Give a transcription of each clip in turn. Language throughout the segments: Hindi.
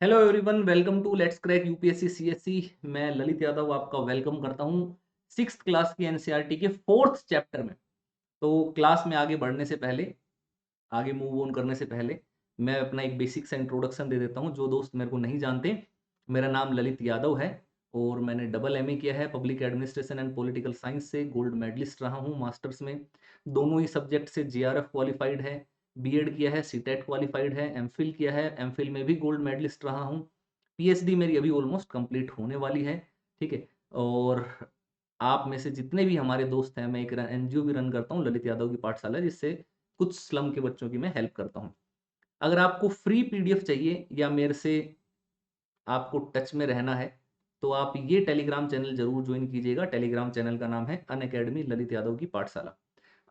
Hello everyone, welcome to let's crack UPSC CSC. मैं ललित यादव आपका वेलकम करता हूँ सिक्स्थ क्लास की एनसीईआरटी के फोर्थ चैप्टर में। तो क्लास में आगे बढ़ने से पहले, आगे मूव ऑन करने से पहले मैं अपना एक बेसिक सा इंट्रोडक्शन दे देता हूँ। जो दोस्त मेरे को नहीं जानते, मेरा नाम ललित यादव है और मैंने डबल एमए किया है public administration and political science से। गोल्ड मेडलिस्ट रहा हूँ मास्टर्स में, दोनों ही सब्जेक्ट से जेआरएफ क्वालिफाइड है। बीएड किया है, सीटेट क्वालिफाइड है, एमफिल किया है, एमफिल में भी गोल्ड मेडलिस्ट रहा हूँ। पीएचडी मेरी अभी ऑलमोस्ट कंप्लीट होने वाली है। ठीक है। और आप में से जितने भी हमारे दोस्त हैं, मैं एक एनजीओ भी रन करता हूँ, ललित यादव की पाठशाला, जिससे कुछ स्लम के बच्चों की मैं हेल्प करता हूँ। अगर आपको फ्री पीडीएफ चाहिए या मेरे से आपको टच में रहना है तो आप ये टेलीग्राम चैनल जरूर ज्वाइन कीजिएगा। टेलीग्राम चैनल का नाम है अनअकैडमी ललित यादव की पाठशाला।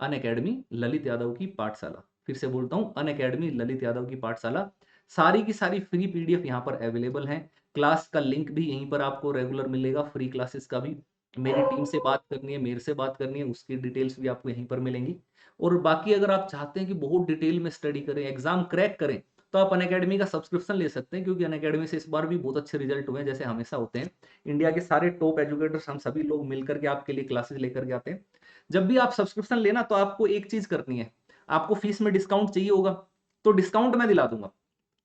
अनअकैडमी ललित यादव की पाठशाला, फिर से बोलता हूँ, अनअकैडमी ललित यादव की पाठशाला। सारी की सारी फ्री पीडीएफ यहाँ पर अवेलेबल है। क्लास का लिंक भी यहीं पर आपको रेगुलर मिलेगा, फ्री क्लासेस का भी। मेरी टीम से बात करनी है, मेरे से बात करनी है, उसकी डिटेल्स भी आपको यहीं पर मिलेंगी। और बाकी अगर आप चाहते हैं कि बहुत डिटेल में स्टडी करें, एग्जाम क्रैक करें, तो आप अनअकैडमी का सब्सक्रिप्शन ले सकते हैं, क्योंकि अनअकैडमी से इस बार भी बहुत अच्छे रिजल्ट हुए हैं, जैसे हमेशा होते हैं। इंडिया के सारे टॉप एजुकेटर्स, हम सभी लोग मिलकर के आपके लिए क्लासेस लेकर के आते हैं। जब भी आप सब्सक्रिप्शन लेना तो आपको एक चीज करनी है, आपको फीस में डिस्काउंट चाहिए होगा, तो डिस्काउंट मैं दिला दूंगा।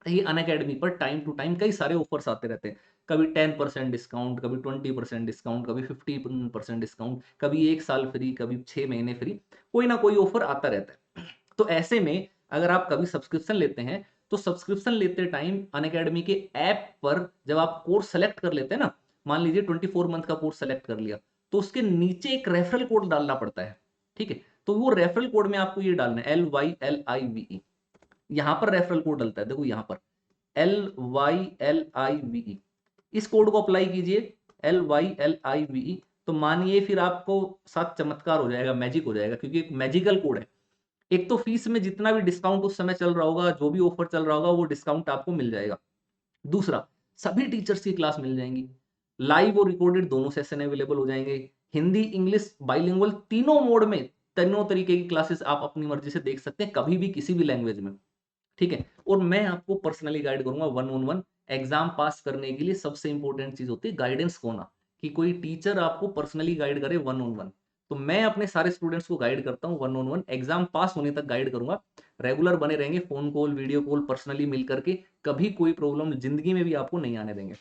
ये अनअकैडमी पर टाइम टू टाइम कई सारे ऑफर्स आते रहते हैं। कभी 10% डिस्काउंट, कभी 20% डिस्काउंट, कभी 50% डिस्काउंट, कभी 1 साल फ्री, कभी 6 महीने फ्री। कोई ना कोई ऑफर आता रहता है। तो ऐसे में अगर आप कभी सब्सक्रिप्शन लेते हैं, तो सब्सक्रिप्शन लेते टाइम अनअकैडमी के ऐप पर जब आप कोर्स सेलेक्ट कर लेते हैं ना, मान लीजिए 24 मंथ का कोर्स सेलेक्ट कर लिया, तो उसके नीचे एक रेफरल कोड डालना पड़ता है। ठीक है। तो वो रेफरल कोड में आपको ये डालना है LYLIVE। यहां पर रेफरल कोड डलता है, देखो यहां पर LYLIVE। इस कोड को अप्लाई कीजिए, LYLIVE। तो मानिए फिर आपको साथ चमत्कार हो जाएगा, मैजिक हो जाएगा, क्योंकि एक मैजिकल कोड है। एक तो फीस में जितना भी डिस्काउंट उस समय चल रहा होगा, जो भी ऑफर चल रहा होगा, वो डिस्काउंट आपको मिल जाएगा। दूसरा, सभी टीचर्स की क्लास मिल जाएंगी, लाइव और रिकॉर्डेड दोनों सेशन अवेलेबल हो जाएंगे। हिंदी इंग्लिश बाइलिंगुअल तीनों मोड में, तीनों तरीके की क्लासेस आप अपनी मर्जी से देख सकते हैं, कभी भी किसी भी लैंग्वेज में। ठीक है। और मैं आपको पर्सनली गाइड करूंगा 1 on 1। एग्जाम पास करने के लिए सबसे इंपॉर्टेंट चीज होती है गाइडेंस होना, कि कोई टीचर आपको पर्सनली गाइड करे 1 on 1। तो मैं अपने सारे स्टूडेंट्स को गाइड करता हूँ 1 on 1, एग्जाम पास होने तक गाइड करूंगा। रेगुलर बने रहेंगे, phone call, video call, personally मिल करके। कभी कोई प्रॉब्लम जिंदगी में भी आपको नहीं आने देंगे।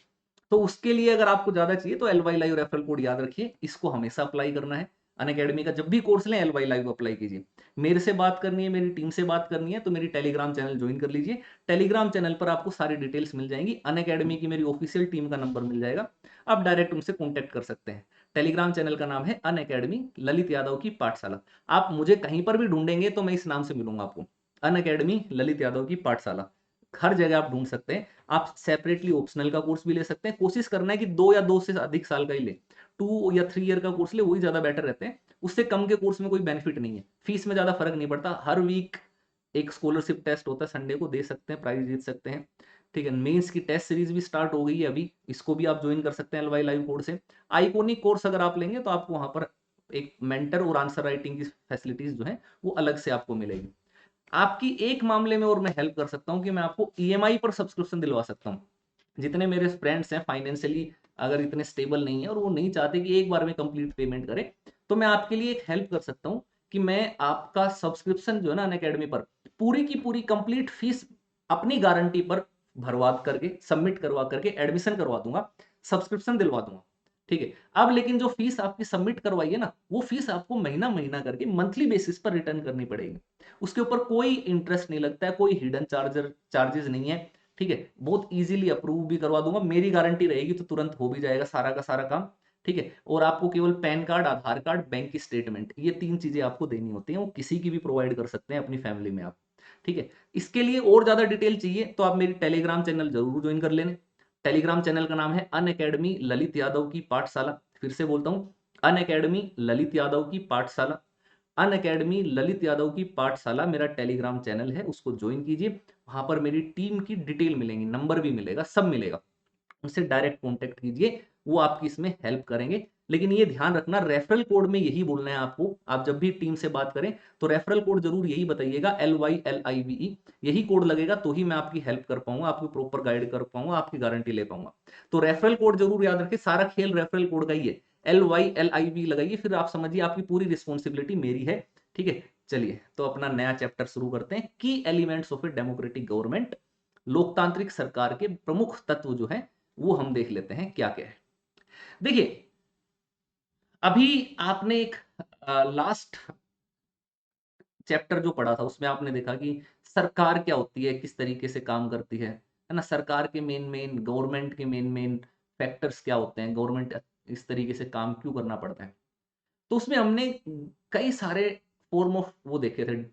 तो उसके लिए अगर आपको ज्यादा चाहिए तो LY लाइव रेफरल कोड याद रखिए, इसको हमेशा अप्लाई करना है। अनअकैडमी का जब भी कोर्स लें, LY लाइव अप्लाई कीजिए। मेरे से बात करनी है, मेरी टीम से बात करनी है, तो मेरी टेलीग्राम चैनल ज्वाइन कर लीजिए। टेलीग्राम चैनल पर आपको सारी डिटेल्स मिल जाएंगी, अनअकैडमी की मेरी ऑफिशियल टीम का नंबर मिल जाएगा, आप डायरेक्ट उनसे कॉन्टेक्ट कर सकते हैं। टेलीग्राम चैनल का नाम है अनअकैडमी ललित यादव की पाठशाला। आप मुझे कहीं पर भी ढूंढेंगे तो मैं इस नाम से मिलूंगा आपको, अनअकैडमी ललित यादव की पाठशाला। हर जगह आप ढूंढ सकते हैं। आप सेपरेटली ऑप्शनल का कोर्स भी ले सकते हैं, कोशिश करना है कि 2 या 2 से अधिक साल का ही ले, 2 या 3 ईयर का कोर्स ले, वही ज्यादा बेटर रहते हैं। उससे कम के कोर्स में कोई बेनिफिट नहीं है, फीस में ज्यादा फर्क नहीं पड़ता। हर वीक एक स्कॉलरशिप टेस्ट होता है, संडे को दे सकते हैं, प्राइज जीत सकते हैं। ठीक है। मेंस की टेस्ट सीरीज भी स्टार्ट हो गई है अभी, इसको भी आप ज्वाइन कर सकते हैं LY लाइव कोड से। आइकोनिक कोर्स अगर आप लेंगे तो आपको वहां पर एक मेंटर और आंसर राइटिंग की फैसिलिटीज जो है वो अलग से आपको मिलेगी। आपकी एक मामले में और मैं हेल्प कर सकता हूं कि मैं आपको ईएमआई पर सब्सक्रिप्शन दिलवा सकता हूं। जितने मेरे फ्रेंड्स हैं फाइनेंशियली अगर इतने स्टेबल नहीं है और वो नहीं चाहते कि एक बार में कंप्लीट पेमेंट करें, तो मैं आपके लिए एक हेल्प कर सकता हूं कि मैं आपका सब्सक्रिप्शन जो है ना अनअकैडमी पर, पूरी की पूरी कंप्लीट फीस अपनी गारंटी पर भरवा करके, सबमिट करवा करके एडमिशन करवा दूंगा, सब्सक्रिप्शन दिलवा दूंगा। ठीक है। अब लेकिन जो फीस आपकी सबमिट करवाई है ना, वो फीस आपको महीना महीना करके मंथली बेसिस पर रिटर्न करनी पड़ेगी। उसके ऊपर कोई इंटरेस्ट नहीं लगता है, कोई हिडन चार्जेस नहीं है। ठीक है। बहुत इजीली अप्रूव भी करवा दूंगा, मेरी गारंटी रहेगी तो तुरंत हो भी जाएगा सारा का सारा काम। ठीक है। और आपको केवल पैन कार्ड, आधार कार्ड, बैंक की स्टेटमेंट, ये 3 चीजें आपको देनी होती हैं, वो किसी की भी प्रोवाइड कर सकते हैं अपनी फैमिली में आप। ठीक है। इसके लिए और ज्यादा डिटेल चाहिए तो आप मेरी टेलीग्राम चैनल जरूर ज्वाइन कर लेना। टेलीग्राम चैनल का नाम है अनअकैडमी ललित यादव की पाठशाला। फिर से बोलता हूँ, अनअकैडमी ललित यादव की पाठशाला। अनअकैडमी ललित यादव की पाठशाला मेरा टेलीग्राम चैनल है, उसको ज्वाइन कीजिए। वहां पर मेरी टीम की डिटेल मिलेंगी, नंबर भी मिलेगा, सब मिलेगा। उनसे डायरेक्ट कांटेक्ट कीजिए, वो आपकी इसमें हेल्प करेंगे। लेकिन ये ध्यान रखना, रेफरल कोड में यही बोलना है आपको। आप जब भी टीम से बात करें तो रेफरल कोड जरूर यही बताइएगा, LYLIVE, यही कोड लगेगा तो ही मैं आपकी हेल्प कर पाऊंगा, आपकी प्रॉपर गाइड कर पाऊंगा, आपकी गारंटी ले पाऊंगा। तो रेफरल कोड जरूर याद रखें, सारा खेल रेफरल कोड का ही है। LYLIV लगाइए, फिर आप समझिए आपकी पूरी रिस्पॉन्सिबिलिटी मेरी है। ठीक है, चलिए तो अपना नया चैप्टर शुरू करते हैं। की elements of a democratic government, लोकतांत्रिक सरकार के प्रमुख तत्व जो है वो हम देख लेते हैं क्या क्या है। देखिए, अभी आपने एक लास्ट चैप्टर जो पढ़ा था उसमें आपने देखा कि सरकार क्या होती है, किस तरीके से काम करती है ना। सरकार के मेन मेन, गवर्नमेंट के मेन मेन फैक्टर्स क्या होते हैं, गवर्नमेंट इस तरीके से काम क्यों करना पड़ता है। तो उसमें हमने कई सारे फॉर्म ऑफ वो देखे थे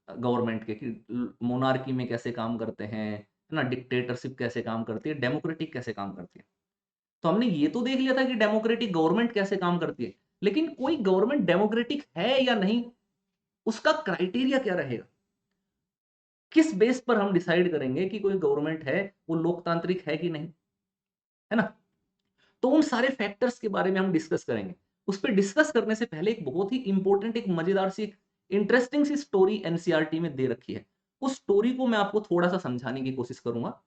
गवर्नमेंट के, कि मोनार्की में कैसे काम करते हैं, है ना, डिक्टेटरशिप कैसे काम करती है, डेमोक्रेटिक कैसे काम करती है। तो हमने ये तो देख लिया था कि डेमोक्रेटिक गवर्नमेंट कैसे काम करती है, लेकिन कोई गवर्नमेंट डेमोक्रेटिक है या नहीं, उसका क्राइटेरिया क्या रहेगा, किस बेस पर हम डिसाइड करेंगे कि कोई गवर्नमेंट है वो लोकतांत्रिक है कि नहीं, है ना। तो उन सारे फैक्टर्स के बारे में हम डिस्कस करेंगे। उस पर डिस्कस करने से पहले एक बहुत ही इंपॉर्टेंट, एक मजेदार सी, एक इंटरेस्टिंग सी स्टोरी एनसीईआरटी में दे रखी है। उस स्टोरी को मैं आपको थोड़ा सा समझाने की कोशिश करूंगा।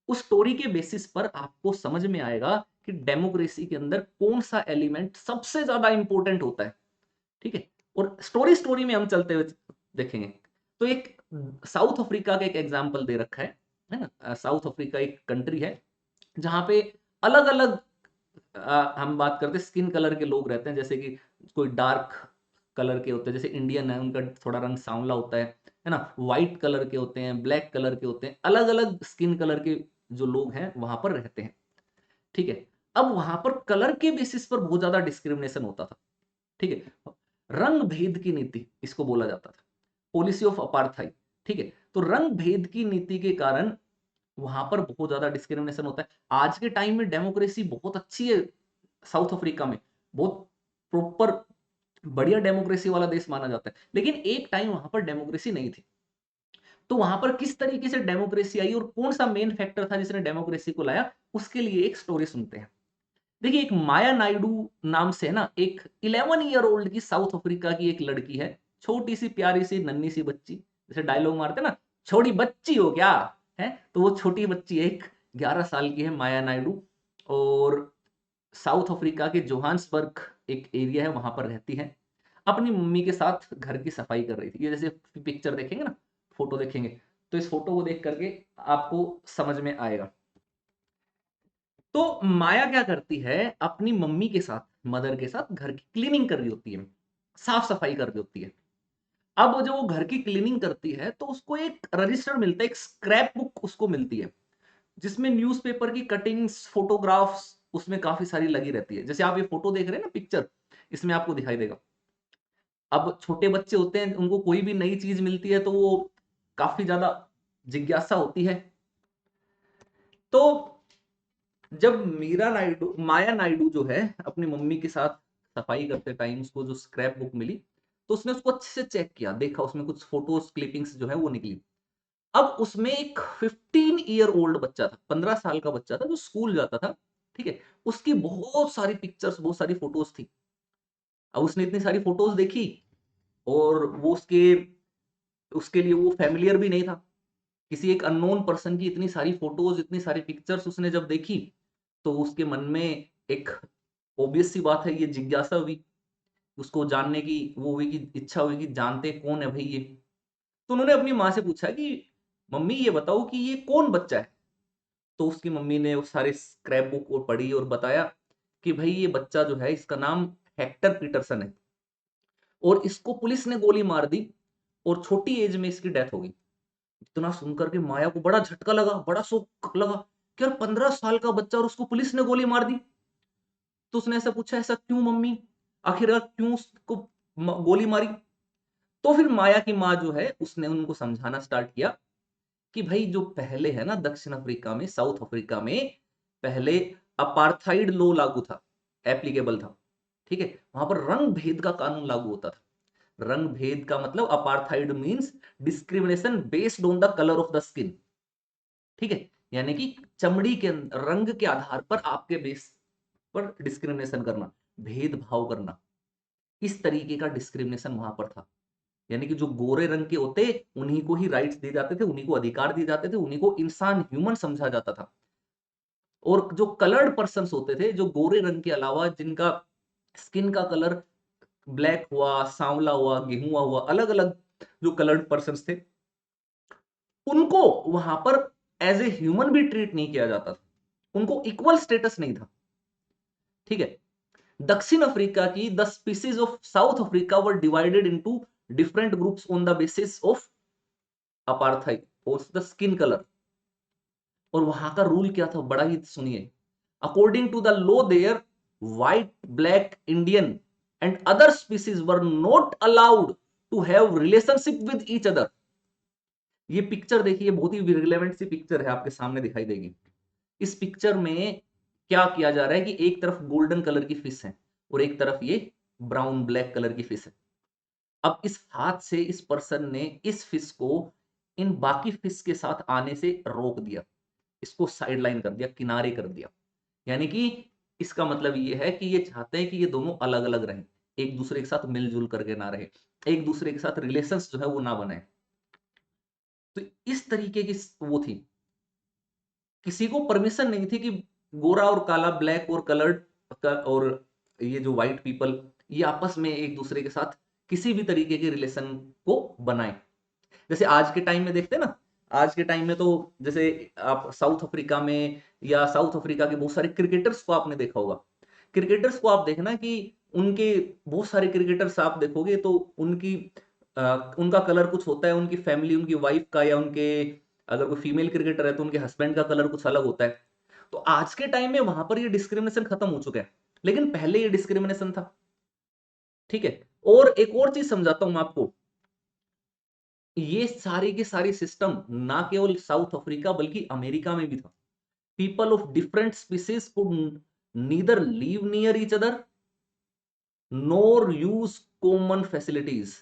उस स्टोरी के बेसिस पर आपको समझ में आएगा कि डेमोक्रेसी के अंदर कौन सा एलिमेंट सबसे ज्यादा इंपॉर्टेंट होता है। ठीक है, और स्टोरी स्टोरी में हम चलते हुए देखेंगे। तो एक साउथ अफ्रीका का एक एग्जांपल दे रखा है ना। साउथ अफ्रीका एक कंट्री है जहां पे अलग अलग हम बात करते हैं स्किन कलर के लोग रहते हैं, जैसे कि कोई डार्क कलर के होते हैं, जैसे इंडियन है उनका थोड़ा रंग सांवला होता है ना, व्हाइट कलर के होते हैं, ब्लैक कलर के होते हैं, अलग अलग स्किन कलर के जो लोग हैं वहां पर रहते हैं। ठीक है, अब वहां पर कलर के बेसिस पर बहुत ज्यादा डिस्क्रिमिनेशन होता था। ठीक है, रंग भेद की नीति इसको बोला जाता था, पॉलिसी ऑफ अपार्थाइड। ठीक है, तो रंग भेद की नीति के कारण वहां पर बहुत ज्यादा डिस्क्रिमिनेशन होता है। आज के टाइम में डेमोक्रेसी बहुत अच्छी है साउथ अफ्रीका में, बहुत प्रॉपर बढ़िया डेमोक्रेसी वाला देश माना जाता है, लेकिन एक टाइम वहां पर डेमोक्रेसी नहीं थी। तो वहां पर किस तरीके से डेमोक्रेसी आई और कौन सा मेन फैक्टर था जिसने डेमोक्रेसी को लाया, उसके लिए एक स्टोरी सुनते हैं। देखिए, एक माया नायडू नाम से ना एक 11 ईयर ओल्ड की साउथ अफ्रीका की एक लड़की है, छोटी सी प्यारी सी नन्ही सी बच्ची, जैसे डायलॉग मारते ना, छोटी बच्ची हो क्या, है तो वो छोटी बच्ची है, एक 11 साल की है माया नायडू। और साउथ अफ्रीका के जोहान्सबर्ग एक एरिया है वहां पर रहती है, अपनी मम्मी के साथ घर की सफाई कर रही थी। ये जैसे पिक्चर देखेंगे ना, फोटो देखेंगे, तो इस फोटो को देख करके आपको समझ में आएगा। तो माया क्या करती है, अपनी मम्मी के साथ, मदर के साथ घर की क्लीनिंग कर रही होती है, साफ सफाई कर रही होती है। अब जो वो घर की क्लीनिंग करती है तो उसको एक रजिस्टर मिलता है, एक स्क्रैप बुक उसको मिलती है, जिसमें न्यूज़पेपर की कटिंग्स, फोटोग्राफ्स उसमें काफी सारी लगी रहती है। जैसे आप ये फोटो देख रहे हैं ना, पिक्चर, इसमें आपको दिखाई देगा। अब छोटे बच्चे होते हैं, उनको कोई भी नई चीज मिलती है तो वो काफी ज्यादा जिज्ञासा होती है। तो जब मीरा नायडू, माया नायडू जो है अपनी मम्मी के साथ सफाई करते टाइम उसको जो स्क्रैप बुक मिली, तो उसने उसको अच्छे से चेक किया, देखा उसमें कुछ फोटोज क्लिपिंग्स जो है वो निकली। अब उसमें एक 15 ईयर ओल्ड बच्चा था, 15 साल का बच्चा था जो स्कूल जाता था। ठीक है, उसकी बहुत सारी पिक्चर्स, बहुत सारी फोटोज थी। अब उसने इतनी सारी फोटोज देखी और वो उसके लिए वो फैमिलियर भी नहीं था। किसी एक अननोन पर्सन की इतनी सारी फोटोज, इतनी सारी पिक्चर्स उसने जब देखी, तो उसके मन में एक ऑब्वियस सी बात है, ये जिज्ञासा हुई, उसको जानने की वो हुई, कि इच्छा हुई कि जानते कौन है भाई ये। तो उन्होंने अपनी माँ से पूछा कि मम्मी ये बताओ कि ये कौन बच्चा है। तो उसकी मम्मी ने उस सारे स्क्रैप बुक को पढ़ी और बताया कि भाई ये बच्चा जो है इसका नाम हेक्टर पीटरसन है, और इसको पुलिस ने गोली मार दी और छोटी एज में इसकी डेथ हो गई। इतना सुनकर के माया को बड़ा झटका लगा, बड़ा शौक लगा कि यार 15 साल का बच्चा और उसको पुलिस ने गोली मार दी। तो उसने ऐसा पूछा, ऐसा क्यों मम्मी, आखिर क्यों उसको गोली मारी। तो फिर माया की माँ जो है उसने उनको समझाना स्टार्ट किया कि भाई जो पहले है ना दक्षिण अफ्रीका में, साउथ अफ्रीका में पहले अपार्थाइड लॉ लागू था, एप्लीकेबल था। ठीक है, वहां पर रंग भेद का कानून लागू होता था। रंग भेद का मतलब apartheid means discrimination based on the colour of the skin. ठीक है, यानी कि चमड़ी के रंग के आधार पर आपके बेस पर डिस्क्रिमिनेशन करना। भेदभाव करना, इस तरीके का डिस्क्रिमिनेशन वहां पर था। यानी कि जो गोरे रंग के होते, उन्हीं को ही राइट्स दिए जाते थे, उन्हीं को अधिकार दिए जाते थे, उन्हीं को इंसान, ह्यूमन समझा जाता था। और जो कलर्ड पर्सन्स होते थे, जो गोरे रंग के अलावा जिनका स्किन का कलर ब्लैक हुआ, सांवला हुआ, गेहुआ हुआ, अलग-अलग जो कलर्ड पर्सन्स थे, उनको वहां पर एज ए ह्यूमन भी ट्रीट नहीं किया जाता था। उनको इक्वल स्टेटस नहीं था। ठीक है। दक्षिण अफ्रीका की the species of South Africa were divided into different groups on the basis of apartheid और द स्किन कलर। और वहां का रूल क्या था, बड़ा ही सुनिए। According to the law there, white, black, Indian and other species were not allowed to have relationship with each other. ये पिक्चर देखिए, बहुत ही रिलेवेंट सी पिक्चर है, आपके सामने दिखाई देगी। इस पिक्चर में क्या किया जा रहा है कि एक तरफ गोल्डन कलर की फिश है और एक तरफ ये ब्राउन ब्लैक कलर की फिश है। अब इस हाथ से इस पर्सन ने इस फिश को इन बाकी फिश के साथ आने से रोक दिया, इसको साइडलाइन कर दिया, किनारे कर दिया। यानी कि इसका मतलब ये है कि ये चाहते हैं कि ये दोनों अलग अलग रहें, एक दूसरे के साथ मिलजुल करके ना रहे, एक दूसरे के साथ रिलेशंस जो है वो ना बनाए। तो इस तरीके की वो थी। किसी को परमिशन नहीं थी कि गोरा और काला, ब्लैक और कलर्ड और ये जो व्हाइट पीपल, ये आपस में एक दूसरे के साथ किसी भी तरीके के रिलेशन को बनाए। जैसे आज के टाइम में देखते हैं ना, आज के टाइम में तो जैसे आप साउथ अफ्रीका में या साउथ अफ्रीका के बहुत सारे क्रिकेटर्स को आपने देखा होगा। क्रिकेटर्स को आप देखना कि उनके बहुत सारे क्रिकेटर्स आप देखोगे तो उनका कलर कुछ होता है, उनकी फैमिली, उनकी वाइफ का, या उनके अगर कोई फीमेल क्रिकेटर है तो उनके हस्बैंड का कलर कुछ अलग होता है। तो आज के टाइम में वहां पर ये डिस्क्रिमिनेशन खत्म हो चुका है, लेकिन पहले ये डिस्क्रिमिनेशन था। ठीक है। और एक और चीज समझाता हूं मैं आपको, ये सारी की सारी सिस्टम ना केवल साउथ अफ्रीका बल्कि अमेरिका में भी था। People of different species could neither live near each other NOR use common facilities.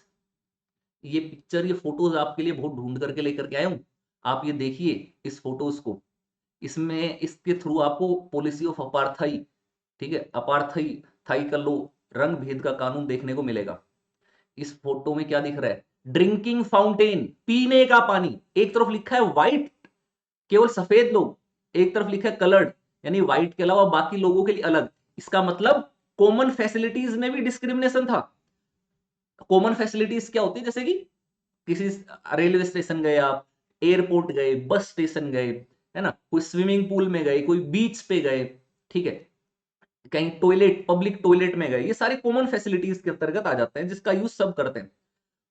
ये पिक्चर, ये फोटोज आपके लिए बहुत ढूंढ करके लेकर के आया हूं। आप ये देखिए इस फोटोज को। इसमें इसके थ्रू आपको पॉलिसी ऑफ अपार्थाई, ठीक है, अपार्थाई थाई का लो, रंग भेद का कानून देखने को मिलेगा। इस फोटो में क्या दिख रहा है, ड्रिंकिंग फाउंटेन, पीने का पानी। एक तरफ लिखा है व्हाइट, केवल सफेद लोग, एक तरफ लिखा है कलर्ड, यानी व्हाइट के अलावा बाकी लोगों के लिए अलग। इसका मतलब कॉमन फैसिलिटीज में भी डिस्क्रिमिनेशन था। कॉमन फैसिलिटीज क्या होती है, जैसे कि किसी रेलवे स्टेशन गए आप, एयरपोर्ट गए, बस स्टेशन गए, है ना, कोई स्विमिंग पूल में गए, कोई बीच पे गए, ठीक है, कहीं टॉयलेट, पब्लिक टॉयलेट में गए, ये सारे कॉमन फैसिलिटीज के अंतर्गत आ जाते हैं, जिसका यूज सब करते हैं।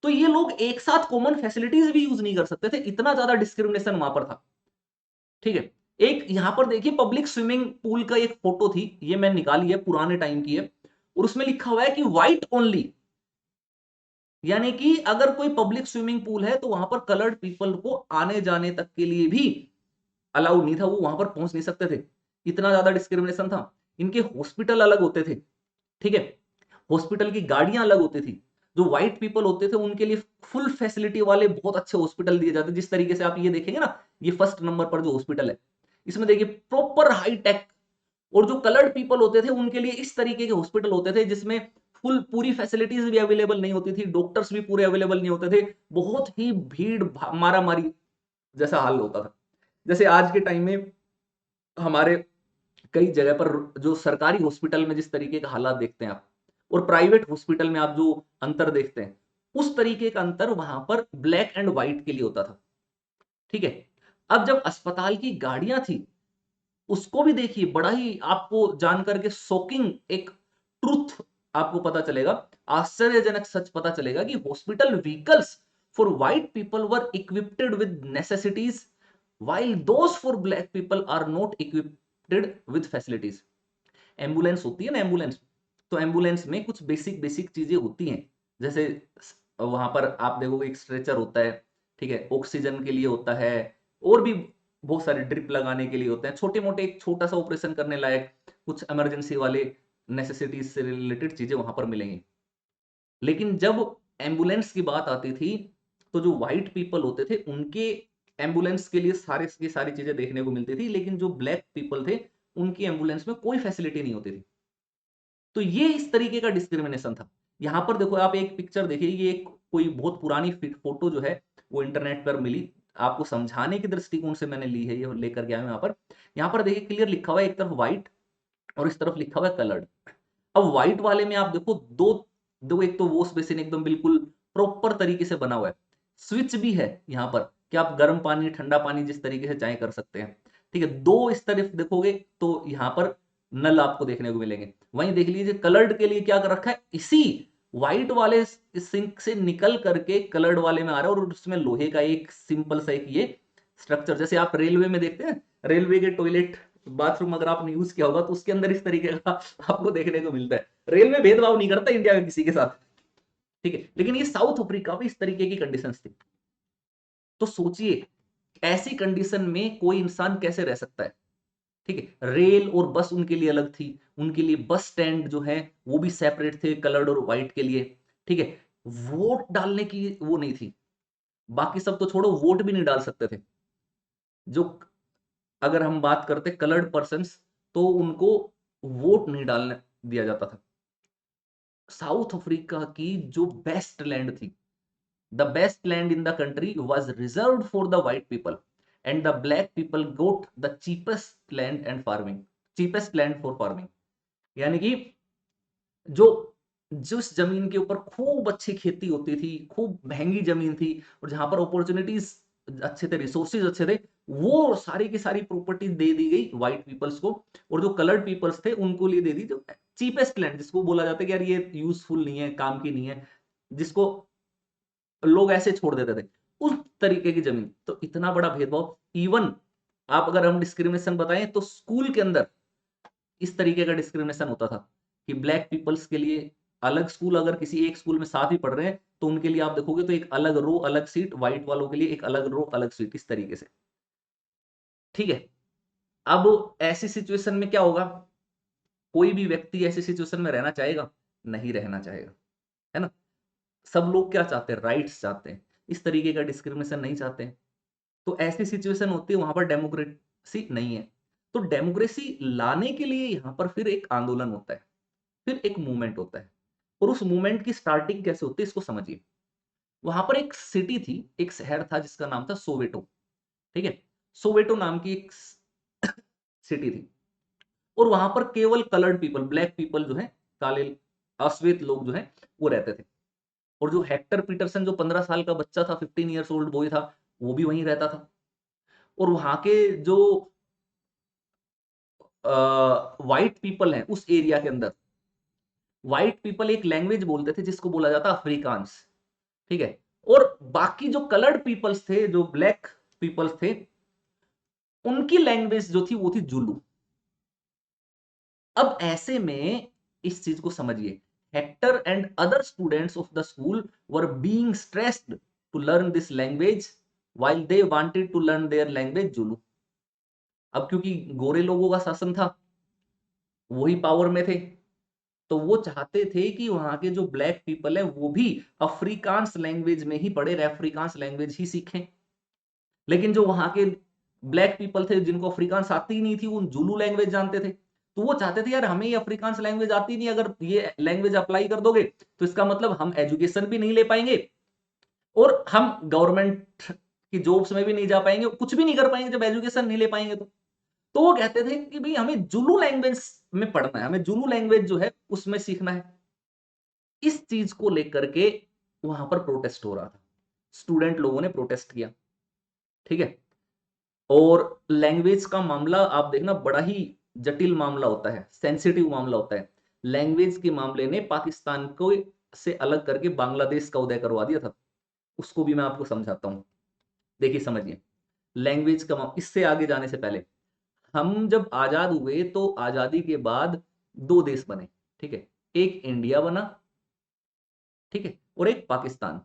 तो ये लोग एक साथ कॉमन फैसिलिटीज भी यूज नहीं कर सकते थे, इतना ज्यादा डिस्क्रिमिनेशन वहां पर था। ठीक है। एक यहां पर देखिए पब्लिक स्विमिंग पूल का एक फोटो थी, ये मैं निकाली है, पुराने टाइम की है, और उसमें लिखा हुआ है कि व्हाइट ओनली। यानी कि अगर कोई पब्लिक स्विमिंग पूल है तो वहां पर कलर्ड पीपल को आने जाने तक के लिए भी अलाउड नहीं था, वो वहां पर पहुंच नहीं सकते थे। इतना ज्यादा डिस्क्रिमिनेशन था। इनके हॉस्पिटल अलग होते थे, ठीक है, हॉस्पिटल की गाड़ियां अलग होती थी। जो व्हाइट पीपल होते थे उनके लिए फुल फैसिलिटी वाले बहुत अच्छे हॉस्पिटल दिए जाते, जिस तरीके से आप ये देखेंगे ना, ये फर्स्ट नंबर पर जो हॉस्पिटल है, इसमें देखिए प्रॉपर हाई टेक। और जो कलर्ड पीपल होते थे उनके लिए इस तरीके के हॉस्पिटल होते थे जिसमें फुल पूरी फैसिलिटीज भी अवेलेबल नहीं होती थी, डॉक्टर्स भी पूरे अवेलेबल नहीं होते थे, बहुत ही भीड़ मारा मारी जैसा हाल होता था। जैसे आज के टाइम में हमारे कई जगह पर जो सरकारी हॉस्पिटल में जिस तरीके का हालात देखते हैं आप, और प्राइवेट हॉस्पिटल में आप जो अंतर देखते हैं, उस तरीके का अंतर वहां पर ब्लैक एंड व्हाइट के लिए होता था। ठीक है। अब जब अस्पताल की गाड़ियां थी, उसको भी देखिए, बड़ा ही आपको जान करके शॉकिंग एक ट्रूथ आपको पता चलेगा, आश्चर्यजनक सच पता चलेगा कि hospital vehicles for white people were equipped with necessities while those for black people are not equipped with facilities। Ambulance होती है ना, एम्बुलेंस, तो एम्बुलेंस में कुछ बेसिक बेसिक चीजें होती हैं। जैसे वहां पर आप देखोगे एक स्ट्रेचर होता है, ठीक है, ऑक्सीजन के लिए होता है, और भी बहुत सारे ड्रिप लगाने के लिए होते हैं, छोटे मोटे एक छोटा सा ऑपरेशन करने लायक कुछ इमरजेंसी वाले नेसेसिटीज से रिलेटेड चीजें वहां पर मिलेंगी। लेकिन जब एम्बुलेंस की बात आती थी, तो जो व्हाइट पीपल होते थे उनके एम्बुलेंस के लिए सारे की सारी चीजें देखने को मिलती थी, लेकिन जो ब्लैक पीपल थे उनकी एम्बुलेंस में कोई फैसिलिटी नहीं होती थी। तो ये इस तरीके का डिस्क्रिमिनेशन था। यहां पर देखो, आप एक पिक्चर देखिए, ये एक कोई बहुत पुरानी फोटो जो है वो इंटरनेट पर मिली, आपको समझाने के दृष्टिकोण से मैंने ली है, ये लेकर गया हूं। यहाँ पर देखिए क्लियर लिखा हुआ है, एक तरफ व्हाइट और इस तरफ लिखा हुआ है कलर्ड। अब व्हाइट वाले में आप देखो दो दो एक तो वॉश बेसिन एकदम बिल्कुल प्रॉपर तरीके से बना हुआ है, स्विच भी है यहाँ पर कि आप गर्म पानी ठंडा पानी जिस तरीके से चाहे कर सकते हैं। ठीक है, दो इस तरफ देखोगे तो यहाँ पर नल आपको देखने को मिलेंगे। वहीं देख लीजिए कलर्ड के लिए क्या कर रखा है, इसी व्हाइट वाले सिंक से निकल करके कलर्ड वाले में आ रहा है, और उसमें लोहे का एक सिंपल सा एक ये स्ट्रक्चर, जैसे आप रेलवे में देखते हैं, रेलवे के टॉयलेट बाथरूम अगर आपने यूज किया होगा तो उसके अंदर इस तरीके का आपको देखने को मिलता है। रेलवे भेदभाव नहीं करता इंडिया में किसी के साथ, ठीक है, लेकिन ये साउथ अफ्रीका में इस तरीके की कंडीशंस थी। तो सोचिए ऐसी कंडीशन में कोई इंसान कैसे रह सकता है। ठीक है, रेल और बस उनके लिए अलग थी, उनके लिए बस स्टैंड जो है वो भी सेपरेट थे कलर्ड और व्हाइट के लिए। ठीक है, वोट डालने की वो नहीं थी, बाकी सब तो छोड़ो, वोट भी नहीं डाल सकते थे। जो अगर हम बात करते कलर्ड पर्सन्स, तो उनको वोट नहीं डालने दिया जाता था। साउथ अफ्रीका की जो बेस्ट लैंड थी, the best land in the country was reserved for the white people, and the black people goat the cheapest land and farming, cheapest land for farming. यानी कि जो जिस जमीन के ऊपर खूब अच्छी खेती होती थी, खूब महंगी जमीन थी, और जहां पर अपॉर्चुनिटीज अच्छे थे, रिसोर्सेज अच्छे थे, वो सारी की सारी प्रॉपर्टी दे दी गई व्हाइट पीपल्स को, और जो कलर्ड पीपल्स थे उनको लिए दे दी जो चीपेस्ट लैंड, जिसको बोला जाता है कि यार ये यूजफुल नहीं है, काम की नहीं है, जिसको लोग ऐसे छोड़ देते थे, उस तरीके की जमीन। तो इतना बड़ा भेदभाव, इवन आप अगर हम डिस्क्रिमिनेशन बताएं तो स्कूल के अंदर इस तरीके का डिस्क्रिमिनेशन होता था कि ब्लैक पीपल्स के लिए अलग स्कूल, अगर किसी एक स्कूल में साथ ही पढ़ रहे हैं तो उनके लिए आप देखोगे तो एक अलग रो अलग सीट, व्हाइट वालों के लिए एक अलग रो अलग सीट, इस तरीके से। ठीक है, अब ऐसी सिचुएशन में क्या होगा, कोई भी व्यक्ति ऐसी सिचुएशन में रहना चाहेगा? नहीं रहना चाहेगा, है ना। सब लोग क्या चाहते हैं, राइट्स चाहते हैं, इस तरीके का डिस्क्रिमिनेशन नहीं चाहते हैं। तो ऐसी सिचुएशन होती है, वहां पर डेमोक्रेसी नहीं है। तो डेमोक्रेसी लाने के लिए यहां पर फिर एक आंदोलन होता है, फिर एक मूवमेंट होता है, और उस मूवमेंट की स्टार्टिंग कैसे होती है इसको समझिए। वहां पर एक सिटी थी, एक शहर था जिसका नाम था सोवेटो। ठीक है, सोवेटो नाम की एक सिटी थी, और वहां पर केवल कलर्ड पीपल, ब्लैक पीपल जो है, काले अश्वेत लोग जो है वो रहते थे। और जो हेक्टर पीटरसन, जो 15 साल का बच्चा था, 15 ईयर्स ओल्ड बॉय था, वो भी वहीं रहता था। और वहां के जो व्हाइट पीपल हैं उस एरिया के अंदर, व्हाइट पीपल एक लैंग्वेज बोलते थे जिसको बोला जाता अफ्रीकांस। ठीक है, और बाकी जो कलर्ड पीपल्स थे, जो ब्लैक पीपल्स थे, उनकी लैंग्वेज जो थी वो थी जुलू। अब ऐसे में इस चीज को समझिए, Hector and other students of the school were being stressed to learn this language while they wanted to learn their language Zulu. अब क्योंकि गोरे लोगों का शासन था, वही पावर में थे, तो वो चाहते थे कि वहां के जो ब्लैक पीपल है वो भी अफ्रीकांस लैंग्वेज में ही पढ़े, अफ्रीकांस लैंग्वेज ही सीखें। लेकिन जो वहां के ब्लैक पीपल थे जिनको अफ्रीकांस आती ही नहीं थी, वो जुलू लैंग्वेज जानते थे, तो वो चाहते थे यार हमें ये अफ्रीकांस लैंग्वेज आती नहीं, अगर ये लैंग्वेज अप्लाई कर दोगे तो इसका मतलब हम एजुकेशन भी नहीं ले पाएंगे, और हम गवर्नमेंट की जॉब्स में भी नहीं जा पाएंगे, कुछ भी नहीं कर पाएंगे जब एजुकेशन नहीं ले पाएंगे। तो वो कहते थे कि भाई हमें जुलू लैंग्वेज में पढ़ना है, हमें जुलू लैंग्वेज जो है उसमें सीखना है। इस चीज को लेकर के वहां पर प्रोटेस्ट हो रहा था, स्टूडेंट लोगों ने प्रोटेस्ट किया। ठीक है, और लैंग्वेज का मामला आप देखना बड़ा ही जटिल मामला होता है, सेंसिटिव मामला होता है। लैंग्वेज के मामले ने पाकिस्तान को से अलग करके बांग्लादेश का उदय करवा दिया था, उसको भी मैं आपको समझाता हूं। देखिए समझिए, लैंग्वेज का इससे आगे जाने से पहले, हम जब आजाद हुए तो आजादी के बाद दो देश बने। ठीक है, एक इंडिया बना, ठीक है, और एक पाकिस्तान।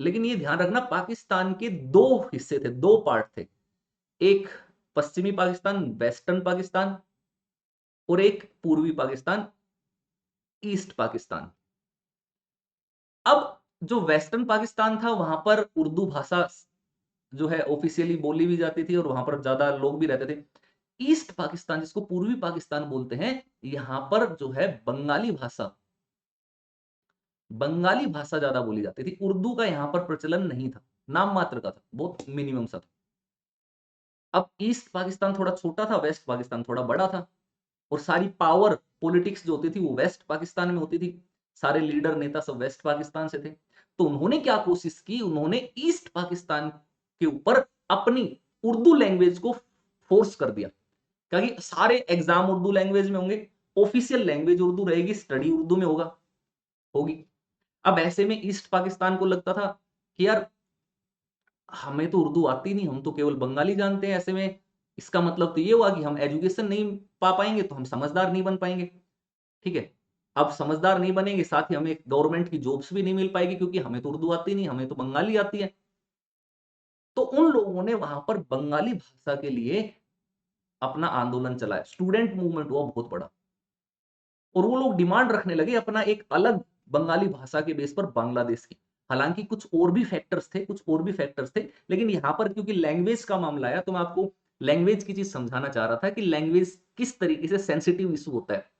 लेकिन ये ध्यान रखना, पाकिस्तान के दो हिस्से थे, दो पार्ट थे, एक पश्चिमी पाकिस्तान, वेस्टर्न पाकिस्तान, और एक पूर्वी पाकिस्तान, ईस्ट पाकिस्तान। अब जो वेस्टर्न पाकिस्तान था वहां पर उर्दू भाषा जो है ऑफिशियली बोली भी जाती थी, और वहां पर ज्यादा लोग भी रहते थे। ईस्ट पाकिस्तान जिसको पूर्वी पाकिस्तान बोलते हैं, यहां पर जो है बंगाली भाषा ज्यादा बोली जाती थी। उर्दू का यहां पर प्रचलन नहीं था, नाम मात्र का था, बहुत मिनिमम सा था। अब ईस्ट पाकिस्तान थोड़ा छोटा था, वेस्ट पाकिस्तान थोड़ा बड़ा था, और सारी पावर पॉलिटिक्स जो होती थी वो वेस्ट पाकिस्तान में होती थी, सारे लीडर नेता सब वेस्ट पाकिस्तान से थे। तो उन्होंने क्या कोशिश की, उन्होंने ईस्ट पाकिस्तान के ऊपर अपनी उर्दू लैंग्वेज को फोर्स कर दिया, क्योंकि सारे एग्जाम उर्दू लैंग्वेज में होंगे, ऑफिशियल लैंग्वेज उर्दू रहेगी, स्टडी उर्दू में होगी। अब ऐसे में ईस्ट पाकिस्तान को लगता था कि यार हमें तो उर्दू आती नहीं, हम तो केवल बंगाली जानते हैं, ऐसे में इसका मतलब तो ये हुआ कि हम एजुकेशन नहीं पा पाएंगे, तो हम समझदार नहीं बन पाएंगे। ठीक है, अब समझदार नहीं बनेंगे, साथ ही हमें गवर्नमेंट की जॉब्स भी नहीं मिल पाएगी, क्योंकि हमें तो उर्दू आती नहीं, हमें तो बंगाली आती है। तो उन लोगों ने वहां पर बंगाली भाषा के लिए अपना आंदोलन चलाया, स्टूडेंट मूवमेंट हुआ बहुत बड़ा, और वो लोग डिमांड रखने लगे अपना एक अलग बंगाली भाषा के बेस पर बांग्लादेश की। हालांकि कुछ और भी फैक्टर्स थे, लेकिन यहां पर क्योंकि लैंग्वेज का मामला आया, तो मैं आपको लैंग्वेज की चीज समझाना चाह रहा था कि लैंग्वेज किस तरीके से सेंसिटिव इशू होता है।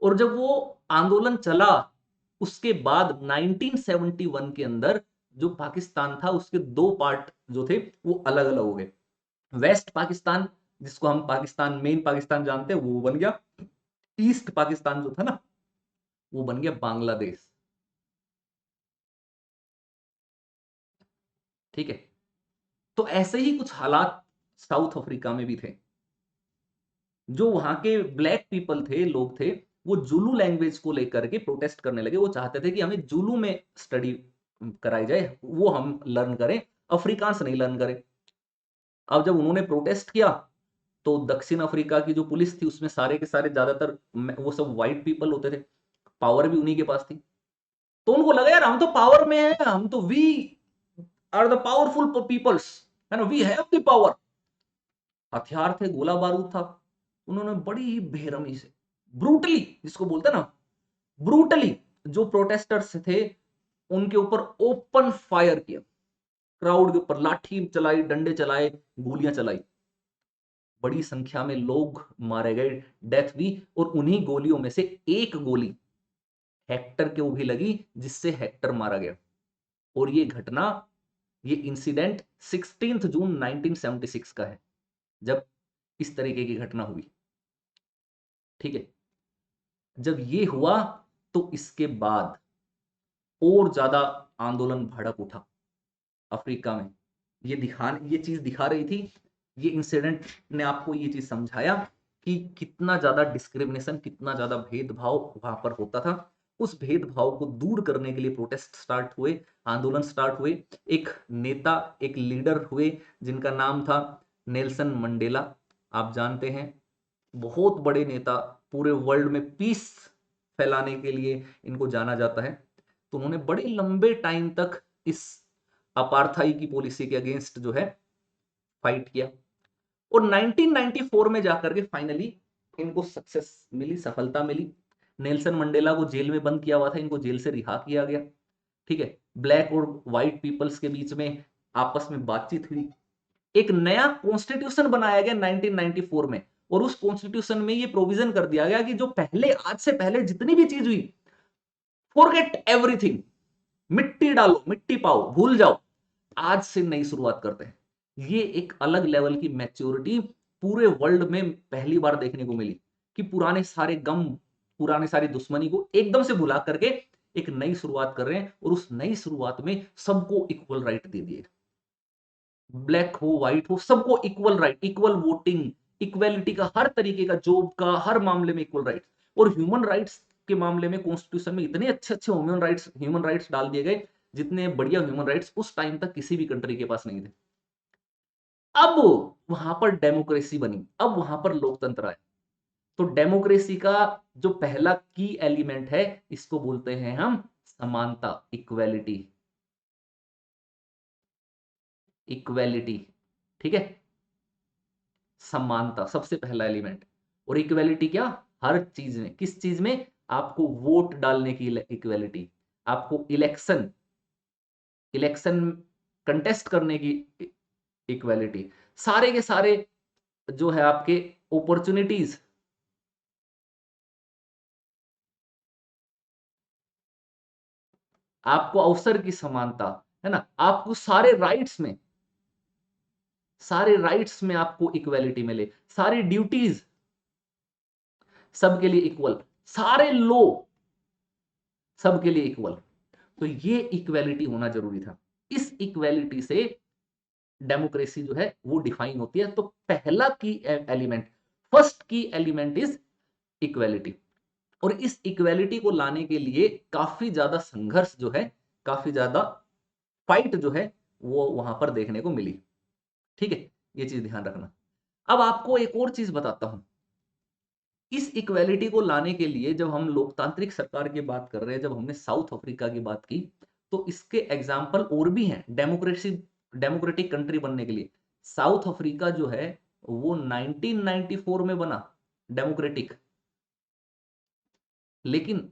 और जब वो आंदोलन चला, उसके बाद 1971 के अंदर जो पाकिस्तान था उसके दो पार्ट जो थे वो अलग अलग हो गए। वेस्ट पाकिस्तान, जिसको हम पाकिस्तान मेन पाकिस्तान जानते हैं, वो बन गया। ईस्ट पाकिस्तान जो था ना, वो बन गया बांग्लादेश। ठीक है, तो ऐसे ही कुछ हालात साउथ अफ्रीका में भी थे। जो वहां के ब्लैक पीपल थे, लोग थे, वो जुलू लैंग्वेज को लेकर के प्रोटेस्ट करने लगे। वो चाहते थे कि हमें जुलू में स्टडी कराई जाए, वो हम लर्न करें, अफ्रीकांस नहीं लर्न करें। अब जब उन्होंने प्रोटेस्ट किया, तो दक्षिण अफ्रीका की जो पुलिस थी उसमें सारे के सारे ज्यादातर वो सब व्हाइट पीपल होते थे, पावर भी उन्हीं के पास थी। तो उनको लगा यार हम तो पावर में है, हम तो we are the powerful peoples, है ना, वी हैव द पावर। हथियार थे, गोला बारूद था। उन्होंने बड़ी ही बेरहमी से, ब्रूटली, जिसको बोलते हैं ना, ब्रूटली जो प्रोटेस्टर्स थे उनके ऊपर ओपन फायर किया, क्राउड के ऊपर लाठी चलाई, डंडे चलाए, गोलियां चलाई। बड़ी संख्या में लोग मारे गए, डेथ हुई, और उन्हीं गोलियों में से एक गोली हेक्टर को भी लगी, जिससे हेक्टर मारा गया। और ये इंसिडेंट 16 जून 1976 का है, जब इस तरीके की घटना हुई। ठीक है, जब ये हुआ तो इसके बाद और ज्यादा आंदोलन भड़क उठा अफ्रीका में। ये चीज दिखा रही थी, ये इंसिडेंट ने आपको ये चीज समझाया कि कितना ज्यादा डिस्क्रिमिनेशन, कितना ज्यादा भेदभाव वहां पर होता था। उस भेदभाव को दूर करने के लिए प्रोटेस्ट स्टार्ट हुए, आंदोलन स्टार्ट हुए। एक नेता, एक लीडर हुए, जिनका नाम था नेल्सन मंडेला। आप जानते हैं, बहुत बड़े नेता, पूरे वर्ल्ड में पीस फैलाने के लिए इनको जाना जाता है। तो उन्होंने बड़े लंबे टाइम तक इस अपार्थाई की पॉलिसी के अगेंस्ट जो है फाइट किया, और 1994 में जाकर के फाइनली इनको सक्सेस मिली, सफलता मिली। नेल्सन मंडेला को जेल में बंद किया हुआ था, इनको जेल से रिहा किया गया। ठीक है, ब्लैक और व्हाइट पीपल्स के बीच में आपस में बातचीत हुई, एक नया कॉन्स्टिट्यूशन बनाया गया 1994 में। और उस कॉन्स्टिट्यूशन में ये प्रोविजन कर दिया गया कि जो पहले, आज से पहले जितनी भी चीज हुई, फॉरगेट एवरीथिंग, मिट्टी डालो, मिट्टी पाओ, भूल जाओ, आज से नई शुरुआत करते हैं। ये एक अलग लेवल की मैच्योरिटी पूरे वर्ल्ड में पहली बार देखने को मिली, कि पुराने सारे गम, पुराने सारी दुश्मनी को एकदम से भुला करके एक नई शुरुआत कर रहे हैं, और उस नई शुरुआत में सबको इक्वल राइट दे दिए। ब्लैक हो, व्हाइट हो, सबको equal right, equal voting, equality का, हर तरीके का, जॉब का, हर मामले में इक्वल राइट। और ह्यूमन राइट्स के मामले में कॉन्स्टिट्यूशन में इतने अच्छे अच्छे ह्यूमन राइट्स डाल दिए गए, जितने बढ़िया ह्यूमन राइट्स उस टाइम तक किसी भी कंट्री के पास नहीं थे। अब वहां पर डेमोक्रेसी बनी, अब वहां पर लोकतंत्र आया। तो डेमोक्रेसी का जो पहला की एलिमेंट है, इसको बोलते हैं हम समानता, इक्वेलिटी, इक्वेलिटी। ठीक है, समानता सबसे पहला एलिमेंट। और इक्वेलिटी क्या, हर चीज में, किस चीज में, आपको वोट डालने की इक्वेलिटी, आपको इलेक्शन इलेक्शन कंटेस्ट करने की इक्वेलिटी, सारे के सारे जो है आपके अपॉर्चुनिटीज, आपको अवसर की समानता, है ना, आपको सारे राइट्स में आपको इक्वेलिटी मिले, सारी ड्यूटीज सबके लिए इक्वल, सारे लो सबके लिए इक्वल। तो ये इक्वेलिटी होना जरूरी था। इस इक्वेलिटी से डेमोक्रेसी जो है वो डिफाइन होती है। तो पहला की एलिमेंट, फर्स्ट की एलिमेंट इज इक्वेलिटी। और इस इक्वेलिटी को लाने के लिए काफी ज्यादा संघर्ष जो है, काफी ज्यादा फाइट जो है वो वहां पर देखने को मिली। ठीक है, ये चीज ध्यान रखना। अब आपको एक और चीज बताता हूं। इस इक्वेलिटी को लाने के लिए जब हम लोकतांत्रिक सरकार की बात कर रहे हैं, जब हमने साउथ अफ्रीका की बात की, तो इसके एग्जाम्पल और भी हैं डेमोक्रेटिक कंट्री बनने के लिए। साउथ अफ्रीका जो है वो 1994 में बना डेमोक्रेटिक। लेकिन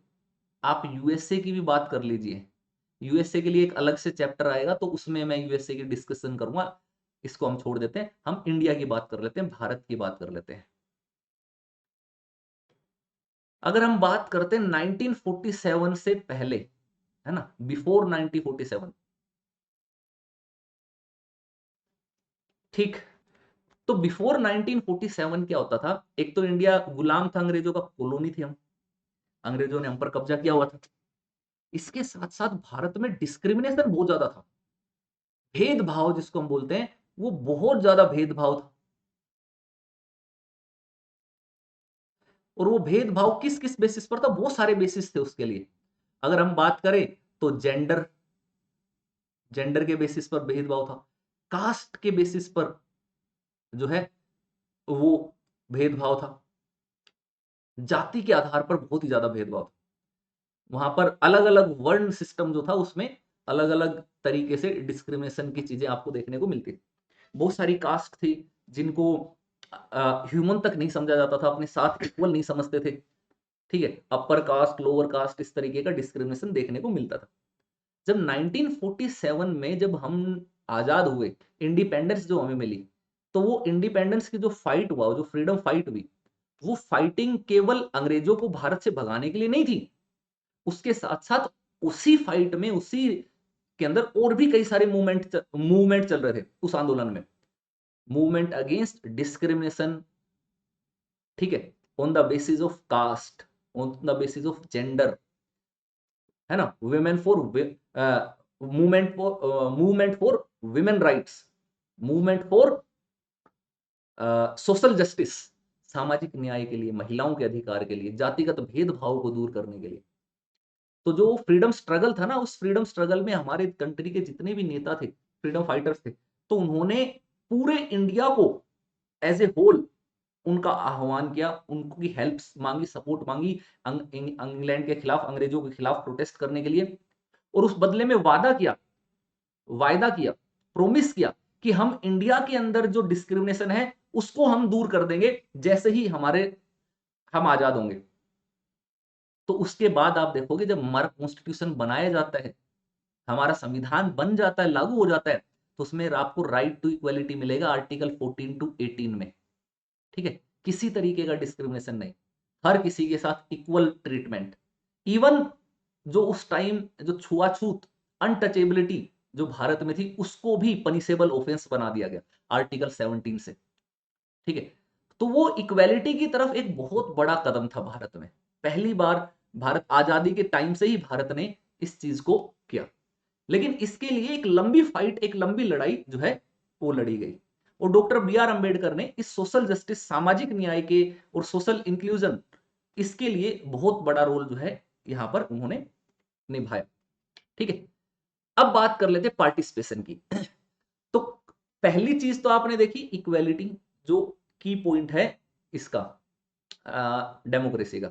आप यूएसए की भी बात कर लीजिए, यूएसए के लिए एक अलग से चैप्टर आएगा, तो उसमें मैं यूएसए की डिस्कशन करूंगा। इसको हम छोड़ देते हैं, हम इंडिया की बात कर लेते हैं, भारत की बात कर लेते हैं। अगर हम बात करते हैं 1947 से पहले, है ना, बिफोर 1947, ठीक। तो बिफोर 1947 क्या होता था? एक तो इंडिया गुलाम था, अंग्रेजों का कॉलोनी थी हम, अंग्रेजों ने हम पर कब्जा किया हुआ था। इसके साथ साथ भारत में डिस्क्रिमिनेशन बहुत ज्यादा था, भेदभाव जिसको हम बोलते हैं, वो बहुत ज्यादा भेदभाव था। और वो भेदभाव किस किस बेसिस पर था? बहुत सारे बेसिस थे उसके लिए। अगर हम बात करें तो जेंडर के बेसिस पर भेदभाव था, कास्ट के बेसिस पर जो है वो भेदभाव था, जाति के आधार पर बहुत ही ज्यादा भेदभाव था। वहां पर अलग अलग वर्ण सिस्टम जो था, उसमें अलग अलग तरीके से डिस्क्रिमिनेशन की चीजें आपको देखने को मिलती थी। बहुत सारी कास्ट थी जिनको ह्यूमन तक नहीं समझा जाता था, अपने साथ इक्वल नहीं समझते थे। ठीक है, अपर कास्ट, लोअर कास्ट, इस तरीके का डिस्क्रिमिनेशन देखने को मिलता था। जब 1947 में जब हम आजाद हुए, इंडिपेंडेंस जो हमें मिली, तो वो इंडिपेंडेंस की जो फाइट हुआ, जो फ्रीडम फाइट हुई, वो फाइटिंग केवल अंग्रेजों को भारत से भगाने के लिए नहीं थी। उसके साथ साथ उसी फाइट में, उसी के अंदर और भी कई सारे मूवमेंट चल रहे थे उस आंदोलन में। मूवमेंट अगेंस्ट डिस्क्रिमिनेशन, ठीक है, on the basis of caste, on the basis of gender, है ना, women for movement for women rights, movement for social justice, सामाजिक न्याय के लिए, महिलाओं के अधिकार के लिए, जातिगत भेदभाव को दूर करने के लिए। तो जो फ्रीडम स्ट्रगल था ना, उस फ्रीडम स्ट्रगल में हमारे कंट्री के जितने भी नेता थे, फ्रीडम फाइटर्स थे, तो उन्होंने पूरे इंडिया को एज ए होल उनका आह्वान किया, उनकी हेल्प मांगी, सपोर्ट मांगी, इंग्लैंड के खिलाफ, अंग्रेजों के खिलाफ प्रोटेस्ट करने के लिए। और उस बदले में वायदा किया, प्रोमिस किया कि हम इंडिया के अंदर जो डिस्क्रिमिनेशन है उसको हम दूर कर देंगे जैसे ही हम आजाद होंगे। तो उसके बाद आप देखोगे, जब हमारा कॉन्स्टिट्यूशन बनाया जाता है, हमारा संविधान बन जाता है, लागू हो जाता है, तो उसमें आपको राइट टू इक्वलिटी मिलेगा आर्टिकल 14 टू 18 में। ठीक है, किसी तरीके का डिस्क्रिमिनेशन नहीं, हर किसी के साथ इक्वल ट्रीटमेंट। इवन जो उस टाइम जो छुआछूत, अनटचेबिलिटी जो भारत में थी, उसको भी पनिशेबल ऑफेंस बना दिया गया आर्टिकल 17 से। ठीक है, तो वो इक्वेलिटी की तरफ एक बहुत बड़ा कदम था भारत में। पहली बार भारत आजादी के टाइम से ही भारत ने इस चीज को किया। लेकिन इसके लिए एक लंबी फाइट, एक लंबी लड़ाई जो है वो लड़ी गई। और डॉक्टर बी आर अंबेडकर ने इस सोशल जस्टिस, सामाजिक न्याय के और सोशल इंक्लूजन, इसके लिए बहुत बड़ा रोल जो है यहां पर उन्होंने निभाया। ठीक है, अब बात कर लेते पार्टिसिपेशन की। तो पहली चीज तो आपने देखी इक्वेलिटी, जो की पॉइंट है इसका, डेमोक्रेसी का।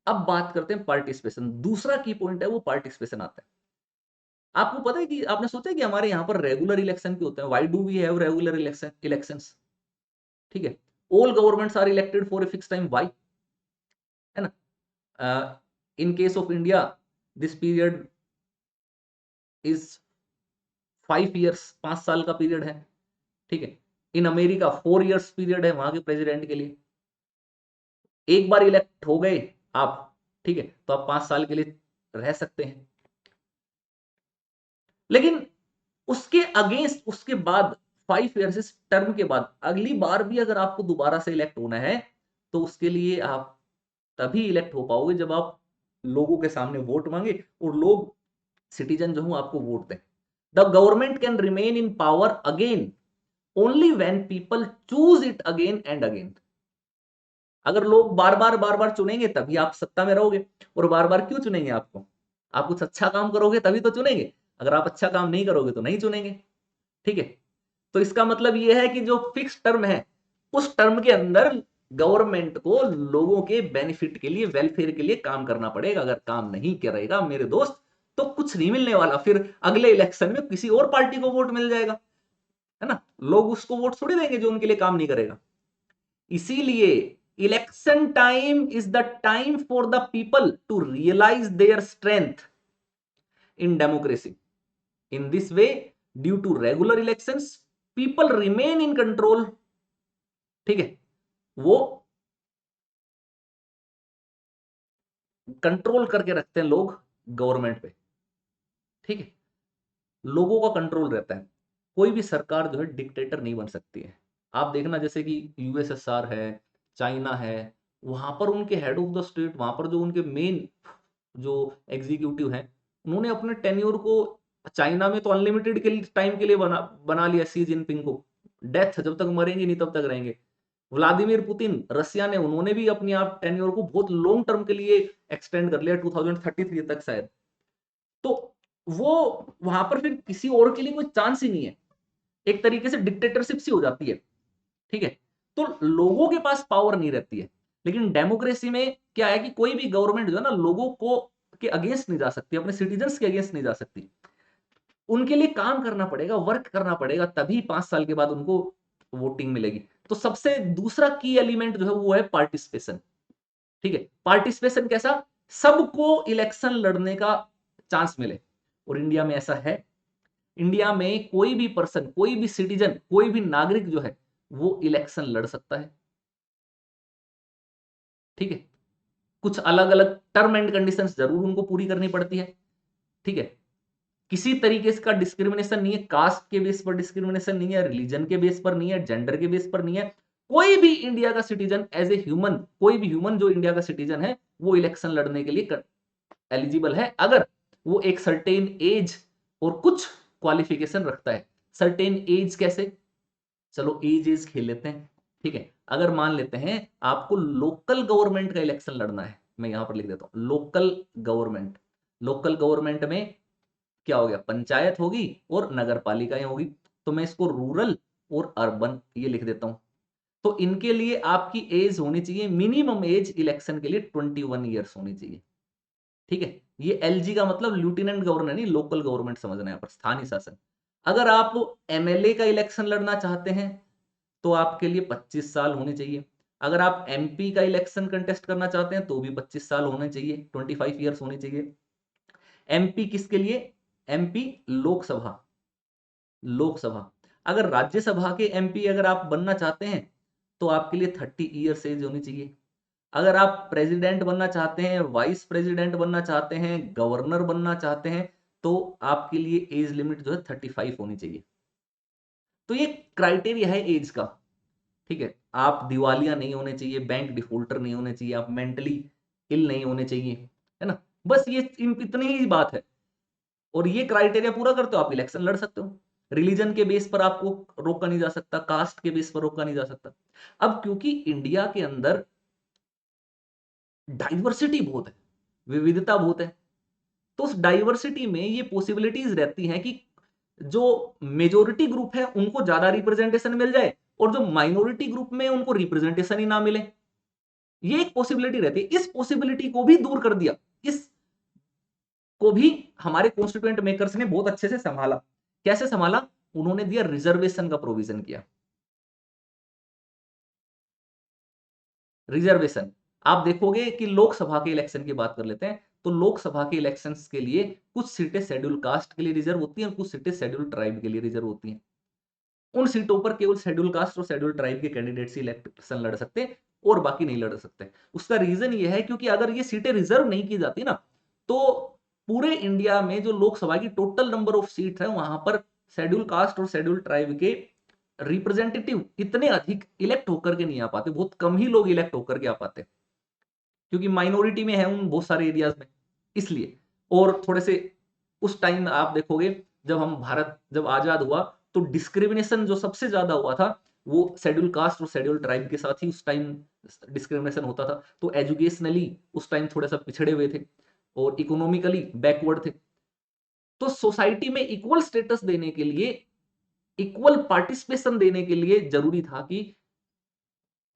अब बात करते हैं पार्टिसिपेशन, दूसरा की पॉइंट है वो पार्टिसिपेशन आता है। आपको पता है कि आपने सोचा है कि हमारे यहाँ पर रेगुलर इलेक्शन क्यों होते हैं? Why do we have regular elections? ठीक है, all governments are elected for a fixed time, why? है ना, in case of India this period is 5 years, 5 साल का पीरियड है। ठीक है, इन अमेरिका 4 इयर्स पीरियड है वहां के प्रेसिडेंट के लिए। एक बार इलेक्ट हो गए आप, ठीक है, तो आप 5 साल के लिए रह सकते हैं। लेकिन उसके अगेंस्ट उसके बाद 5 ईयर्स इस टर्म के बाद अगली बार भी अगर आपको दोबारा से इलेक्ट होना है, तो उसके लिए आप तभी इलेक्ट हो पाओगे जब आप लोगों के सामने वोट मांगे और लोग, सिटीजन जो हूं, आपको वोट दें। The government can remain in power again only when people choose it again and again. अगर लोग बार बार चुनेंगे तभी आप सत्ता में रहोगे। और बार बार क्यों चुनेंगे आपको? आप कुछ अच्छा काम करोगे तभी तो चुनेंगे। अगर आप अच्छा काम नहीं करोगे तो नहीं चुनेंगे। ठीक है, तो इसका मतलब यह है कि जो फिक्स टर्म है उस टर्म के अंदर गवर्नमेंट को लोगों के बेनिफिट के लिए, वेलफेयर के लिए काम करना पड़ेगा। अगर काम नहीं करेगा मेरे दोस्त, तो कुछ नहीं मिलने वाला। फिर अगले इलेक्शन में किसी और पार्टी को वोट मिल जाएगा, है ना। लोग उसको वोट थोड़ी देंगे जो उनके लिए काम नहीं करेगा। इसीलिए election time is the time for the people to realise their strength in democracy. In this way, due to regular elections, people remain in control. ठीक है, वो कंट्रोल करके रखते हैं लोग गवर्नमेंट पे। ठीक है, लोगों का कंट्रोल रहता है। कोई भी सरकार जो है डिक्टेटर नहीं बन सकती है। आप देखना, जैसे कि यूएसएसआर है, चाइना है, वहां पर उनके हेड ऑफ द स्टेट, वहां पर जो उनके मेन जो एग्जीक्यूटिव हैं, उन्होंने अपने टेन्योर को, चाइना में तो अनलिमिटेड के टाइम के लिए बना बना लिया सी जिनपिंग को। डेथ, जब तक मरेंगे नहीं तब तक रहेंगे। व्लादिमीर पुतिन रसिया ने, उन्होंने भी अपनी आप टेन्योर को बहुत लॉन्ग टर्म के लिए एक्सटेंड कर लिया, 2033 तक शायद। तो वो वहां पर फिर किसी और के लिए कोई चांस ही नहीं है। एक तरीके से डिक्टेटरशिप सी हो जाती है। ठीक है, तो लोगों के पास पावर नहीं रहती है। लेकिन डेमोक्रेसी में क्या है कि कोई भी गवर्नमेंट जो है ना, लोगों को के अगेंस्ट नहीं जा सकती, अपने सिटीजन्स के अगेंस्ट नहीं जा सकती। उनके लिए काम करना पड़ेगा, वर्क करना पड़ेगा, तभी 5 साल के बाद उनको वोटिंग मिलेगी। तो सबसे दूसरा की एलिमेंट जो है वो है पार्टिसिपेशन। ठीक है, पार्टिसिपेशन कैसा? सबको इलेक्शन लड़ने का चांस मिले। और इंडिया में ऐसा है। इंडिया में कोई भी पर्सन, कोई भी सिटीजन, कोई भी नागरिक जो है वो इलेक्शन लड़ सकता है। ठीक है, कुछ अलग अलग टर्म एंड कंडीशंस जरूर उनको पूरी करनी पड़ती है। ठीक है, किसी तरीके का डिस्क्रिमिनेशन नहीं है, कास्ट के बेस पर डिस्क्रिमिनेशन नहीं है, रिलीजन के बेस पर नहीं है, जेंडर के बेस पर नहीं है। कोई भी इंडिया का सिटीजन एज ए ह्यूमन, कोई भी ह्यूमन जो इंडिया का सिटीजन है वो इलेक्शन लड़ने के लिए एलिजिबल है, अगर वो एक सर्टेन एज और कुछ क्वालिफिकेशन रखता है। सर्टेन एज कैसे? चलो एज एज खेल लेते हैं। ठीक है, अगर मान लेते हैं आपको लोकल गवर्नमेंट का इलेक्शन लड़ना है, मैं यहां पर लिख देता हूं लोकल गवर्नमेंट। लोकल गवर्नमेंट में क्या हो गया? पंचायत होगी और नगर पालिकाएं होगी। तो मैं इसको रूरल और अर्बन ये लिख देता हूं। तो इनके लिए आपकी एज होनी चाहिए, मिनिमम एज इलेक्शन के लिए 21 ईयर्स होनी चाहिए। ठीक है, ये एलजी का मतलब लेफ्टिनेंट गवर्नर नहीं, लोकल गवर्नमेंट समझना है यहाँ पर, स्थानीय शासन। अगर आप एमएलए का इलेक्शन लड़ना चाहते हैं तो आपके लिए 25 साल होने चाहिए। अगर आप एमपी का इलेक्शन कंटेस्ट करना चाहते हैं तो भी 25 साल होने चाहिए, 25 ईयर्स होने चाहिए। एमपी किसके लिए? एमपी लोकसभा। लोकसभा। अगर राज्यसभा के एमपी अगर आप बनना चाहते हैं तो आपके लिए 30 ईयर्स एज होनी चाहिए। अगर आप प्रेसिडेंट बनना चाहते हैं, वाइस प्रेसिडेंट बनना चाहते हैं, गवर्नर बनना चाहते हैं, तो आपके लिए एज लिमिट जो है 35 होनी चाहिए। तो ये क्राइटेरिया है एज का। ठीक है, आप दिवालिया नहीं होने चाहिए, बैंक डिफॉल्टर नहीं होने चाहिए, आप मेंटली इल नहीं होने चाहिए, है ना। बस ये इतनी ही बात है। और ये क्राइटेरिया पूरा करते हो आप इलेक्शन लड़ सकते हो। रिलीजन के बेस पर आपको रोका नहीं जा सकता, कास्ट के बेस पर रोका नहीं जा सकता। अब क्योंकि इंडिया के अंदर डाइवर्सिटी बहुत है, विविधता बहुत है, तो उस डाइवर्सिटी में ये पॉसिबिलिटीज रहती हैं कि जो मेजोरिटी ग्रुप है उनको ज्यादा रिप्रेजेंटेशन मिल जाए और जो माइनॉरिटी ग्रुप में उनको रिप्रेजेंटेशन ही ना मिले। ये एक पॉसिबिलिटी रहती है। इस पॉसिबिलिटी को भी दूर कर दिया, इस को भी हमारे कॉन्स्टिट्यूएंट मेकर्स ने बहुत अच्छे से संभाला। कैसे संभाला? उन्होंने दिया, रिजर्वेशन का प्रोविजन किया। रिजर्वेशन, आप देखोगे कि लोकसभा के इलेक्शन की बात कर लेते हैं, तो लोकसभा के इलेक्शंस के लिए कुछ सीटें शेड्यूल कास्ट के लिए रिजर्व होती हैं और कुछ सीटें शेड्यूल ट्राइब के लिए रिजर्व होती हैं। उन सीटों पर केवल शेड्यूल कास्ट और शेड्यूल ट्राइब के कैंडिडेट्स ही इलेक्शन लड़ सकते हैं और बाकी नहीं लड़ सकते। उसका रीजन ये है क्योंकि अगर ये सीटें रिजर्व नहीं की जाती ना, तो पूरे इंडिया में जो लोकसभा की टोटल नंबर ऑफ सीट है वहां पर शेड्यूल कास्ट और शेड्यूल ट्राइब के रिप्रेजेंटेटिव इतने अधिक इलेक्ट होकर के नहीं आ पाते, बहुत कम ही लोग इलेक्ट होकर के आ पाते, क्योंकि माइनॉरिटी में है उन बहुत सारे एरियाज में, इसलिए। और थोड़े से उस टाइम आप देखोगे जब हम भारत जब आजाद हुआ तो डिस्क्रिमिनेशन जो सबसे ज्यादा हुआ था वो शेड्यूल कास्ट और शेड्यूल ट्राइब के साथ ही उस टाइम डिस्क्रिमिनेशन होता था। तो एजुकेशनली उस टाइम थोड़ा सा पिछड़े हुए थे और इकोनॉमिकली बैकवर्ड थे। तो सोसाइटी में इक्वल स्टेटस देने के लिए, इक्वल पार्टिसिपेशन देने के लिए जरूरी था कि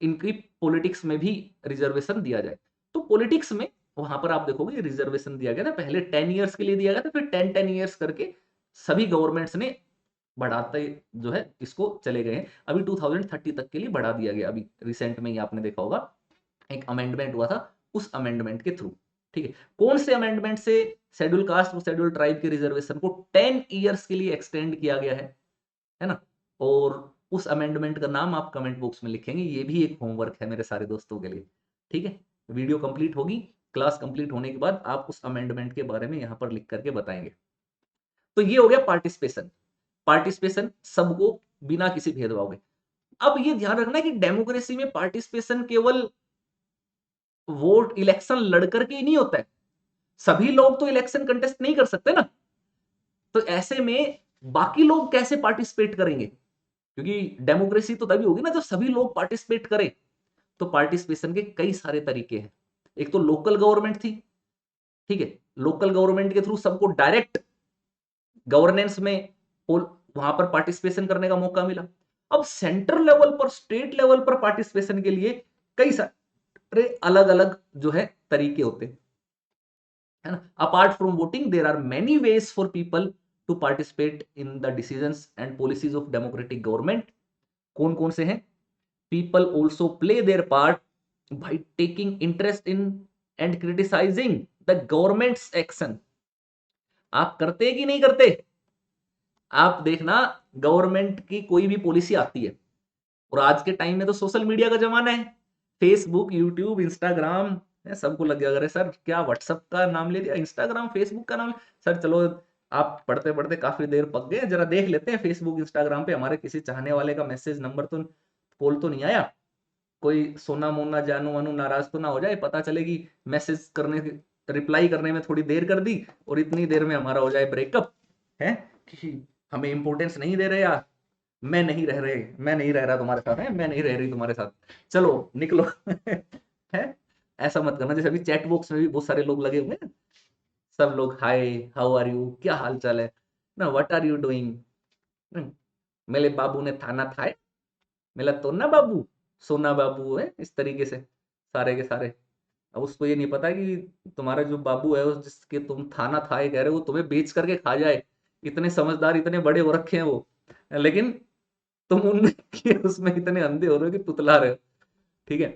इनकी पॉलिटिक्स में भी रिजर्वेशन दिया जाए। तो पॉलिटिक्स में वहां पर आप देखोगे रिजर्वेशन दिया गया था, पहले 10 इयर्स के लिए दिया गया था, फिर 10 इयर्स करके सभी गवर्नमेंट्स ने बढ़ाते जो है इसको चले गए हैं। अभी 2030 तक के लिए बढ़ा दिया गया। अभी रिसेंट में ही आपने देखा होगा एक अमेंडमेंट हुआ था, उस अमेंडमेंट के थ्रू। ठीक है, कौन से अमेंडमेंट से शेड्यूल कास्ट और शेड्यूल ट्राइब के रिजर्वेशन को 10 इयर्स के लिए एक्सटेंड किया गया है ना? और उस अमेंडमेंट का नाम आप कमेंट बॉक्स में लिखेंगे, ये भी एक होमवर्क है मेरे सारे दोस्तों के लिए। ठीक है, वीडियो कंप्लीट होगी, क्लास कंप्लीट होने के बाद आप उस अमेंडमेंट के बारे में यहां पर लिख करके बताएंगे। तो ये हो गया पार्टिसिपेशन। पार्टिसिपेशन सबको बिना किसी भेदभाव के। अब ये ध्यान रखना कि डेमोक्रेसी में पार्टिसिपेशन केवल वोट इलेक्शन लड़कर के ही नहीं होता है, सभी लोग तो इलेक्शन कंटेस्ट नहीं कर सकते ना। तो ऐसे में बाकी लोग कैसे पार्टिसिपेट करेंगे, क्योंकि डेमोक्रेसी तो तभी होगी ना जब सभी लोग पार्टिसिपेट करें। तो पार्टिसिपेशन के कई सारे तरीके हैं। एक तो लोकल गवर्नमेंट थी, ठीक है, लोकल गवर्नमेंट के थ्रू सबको डायरेक्ट गवर्नेंस में वहां पर पार्टिसिपेशन करने का मौका मिला। अब सेंट्रल लेवल पर, स्टेट लेवल पर पार्टिसिपेशन के लिए कई सारे अलग अलग जो है तरीके होते हैं, है ना? Apart from voting there are many ways for people to participate in the decisions and policies of democratic government. कौन कौन से हैं? People also play their part by taking interest in and criticising the government's action. आप करते कि नहीं करते? आप देखना, गवर्नमेंट की कोई भी पॉलिसी आती है, और आज के टाइम में तो सोशल मीडिया का जमाना है, फेसबुक, यूट्यूब, इंस्टाग्राम, सबको लग गया। अरे सर क्या व्हाट्सएप का नाम ले लिया, इंस्टाग्राम, फेसबुक का नाम। सर चलो आप पढ़ते पढ़ते काफी देर पक गए, जरा देख लेते हैं फेसबुक इंस्टाग्राम पे हमारे किसी चाहने वाले का मैसेज, नंबर तो, कॉल तो नहीं आया, कोई सोना मोना जानू वानू नाराज तो ना हो जाए, पता चले कि मैसेज करने रिप्लाई करने में थोड़ी देर कर दी और इतनी देर में हमारा हो जाए ब्रेकअप, है कि हमें इंपॉर्टेंस नहीं दे रहे यार, मैं नहीं रह रहे, मैं नहीं रह रहा तुम्हारे साथ, है मैं नहीं रह रही तुम्हारे साथ, चलो निकलो। है, ऐसा मत करना। जैसे अभी चैट बॉक्स में भी बहुत सारे लोग लगे हुए हैं, सब लोग हाय, हाउ आर यू, क्या हाल चाल है ना, व्हाट आर यू डूइंग, मेरे बाबू ने थाना थाए, मेरा तो ना बाबू, सोना बाबू है, इस तरीके से सारे के सारे। अब उसको ये नहीं पता कि तुम्हारा जो बाबू है जिसके तुम थाना थाए कह रहे हो वो तुम्हें बेच करके खा जाए। इतने समझदार, इतने बड़े हो रखे हैं वो, लेकिन तुम उनके उसमें इतने अंधे हो रहे हो कि तुतला रहे हो। ठीक है,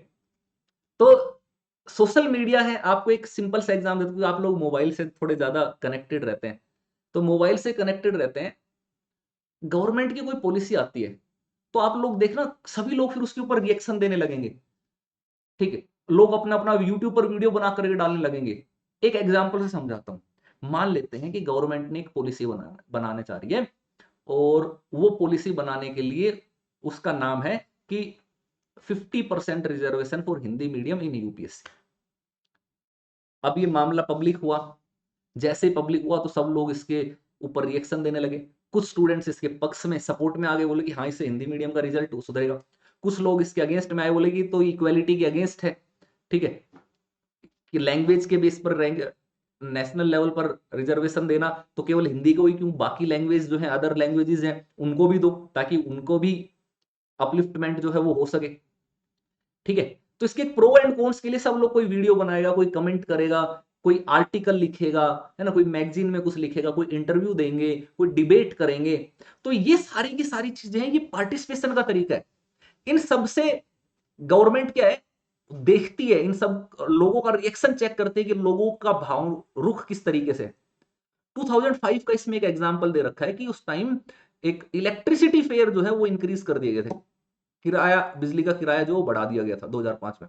तो सोशल मीडिया है, आपको एक सिंपल सा एग्जाम देता हूँ, आप लोग मोबाइल से थोड़े ज्यादा कनेक्टेड रहते हैं, तो मोबाइल से कनेक्टेड रहते हैं, गवर्नमेंट की कोई पॉलिसी आती है तो आप लोग देखना सभी लोग फिर उसके ऊपर रिएक्शन देने लगेंगे। ठीक है, लोग अपना अपना यूट्यूब पर वीडियो बना करके डालने लगेंगे। एक एग्जांपल से समझाता हूं। मान लेते हैं कि गवर्नमेंट ने एक पॉलिसी बनाने चाह रही है, और वो पॉलिसी बनाने के लिए उसका नाम है कि 50% reservation for Hindi medium in UPSC. अब ये मामला पब्लिक हुआ, जैसे पब्लिक हुआ तो सब लोग इसके ऊपर रिएक्शन देने लगे। कुछ स्टूडेंट्स इसके पक्ष में, सपोर्ट में आगे, बोले कि हाँ इससे हिंदी मीडियम का रिजल्ट सुधरेगा। कुछ लोग इसके अगेंस्ट में आए, बोले कि तो इक्वालिटी के अगेंस्ट है। ठीक है, कि लैंग्वेज के बेस पर रैंक, नेशनल लेवल पर रिजर्वेशन देना तो केवल हिंदी को ही क्यों, बाकी लैंग्वेज जो है, अदर लैंग्वेजेस हैं उनको भी दो, ताकि उनको भी अपलिफ्टमेंट जो है वो हो सके। ठीक है, तो इसके प्रो एंड कॉन्स के लिए सब लोग कोई वीडियो बनाएगा, कोई कमेंट करेगा, कोई आर्टिकल लिखेगा, है ना, कोई मैगजीन में कुछ लिखेगा, कोई इंटरव्यू देंगे, कोई डिबेट करेंगे। तो ये सारी की सारी चीजें हैं, ये पार्टिसिपेशन का तरीका है। इन सब से गवर्नमेंट क्या है, देखती है, इन सब लोगों का रिएक्शन चेक करते हैं कि लोगों का भाव रुख किस तरीके से। 2005 का इसमें एक एग्जांपल दे रखा है कि उस टाइम एक इलेक्ट्रिसिटी फेयर जो है वो इंक्रीज कर दिए गए थे, किराया, बिजली का किराया जो बढ़ा दिया गया था 2005 में।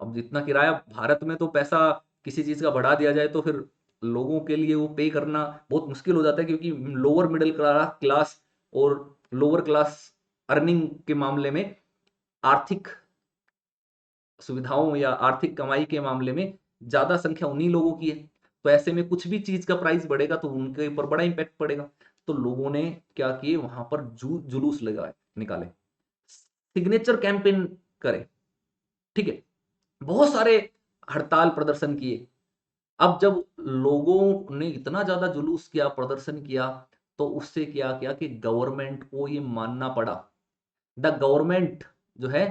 अब जितना किराया भारत में, तो पैसा किसी चीज का बढ़ा दिया जाए तो फिर लोगों के लिए वो पे करना बहुत मुश्किल हो जाता है, क्योंकि लोअर मिडिल क्लास और लोअर क्लास अर्निंग के मामले में, आर्थिक सुविधाओं या आर्थिक कमाई के मामले में ज्यादा संख्या उन्हीं लोगों की है। तो ऐसे में कुछ भी चीज का प्राइस बढ़ेगा तो उनके ऊपर बड़ा इंपैक्ट पड़ेगा। तो लोगों ने क्या किए, वहां पर जुलूस लगाए, निकाले, सिग्नेचर कैंपेन करे, ठीक है, बहुत सारे हड़ताल प्रदर्शन किए। अब जब लोगों ने इतना ज्यादा जुलूस किया, प्रदर्शन किया, तो उससे क्या किया कि गवर्नमेंट को ये मानना पड़ा। द गवर्नमेंट जो है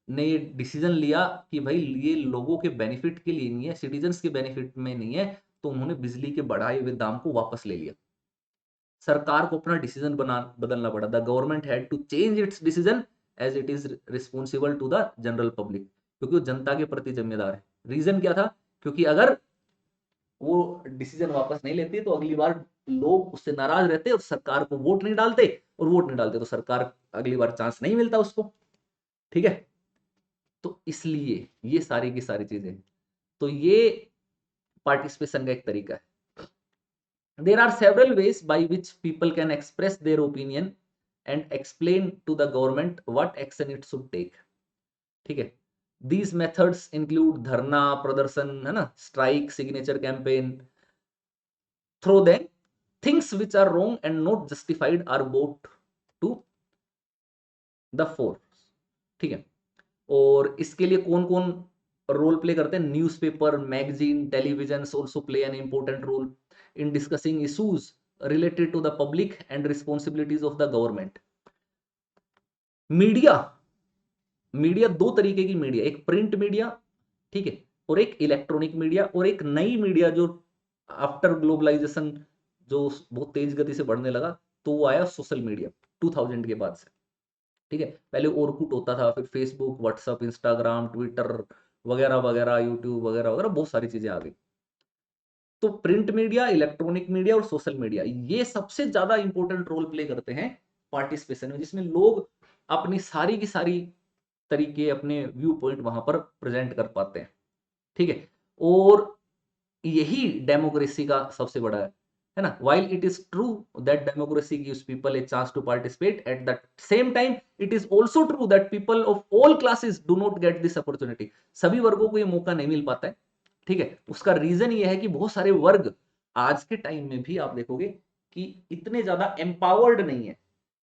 ने ये डिसीजन लिया कि भाई ये लोगों के बेनिफिट के लिए नहीं है, सिटीजन्स के बेनिफिट में नहीं है, तो उन्होंने बिजली के बढ़ाए हुए दाम को वापस ले लिया। सरकार को अपना डिसीजन बदलना पड़ा। The government had to change its decision as it is responsible to the general public, क्योंकि वो जनता के प्रति जिम्मेदार है। रीजन क्या था, क्योंकि अगर वो डिसीजन वापस नहीं लेते तो अगली बार लोग उससे नाराज रहते और सरकार को वोट नहीं डालते, और वोट नहीं डालते तो सरकार अगली बार चांस नहीं मिलता उसको, ठीक है। तो इसलिए ये सारी की सारी चीजें, तो ये पार्टिसिपेशन का एक तरीका है। There are several ways by which people can express their opinion and explain to the government what action it should take, ठीक है। These methods include धरना प्रदर्शन, है ना, strike, signature campaign. Through them, things which are wrong and not justified are brought to the fore, ठीक है। और इसके लिए कौन कौन रोल प्ले करते हैं, newspaper, magazine, television also play an important role in discussing issues related to the public and responsibilities of the government. Media, media दो तरीके की मीडिया, एक प्रिंट मीडिया, ठीक है, और एक इलेक्ट्रॉनिक मीडिया, और एक नई मीडिया जो आफ्टर ग्लोबलाइजेशन जो बहुत तेज गति से बढ़ने लगा, तो वो आया सोशल मीडिया 2000 के बाद से, ठीक है। पहले ओरकुट होता था, फिर फेसबुक, व्हाट्सएप, इंस्टाग्राम, ट्विटर वगैरह वगैरह, यूट्यूब वगैरह वगैरह, बहुत सारी चीजें आ गई। तो प्रिंट मीडिया, इलेक्ट्रॉनिक मीडिया और सोशल मीडिया, ये सबसे ज्यादा इंपॉर्टेंट रोल प्ले करते हैं पार्टिसिपेशन में, जिसमें लोग अपनी सारी की सारी तरीके, अपने व्यू पॉइंट वहां पर प्रेजेंट कर पाते हैं, ठीक है। और यही डेमोक्रेसी का सबसे बड़ा है ना। while it is true that democracy gives people a chance to participate, at the same time it is also true that people of all classes do not get this opportunity। सभी वर्गों को ये मौका नहीं मिल पाता है, ठीक है। उसका रीजन ये है कि बहुत सारे वर्ग आज के टाइम में भी आप देखोगे कि इतने ज्यादा एम्पावर्ड नहीं है,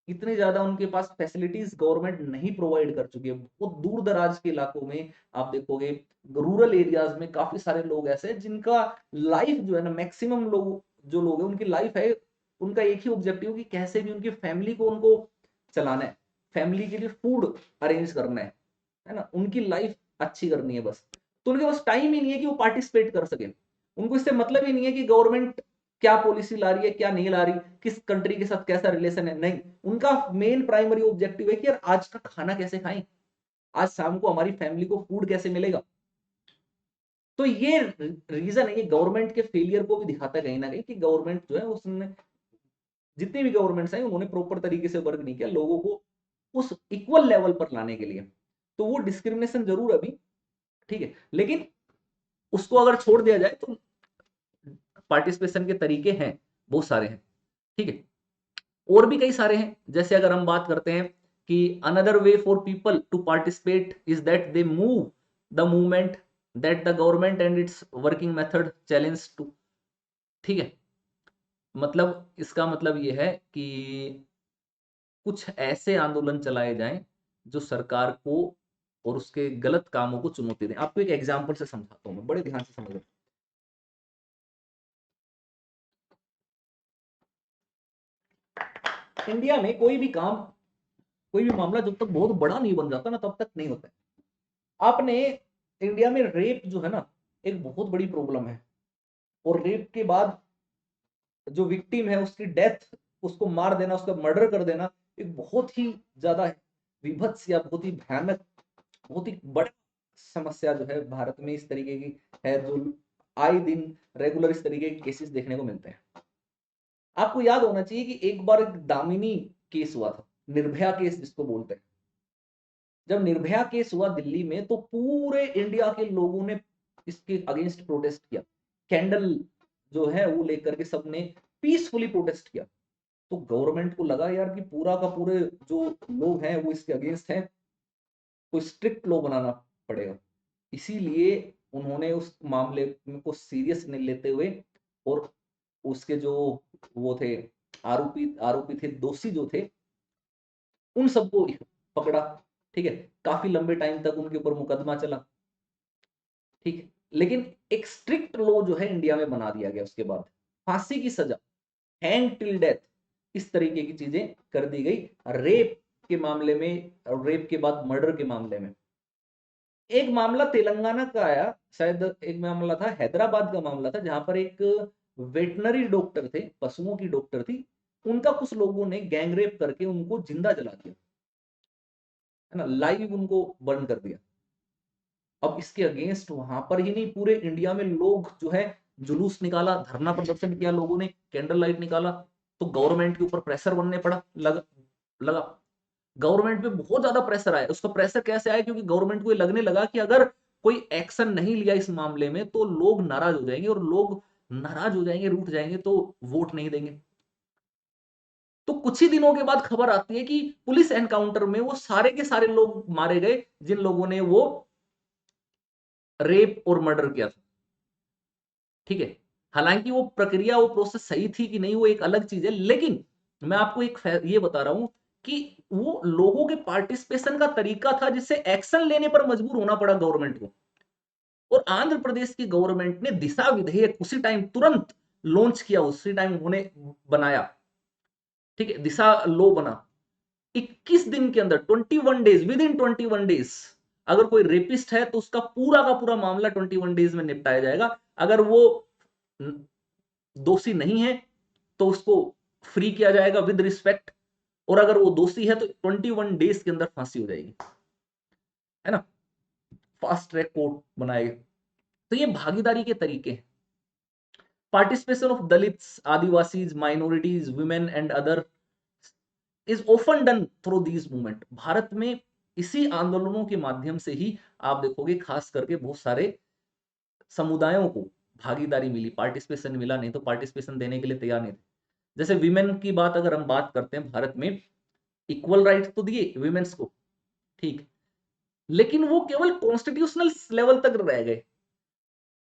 इतने ज्यादा उनके पास फैसिलिटीज गवर्नमेंट नहीं प्रोवाइड कर चुकी है। बहुत दूर दराज के इलाकों में आप देखोगे, रूरल एरियाज में काफी सारे लोग ऐसे हैं जिनका लाइफ जो है ना, मैक्सिमम लोग जो लोग हैं उनकी लाइफ है, उनका एक ही ऑब्जेक्टिव कि कैसे भी उनकी फैमिली को उनको चलाना है, फैमिली के लिए फूड अरेंज करना है ना, उनकी लाइफ अच्छी करनी है बस। तो उनके पास टाइम ही नहीं है कि वो पार्टिसिपेट कर सके। उनको इससे मतलब ही नहीं है कि गवर्नमेंट क्या पॉलिसी ला रही है, क्या नहीं ला रही, किस कंट्री के साथ कैसा रिलेशन है, नहीं। उनका मेन प्राइमरी ऑब्जेक्टिव है कि यार आज का खाना कैसे खाएं, आज शाम को हमारी फैमिली को फूड कैसे मिलेगा। तो ये रीजन है, ये गवर्नमेंट के फेलियर को भी दिखाता है कहीं ना कहीं, कि गवर्नमेंट जो है उसने, जितनी भी गवर्नमेंट्स हैं उन्होंने प्रॉपर तरीके से वर्क नहीं किया लोगों को उस इक्वल लेवल पर लाने के लिए। तो वो डिस्क्रिमिनेशन जरूर अभी, ठीक है, लेकिन उसको अगर छोड़ दिया जाए तो पार्टिसिपेशन के तरीके हैं, बहुत सारे हैं, ठीक है। और भी कई सारे हैं, जैसे अगर हम बात करते हैं कि another way for people to participate is that they move the movement that the government and its working method challenge to, ठीक है। मतलब इसका मतलब यह है कि कुछ ऐसे आंदोलन चलाए जाएं जो सरकार को और उसके गलत कामों को चुनौती दें। आपको एक एग्जांपल से समझाता हूं, मैं बड़े ध्यान से समझ। इंडिया में कोई भी काम, कोई भी मामला जब तक बहुत बड़ा नहीं बन जाता ना, तब तक नहीं होता है। आपने, इंडिया में रेप जो है ना, एक बहुत बड़ी प्रॉब्लम है। और रेप के बाद जो विक्टिम है उसकी डेथ, उसको मार देना, उसका मर्डर कर देना, एक बहुत ही ज्यादा विभत्स या बहुत ही भयानक, बहुत ही बड़ी समस्या जो है भारत में इस तरीके की है, जो आए दिन रेगुलर इस तरीके के केसेस देखने को मिलते हैं। आपको याद होना चाहिए कि एक बार एक दामिनी केस हुआ था, निर्भया केस जिसको बोलते हैं। जब निर्भया केस हुआ दिल्ली में, तो पूरे इंडिया के लोगों ने इसके अगेंस्ट प्रोटेस्ट किया। कैंडल जो है वो लेकर के सबने पीसफुली प्रोटेस्ट किया। तो गवर्नमेंट को लगा यार कि पूरा का पूरे जो लोग हैं वो इसके अगेंस्ट हैं, कोई स्ट्रिक्ट लॉ बनाना पड़ेगा। इसीलिए उन्होंने उस मामले को सीरियस नहीं लेते हुए, और उसके जो वो थे आरोपी आरोपी थे, दोषी जो थे, उन सबको पकड़ा। ठीक है, काफी लंबे टाइम तक उनके ऊपर मुकदमा चला। ठीक है, लेकिन एक स्ट्रिक्ट लॉ जो है इंडिया में बना दिया गया। उसके बाद फांसी की सजा, हैंग टिल डेथ, इस तरीके की चीजें कर दी गई। रेप के मामले में, रेप के बाद मर्डर के मामले में एक मामला तेलंगाना का आया, शायद एक मामला था हैदराबाद का मामला था, जहां पर एक वेटनरी डॉक्टर थे, पशुओं की डॉक्टर थी, उनका कुछ लोगों ने गैंग रेप करके उनको जिंदा जला दिया, है ना, लाइव उनको बर्न कर दिया। अब इसके अगेंस्ट वहां पर ही नहीं, पूरे इंडिया में लोग जो है जुलूस निकाला, धरना प्रदर्शन किया, लोगों ने कैंडल लाइट निकाला। तो गवर्नमेंट के ऊपर प्रेशर बनने पड़ा, लगा गवर्नमेंट पे बहुत ज्यादा प्रेशर आया। उसका प्रेशर कैसे आया? क्योंकि गवर्नमेंट को ये लगने लगा कि अगर कोई एक्शन नहीं लिया इस मामले में तो लोग नाराज हो जाएंगे, और लोग नाराज हो जाएंगे, रूठ जाएंगे, तो वोट नहीं देंगे। तो कुछ ही दिनों के बाद खबर आती है कि पुलिस एनकाउंटर में वो सारे के सारे लोग मारे गए जिन लोगों ने वो रेप और मर्डर किया था। ठीक है, हालांकि वो प्रक्रिया, वो प्रोसेस सही थी कि नहीं, वो एक अलग चीज है, लेकिन मैं आपको एक ये बता रहा हूं कि वो लोगों के पार्टिसिपेशन का तरीका था जिससे एक्शन लेने पर मजबूर होना पड़ा गवर्नमेंट को। और आंध्र प्रदेश की गवर्नमेंट ने दिशा विधेयक उसी टाइम तुरंत लॉन्च किया, उसी टाइम उन्होंने बनाया। ठीक है, दिशा लो बना 21 दिन के अंदर, 21 डेज, विद इन 21 डेज, अगर कोई रेपिस्ट है तो उसका पूरा का पूरा मामला 21 डेज में निपटाया जाएगा। अगर वो दोषी नहीं है तो उसको फ्री किया जाएगा विद रिस्पेक्ट, और अगर वो दोषी है तो 21 डेज के अंदर फांसी हो जाएगी, है ना। फास्ट ट्रैक कोर्ट बनाए। तो ये भागीदारी के तरीके हैं। Participation of Dalits, Adivasis, minorities, women and other is often done through these movement. Bharat में इसी आंदोलनों के माध्यम से ही आप देखोगे खास करके बहुत सारे समुदायों को भागीदारी मिली, पार्टिसिपेशन मिला, नहीं तो पार्टिसिपेशन देने के लिए तैयार नहीं थे। जैसे विमेन की बात अगर हम बात करते हैं, भारत में इक्वल राइट तो दिए विमेन्स को, ठीक, लेकिन वो केवल कॉन्स्टिट्यूशनल लेवल तक रह गए।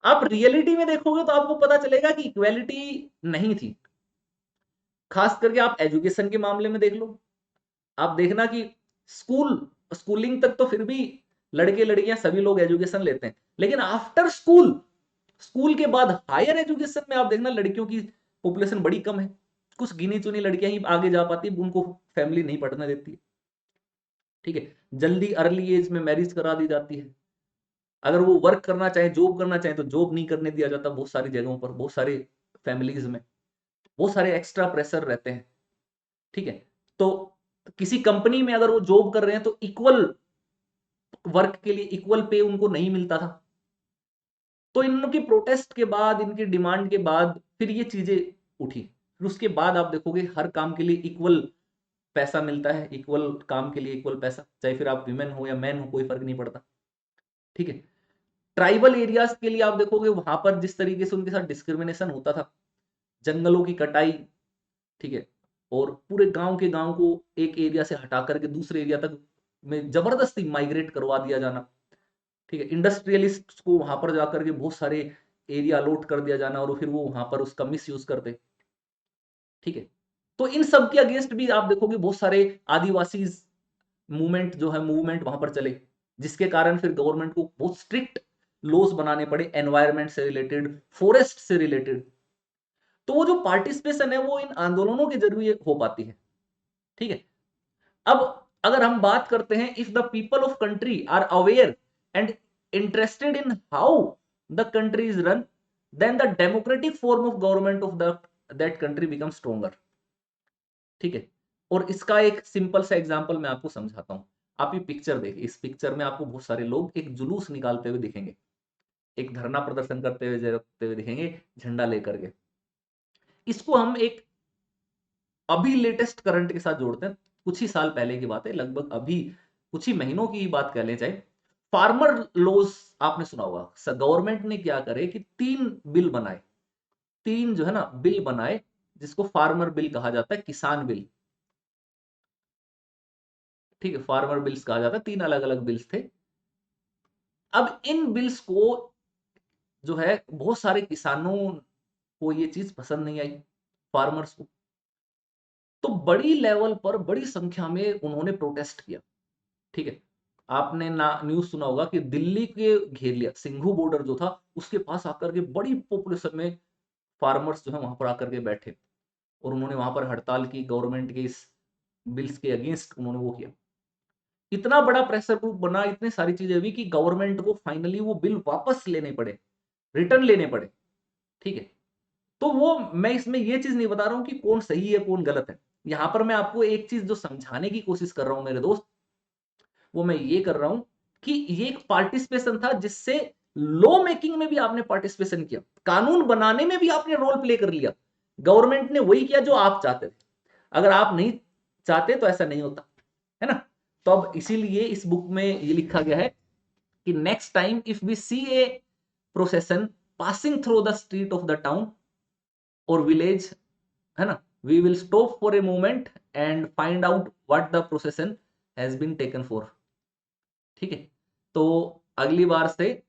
आप रियलिटी में देखोगे तो आपको पता चलेगा कि इक्वेलिटी नहीं थी। खास करके आप एजुकेशन के मामले में देख लो, आप देखना कि स्कूलिंग तक तो फिर भी लड़के लड़कियां सभी लोग एजुकेशन लेते हैं, लेकिन आफ्टर स्कूल, स्कूल के बाद हायर एजुकेशन में आप देखना लड़कियों की पॉपुलेशन बड़ी कम है। कुछ गिनी चुनी लड़कियां ही आगे जा पाती, उनको फैमिली नहीं पढ़ने देती। ठीक है, जल्दी अर्ली एज में मैरिज करा दी जाती है। अगर वो वर्क करना चाहे, जॉब करना चाहे, तो जॉब नहीं करने दिया जाता बहुत सारी जगहों पर, बहुत सारे फैमिलीज में बहुत सारे एक्स्ट्रा प्रेशर रहते हैं। ठीक है, तो किसी कंपनी में अगर वो जॉब कर रहे हैं तो इक्वल वर्क के लिए इक्वल पे उनको नहीं मिलता था। तो इनकी प्रोटेस्ट के बाद, इनकी डिमांड के बाद फिर ये चीजें उठी। फिर उसके बाद आप देखोगे हर काम के लिए इक्वल पैसा मिलता है, इक्वल काम के लिए इक्वल पैसा, चाहे फिर आप विमेन हो या मैन हो, कोई फर्क नहीं पड़ता। ठीक है, ट्राइबल एरियाज के लिए आप देखोगे वहां पर जिस तरीके से उनके साथ डिस्क्रिमिनेशन होता था, जंगलों की कटाई, ठीक है, और पूरे गांव के गांव को एक एरिया से हटा करके दूसरे एरिया तक में जबरदस्ती माइग्रेट करवा दिया जाना। ठीक है, इंडस्ट्रियलिस्ट को वहां पर जाकर के बहुत सारे एरिया अलॉट कर दिया जाना, और फिर वो वहां पर उसका मिस यूज करते। ठीक है, तो इन सब के अगेंस्ट भी आप देखोगे बहुत सारे आदिवासी मूवमेंट वहां पर चले, जिसके कारण फिर गवर्नमेंट को बहुत स्ट्रिक्ट लॉज बनाने पड़े एनवायरमेंट से रिलेटेड, फॉरेस्ट से रिलेटेड। तो वो जो पार्टिसिपेशन है वो इन आंदोलनों के जरिए हो पाती है। ठीक है, अब अगर हम बात करते हैं, if the people of country are aware and interested in how the country is run, then the democratic form of government of the that country become stronger. ठीक है, और इसका एक सिंपल सा एग्जांपल मैं आपको समझाता हूं। आप ये पिक्चर देखिए, इस पिक्चर में आपको बहुत सारे लोग एक जुलूस निकालते हुए दिखेंगे, एक धरना प्रदर्शन करते हुए दिखेंगे, झंडा लेकर के। इसको हम एक अभी लेटेस्ट करंट के साथ जोड़ते हैं, कुछ ही साल पहले की बात है, लगभग अभी कुछ ही महीनों की बात कर लें चाहे, फार्मर लॉज आपने सुना होगा। गवर्नमेंट ने क्या करे कि 3 बिल बनाए, 3 जो है ना बिल बनाए, जिसको फार्मर बिल कहा जाता है, किसान बिल। ठीक है, फार्मर बिल्स कहा जाता है, 3 अलग अलग बिल्स थे। अब इन बिल्स को जो है बहुत सारे किसानों को ये चीज पसंद नहीं आई, फार्मर्स को। तो बड़ी लेवल पर बड़ी संख्या में उन्होंने प्रोटेस्ट किया। ठीक है, आपने ना न्यूज सुना होगा कि दिल्ली के घेर लिया, सिंघू बॉर्डर जो था उसके पास आकर के बड़ी पॉपुलेशन में फार्मर्स जो है वहां पर आकर के बैठे, और उन्होंने वहां पर हड़ताल की, गवर्नमेंट के इस बिल्स के अगेंस्ट उन्होंने वो किया। इतना बड़ा प्रेशर ग्रुप बना, इतनी सारी चीजें हुई कि गवर्नमेंट को फाइनली वो बिल वापस लेने पड़े, रिटर्न लेने पड़े। ठीक है, तो वो मैं इसमें ये चीज नहीं बता रहा हूं कि कौन सही है कौन गलत है। यहां पर मैं आपको एक चीज जो समझाने की कोशिश कर रहा हूं मेरे दोस्त, वो मैं ये कर रहा हूं कि ये एक पार्टिसिपेशन था, जिससे लॉ मेकिंग में भी आपने पार्टिसिपेशन किया, कानून बनाने में भी आपने रोल प्ले कर लिया। गवर्नमेंट ने वही किया जो आप चाहते थे, अगर आप नहीं चाहते तो ऐसा नहीं होता, है ना। तो अब इसीलिए इस बुक में ये लिखा गया है कि next time if we see a procession passing through the street of the town और विलेज, है ना, we will stop for a moment and find out what the procession has been taken for. ठीक है, तो अगली बार से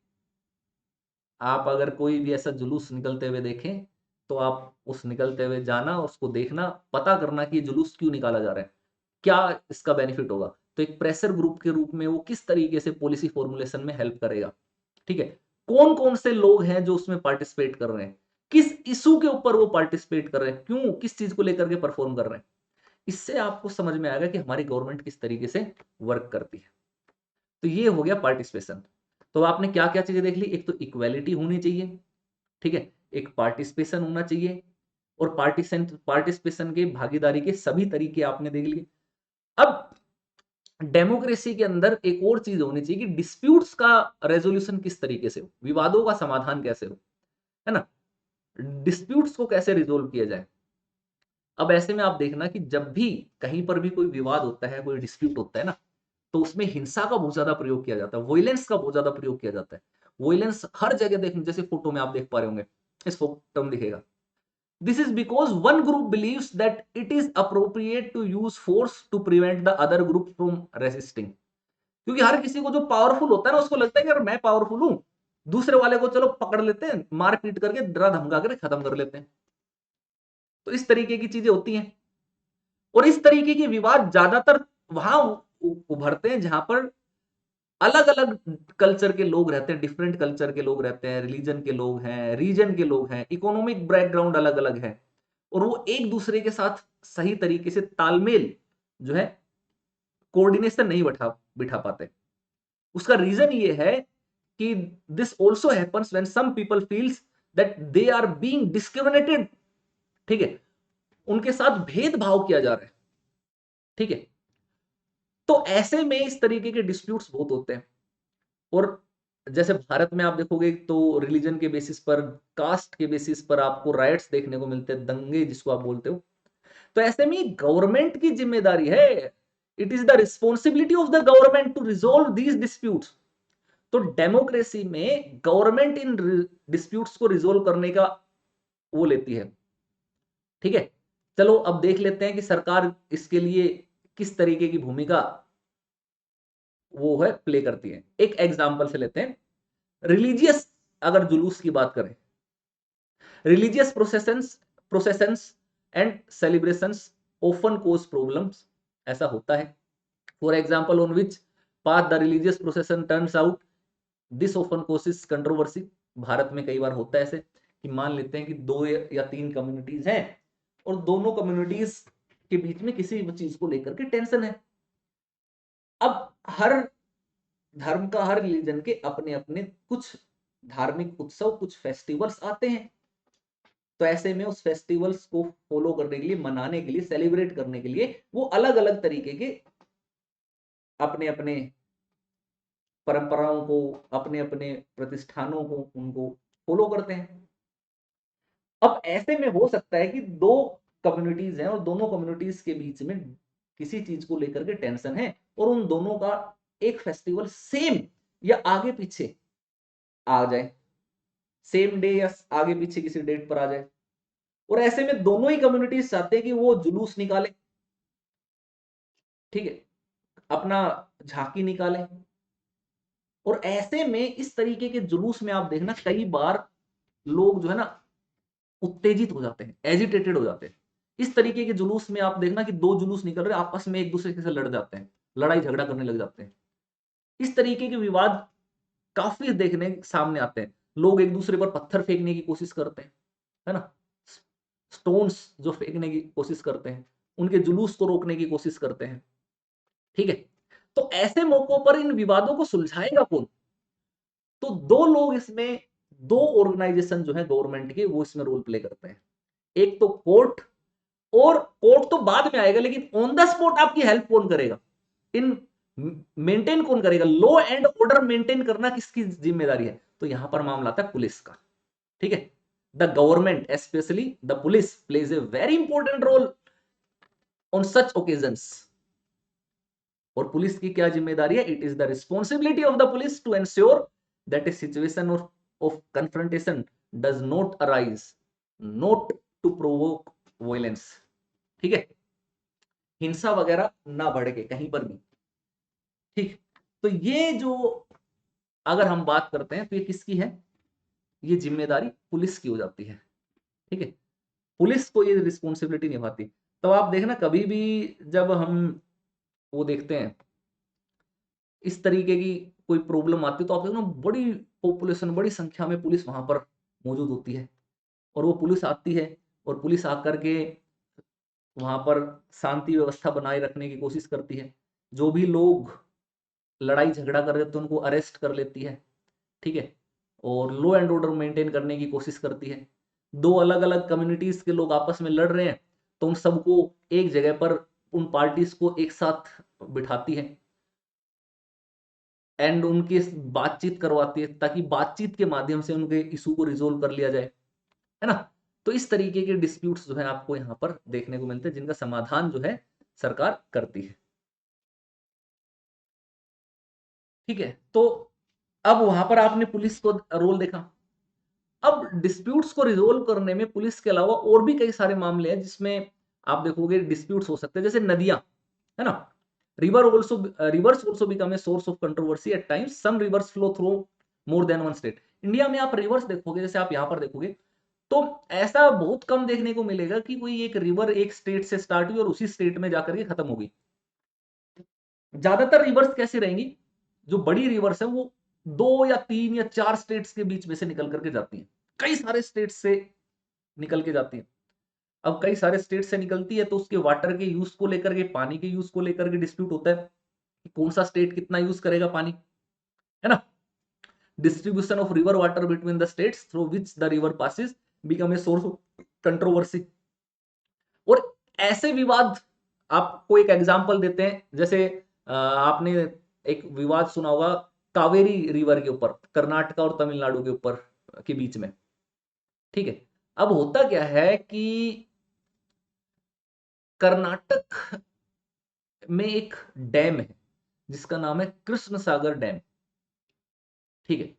आप अगर कोई भी ऐसा जुलूस निकलते हुए देखें, तो आप उस निकलते हुए जाना, उसको देखना, पता करना कि ये जुलूस क्यों निकाला जा रहा है, क्या इसका बेनिफिट होगा। तो एक प्रेशर ग्रुप के रूप में वो किस तरीके से पॉलिसी फॉर्मुलेशन में हेल्प करेगा। ठीक है, कौन कौन से लोग हैं जो उसमें पार्टिसिपेट कर रहे हैं, किस इशू के ऊपर वो पार्टिसिपेट कर रहे हैं, क्यों, किस चीज को लेकर के परफॉर्म कर रहे हैं। इससे आपको समझ में आएगा कि हमारी गवर्नमेंट किस तरीके से वर्क करती है। तो ये हो गया पार्टिसिपेशन। तो आपने क्या क्या चीजें देख ली, एक तो इक्वेलिटी होनी चाहिए, ठीक है, एक पार्टिसिपेशन होना चाहिए, और पार्टिसिपेशन के भागीदारी के सभी तरीके आपने देख लिए। अब डेमोक्रेसी के अंदर एक और चीज होनी चाहिए कि डिस्प्यूट्स का रेजोल्यूशन किस तरीके से हो, विवादों का समाधान कैसे हो, है ना, डिस्प्यूट्स को कैसे रिजोल्व किया जाए। अब ऐसे में आप देखना कि जब भी कहीं पर भी कोई विवाद होता है, कोई डिस्प्यूट होता है ना, तो उसमें हिंसा का बहुत ज्यादा प्रयोग किया जाता है, वॉयलेंस का बहुत ज्यादा प्रयोग किया जाता है। वॉयलेंस हर जगह देखने, जैसे फोटो में आप देख पा रहे होंगे, इस फोटो में दिखेगा। This is because one group believes that it is appropriate to use force to prevent the other group from resisting. क्योंकि हर किसी को जो पावरफुल होता है ना, उसको लगता है कि यार मैं पावरफुल हूं, दूसरे वाले को चलो पकड़ लेते हैं, मार पीट करके डरा धमका कर खत्म कर लेते हैं। तो इस तरीके की चीजें होती हैं, और इस तरीके के विवाद ज्यादातर वहां उभरते हैं जहां पर अलग अलग कल्चर के लोग रहते हैं, डिफरेंट कल्चर के लोग रहते हैं, रिलीजन के लोग हैं, रीजन के लोग हैं, इकोनॉमिक बैकग्राउंड अलग अलग है, और वो एक दूसरे के साथ सही तरीके से तालमेल जो है, कोऑर्डिनेशन नहीं बैठा बिठा पाते। उसका रीजन ये है कि this also happens when some people feels that they are being discriminated. ठीक है, उनके साथ भेदभाव किया जा रहा है। ठीक है, तो ऐसे में इस तरीके के डिस्प्यूट्स बहुत होते हैं। और जैसे भारत में आप देखोगे तो रिलीजन के बेसिस पर, कास्ट के बेसिस पर आपको राइट्स देखने को मिलते हैं, दंगे जिसको आप बोलते हो। तो ऐसे में गवर्नमेंट की जिम्मेदारी है, it is the responsibility of the government to resolve these disputes. तो डेमोक्रेसी में गवर्नमेंट इन डिस्प्यूट्स को रिजोल्व करने का वो लेती है। ठीक है, चलो अब देख लेते हैं कि सरकार इसके लिए किस तरीके की भूमिका वो है प्ले करती है। एक एग्जांपल से लेते हैं, रिलीजियस अगर जुलूस की बात करें, religious processions and celebrations often cause problems, ऐसा होता है। For example on which path the religious procession turns out, this often causes controversy. Bharat में कई बार होता है ऐसे कि मान लेते हैं कि 2 या 3 कम्युनिटीज हैं, और दोनों कम्युनिटीज के बीच में किसी चीज को लेकर के टेंशन है। अब हर धर्म का, हर रिलीजन के अपने अपने कुछ धार्मिक उत्सव, कुछ फेस्टिवल्स आते हैं। तो ऐसे में उस फेस्टिवल्स को फॉलो करने के लिए, मनाने के लिए, सेलिब्रेट करने के लिए वो अलग अलग तरीके के अपने अपने परंपराओं को, अपने अपने प्रतिष्ठानों को, उनको फॉलो करते हैं। अब ऐसे में हो सकता है कि दो कम्युनिटीज हैं और दोनों कम्युनिटीज के बीच में किसी चीज को लेकर के टेंशन है और उन दोनों का एक फेस्टिवल सेम या आगे पीछे आ जाए, सेम डे या आगे पीछे किसी डेट पर आ जाए, और ऐसे में दोनों ही कम्युनिटीज चाहते हैं कि वो जुलूस निकाले, ठीक है, अपना झांकी निकाले। और ऐसे में इस तरीके के जुलूस में आप देखना कई बार लोग जो है ना उत्तेजित हो जाते हैं, एजिटेटेड हो जाते हैं। इस तरीके के जुलूस में आप देखना कि दो जुलूस निकल रहे हैं, आपस में एक दूसरे से लड़ जाते हैं, लड़ाई झगड़ा करने लग जाते हैं। इस तरीके के विवाद काफी देखने सामने आते हैं। लोग एक दूसरे पर पत्थर फेंकने की कोशिश करते हैं, है ना, स्टोन्स जो फेंकने की कोशिश करते हैं, उनके जुलूस को रोकने की कोशिश करते हैं, ठीक है। तो ऐसे मौकों पर इन विवादों को सुलझाएगा कौन? तो दो लोग इसमें, दो ऑर्गेनाइजेशन जो है गवर्नमेंट के, वो इसमें रोल प्ले करते हैं। एक तो कोर्ट, और कोर्ट तो बाद में आएगा, लेकिन ऑन द स्पॉट आपकी हेल्प कौन करेगा, इन मेंटेन कौन करेगा, लॉ एंड ऑर्डर मेंटेन करना किसकी जिम्मेदारी है? तो यहां पर मामला आता है पुलिस का, ठीक है। The government specially the police plays a very important role on such occasions. और पुलिस की क्या जिम्मेदारी है? It is the responsibility of the police to ensure that a situation of confrontation does not arise, not to provoke violence, ठीक है, हिंसा वगैरह ना बढ़ के कहीं पर भी, ठीक। तो ये जो अगर हम बात करते हैं तो ये किसकी है? ये जिम्मेदारी पुलिस की हो जाती है, ठीक है। पुलिस को ये रिस्पॉन्सिबिलिटी निभाती। तो आप देखना कभी भी जब हम वो देखते हैं इस तरीके की कोई प्रॉब्लम आती है, तो आप देखो ना बड़ी पॉपुलेशन, बड़ी संख्या में पुलिस वहां पर मौजूद होती है, और वो पुलिस आती है और पुलिस आकर के वहां पर शांति व्यवस्था बनाए रखने की कोशिश करती है। जो भी लोग लड़ाई झगड़ा कर रहे थे उनको अरेस्ट कर लेती है, ठीक है, और लॉ एंड ऑर्डर मेंटेन करने की कोशिश करती है। दो अलग अलग कम्युनिटीज के लोग आपस में लड़ रहे हैं, तो उन सबको एक जगह पर, उन पार्टीज को एक साथ बिठाती है एंड उनकी बातचीत करवाती है, ताकि बातचीत के माध्यम से उनके इशू को रिजोल्व कर लिया जाए, है ना। तो इस तरीके के डिस्प्यूट्स जो है आपको यहाँ पर देखने को मिलते हैं, जिनका समाधान जो है सरकार करती है, ठीक है। तो अब वहां पर आपने पुलिस को रोल देखा। अब डिस्प्यूट्स को रिजोल्व करने में पुलिस के अलावा और भी कई सारे मामले हैं जिसमें आप देखोगे डिस्प्यूट्स हो सकते हैं, जैसे नदियां, है ना। Rivers also become a source of controversy at times, some rivers flow through more than one state. India में आप रिवर्स देखोगे, जैसे आप यहां पर देखोगे, तो ऐसा बहुत कम देखने को मिलेगा कि कोई एक रिवर एक स्टेट से स्टार्ट हुई और उसी स्टेट में जाकर के खत्म होगी। ज्यादातर रिवर्स कैसी रहेंगी? जो बड़ी रिवर्स है वो दो या तीन या चार स्टेट्स के बीच में से निकल करके जाती है, कई सारे स्टेट्स से निकल के जाती है। अब कई सारे स्टेट से निकलती है तो उसके वाटर के यूज को लेकर के, पानी के यूज को लेकर के डिस्प्यूट होता है कि कौन सा स्टेट कितना यूज करेगा पानी, है ना। Distribution of river water between the states through which the river passes become a source of controversy. और ऐसे विवाद, आपको एक एग्जांपल देते हैं, जैसे आपने एक विवाद सुना होगा कावेरी रिवर के ऊपर, कर्नाटक और तमिलनाडु के ऊपर के बीच में, ठीक है। अब होता क्या है कि कर्नाटक में एक डैम है जिसका नाम है कृष्ण सागर डैम, ठीक है।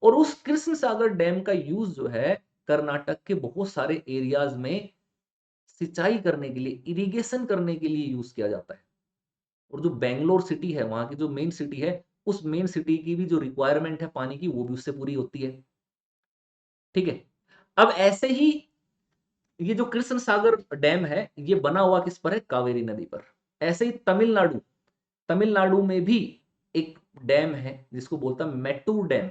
और उस कृष्ण सागर डैम का यूज जो है कर्नाटक के बहुत सारे एरियाज में सिंचाई करने के लिए, इरिगेशन करने के लिए यूज किया जाता है। और जो बेंगलोर सिटी है, वहां की जो मेन सिटी है, उस मेन सिटी की भी जो रिक्वायरमेंट है पानी की, वो भी उससे पूरी होती है, ठीक है। अब ऐसे ही ये जो कृष्ण सागर डैम है, ये बना हुआ किस पर है? कावेरी नदी पर। ऐसे ही तमिलनाडु, तमिलनाडु में भी एक डैम है जिसको बोलता है मेट्टूर डैम,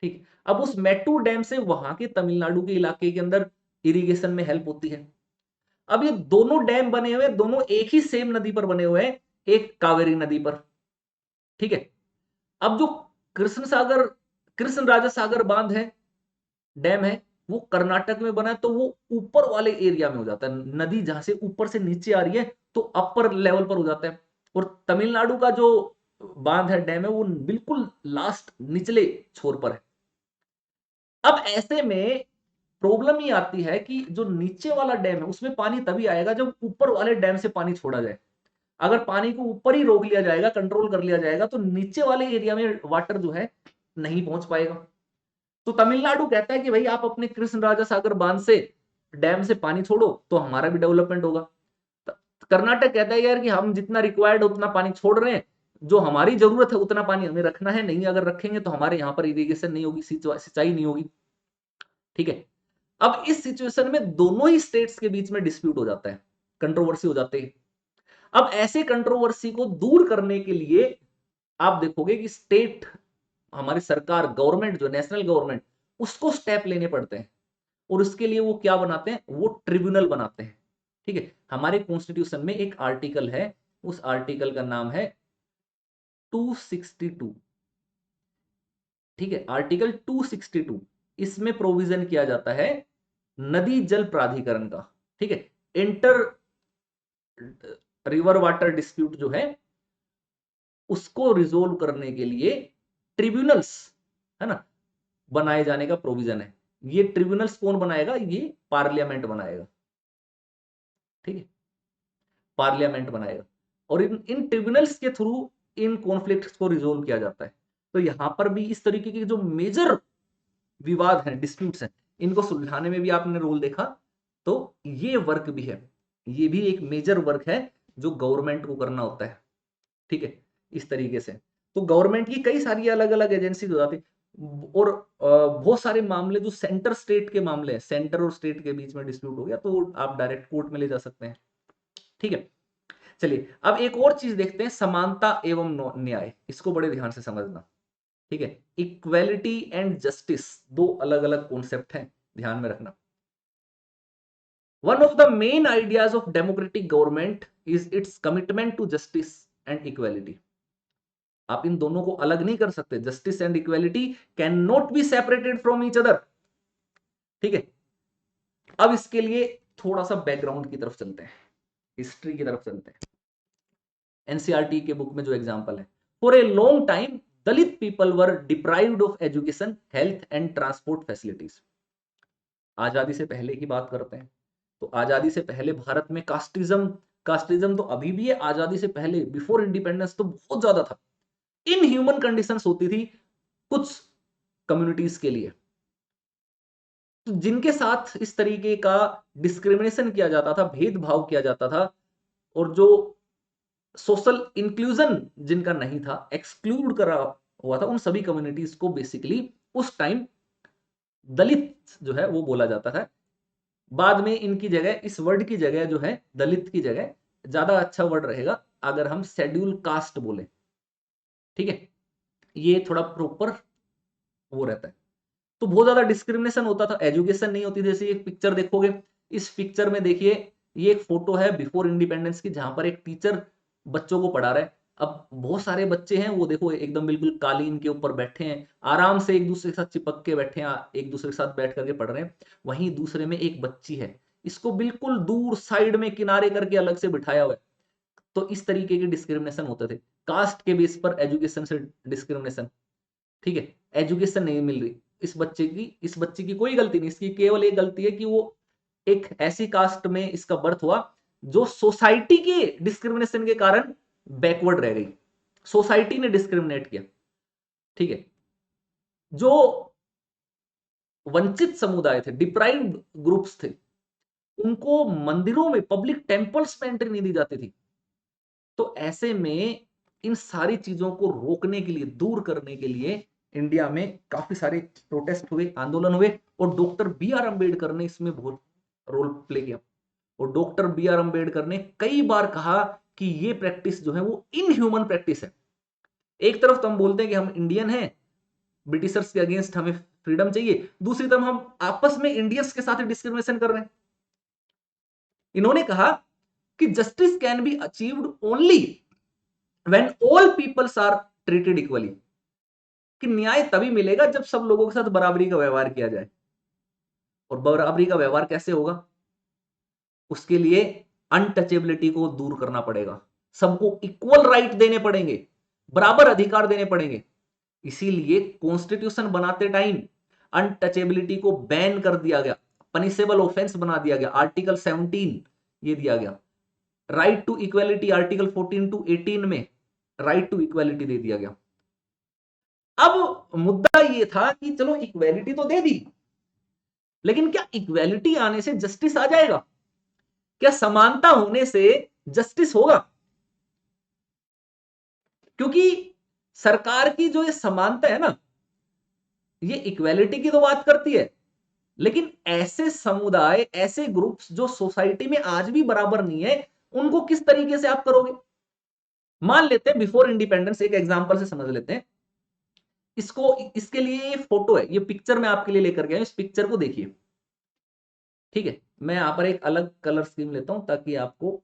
ठीक। अब उस मेट्टूर डैम से वहां के तमिलनाडु के इलाके के अंदर इरिगेशन में हेल्प होती है। अब ये दोनों डैम बने हुए, दोनों एक ही सेम नदी पर बने हुए हैं, एक कावेरी नदी पर, ठीक है। अब जो कृष्ण सागर, कृष्ण राजा सागर बांध है, डैम है, वो कर्नाटक में बना है, तो वो ऊपर वाले एरिया में हो जाता है। नदी जहां से ऊपर से नीचे आ रही है तो अपर लेवल पर हो जाता है। और तमिलनाडु का जो बांध है, डैम है, वो बिल्कुल लास्ट निचले छोर पर है। अब ऐसे में प्रॉब्लम ये आती है कि जो नीचे वाला डैम है उसमें पानी तभी आएगा जब ऊपर वाले डैम से पानी छोड़ा जाए। अगर पानी को ऊपर ही रोक लिया जाएगा, कंट्रोल कर लिया जाएगा, तो नीचे वाले एरिया में वाटर जो है नहीं पहुंच पाएगा। तो तमिलनाडु कहता है कि भाई आप अपने कृष्ण राजा सागर बांध से डैम से पानी छोड़ो तो हमारा भी डेवलपमेंट होगा। कर्नाटक कहता है यार कि हम जितना रिक्वायर्ड उतना पानी छोड़ रहे हैं, जो हमारी जरूरत है उतना पानी हमें रखना है, नहीं अगर रखेंगे तो हमारे यहाँ पर इरिगेशन नहीं होगी, सिंचाई नहीं होगी। ठीक है, अब इस सिचुएशन में दोनों ही स्टेट्स के बीच में डिस्प्यूट हो जाता है, कंट्रोवर्सी हो जाती है। अब ऐसे कंट्रोवर्सी को दूर करने के लिए आप देखोगे कि स्टेट, हमारी सरकार, गवर्नमेंट जो नेशनल गवर्नमेंट, उसको स्टेप लेने पड़ते हैं। और उसके लिए वो क्या बनाते हैं, वो ट्रिब्यूनल बनाते हैं। ठीक है, हमारे कॉन्स्टिट्यूशन में एक आर्टिकल है, उस आर्टिकल का नाम है 262। ठीक है, आर्टिकल 262, इसमें प्रोविजन किया जाता है नदी जल प्राधिकरण का। ठीक है, इंटर रिवर वाटर डिस्प्यूट जो है उसको रिजोल्व करने के लिए ट्रिब्यूनल्स, है ना, बनाए जाने का प्रोविजन है। ये ट्रिब्यूनल्स कौन बनाएगा, ये पार्लियामेंट बनाएगा। ठीक है, पार्लियामेंट बनाएगा, और इन ट्रिब्यूनल्स के थ्रू इन कॉन्फ्लिक्ट्स को रिजोल्व किया जाता है। तो यहां पर भी इस तरीके के जो मेजर विवाद हैं, डिस्प्यूट्स हैं, इनको सुलझाने में भी आपने रोल देखा। तो ये वर्क भी है, ये भी एक मेजर वर्क है जो गवर्नमेंट को करना होता है। ठीक है, इस तरीके से तो गवर्नमेंट की कई सारी अलग अलग एजेंसी हो जाती, और बहुत सारे मामले जो सेंटर स्टेट के मामले हैं, सेंटर और स्टेट के बीच में डिस्प्यूट हो गया तो आप डायरेक्ट कोर्ट में ले जा सकते हैं। ठीक है, चलिए अब एक और चीज देखते हैं, समानता एवं न्याय, इसको बड़े ध्यान से समझना। ठीक है, इक्वेलिटी एंड जस्टिस, दो अलग अलग कॉन्सेप्ट हैं, ध्यान में रखना। One of the main ideas of democratic government is its commitment to justice and equality. आप इन दोनों को अलग नहीं कर सकते, justice and equality can not be separated from each other. ठीक है, अब इसके लिए थोड़ा सा बैकग्राउंड की तरफ चलते हैं, हिस्ट्री की तरफ चलते हैं। एनसीईआरटी के बुक में जो एग्जांपल है, for a long time Dalit people were deprived of education, health and transport facilities. आजादी से पहले की बात करते हैं, तो आजादी से पहले भारत में कास्टिज्म, कास्टिज्म तो अभी भी है, आजादी से पहले बिफोर इंडिपेंडेंस तो बहुत ज्यादा था। इनह्यूमन कंडीशंस होती थी कुछ कम्युनिटीज के लिए, तो जिनके साथ इस तरीके का डिस्क्रिमिनेशन किया जाता था, भेदभाव किया जाता था, और जो सोशल इंक्लूजन जिनका नहीं था, एक्सक्लूड करा हुआ था, उन सभी कम्युनिटीज को बेसिकली उस टाइम दलित जो है वो बोला जाता था। बाद में इनकी जगह, इस वर्ड की जगह जो है दलित की जगह ज्यादा अच्छा वर्ड रहेगा अगर हम शेड्यूल कास्ट बोले। ठीक है, ये थोड़ा प्रॉपर वो रहता है। तो बहुत ज्यादा डिस्क्रिमिनेशन होता था, एजुकेशन नहीं होती। जैसे एक पिक्चर देखोगे, इस पिक्चर में देखिए, ये एक फोटो है बिफोर इंडिपेंडेंस की, जहां पर एक टीचर बच्चों को पढ़ा रहा है। अब बहुत सारे बच्चे हैं, वो देखो एकदम बिल्कुल कालीन के ऊपर बैठे हैं, आराम से एक दूसरे के साथ चिपक के बैठे हैं, एक दूसरे के साथ बैठ करके पढ़ रहे हैं। वहीं दूसरे में एक बच्ची है, इसको बिल्कुल दूर साइड में किनारे करके अलग से बिठाया हुआ है। तो इस तरीके के डिस्क्रिमिनेशन होते थे, कास्ट के बेस पर एजुकेशन से डिस्क्रिमिनेशन। ठीक है, एजुकेशन नहीं मिल रही इस बच्चे की कोई गलती नहीं, इसकी केवल एक गलती है कि वो एक ऐसी कास्ट में इसका बर्थ हुआ जो सोसाइटी के डिस्क्रिमिनेशन के कारण बैकवर्ड रह गई, सोसाइटी ने डिस्क्रिमिनेट किया। ठीक है, जो वंचित समुदाय थे, डिप्राइव्ड ग्रुप्स थे, उनको मंदिरों में, पब्लिक टेम्पल्स में एंट्री नहीं दी जाती थी। तो ऐसे में इन सारी चीजों को रोकने के लिए, दूर करने के लिए इंडिया में काफी सारे प्रोटेस्ट हुए, आंदोलन हुए, और डॉक्टर बी आर अम्बेडकर ने इसमें बहुत रोल प्ले किया। और डॉक्टर बी आर अम्बेडकर ने कई बार कहा कि ये प्रैक्टिस जो है वो इनह्यूमन प्रैक्टिस है। एक तरफ तो हम बोलते हैं कि हम इंडियन हैं, ब्रिटिशर्स के अगेंस्ट हमें फ्रीडम चाहिए, दूसरी तरफ हम आपस में इंडियंस के साथ डिस्क्रिमिनेशन कर रहे हैं। इन्होंने कहा कि justice can be achieved only when all peoples are treated equally, कि न्याय तभी मिलेगा जब सब लोगों के साथ बराबरी का व्यवहार किया जाए। और बराबरी का व्यवहार कैसे होगा, उसके लिए अनटचेबिलिटी को दूर करना पड़ेगा, सबको इक्वल राइट देने पड़ेंगे, बराबर अधिकार देने पड़ेंगे। इसीलिए कॉन्स्टिट्यूशन बनाते टाइम अनटचेबिलिटी को बैन कर दिया गया, पनिशेबल ऑफेंस बना दिया गया, आर्टिकल 17 ये दिया गया। Right to equality article 14 to 18 में राइट टू इक्वेलिटी दे दिया गया। अब मुद्दा ये था कि चलो इक्वेलिटी तो दे दी, लेकिन क्या इक्वेलिटी आने से जस्टिस आ जाएगा? क्या समानता होने से जस्टिस होगा? क्योंकि सरकार की जो ये समानता है ना, ये इक्वेलिटी की तो बात करती है, लेकिन ऐसे समुदाय, ऐसे ग्रुप्स जो सोसाइटी में आज भी बराबर नहीं है, उनको किस तरीके से आप करोगे? मान लेते हैं बिफोर इंडिपेंडेंस, एक एग्जांपल से समझ लेते हैं इसको। इसके लिए ये फोटो है, ये पिक्चर मैं आपके लिए लेकर गया हूं, इस पिक्चर को देखिए। ठीक है, मैं यहां पर एक अलग कलर स्कीम लेता हूं ताकि आपको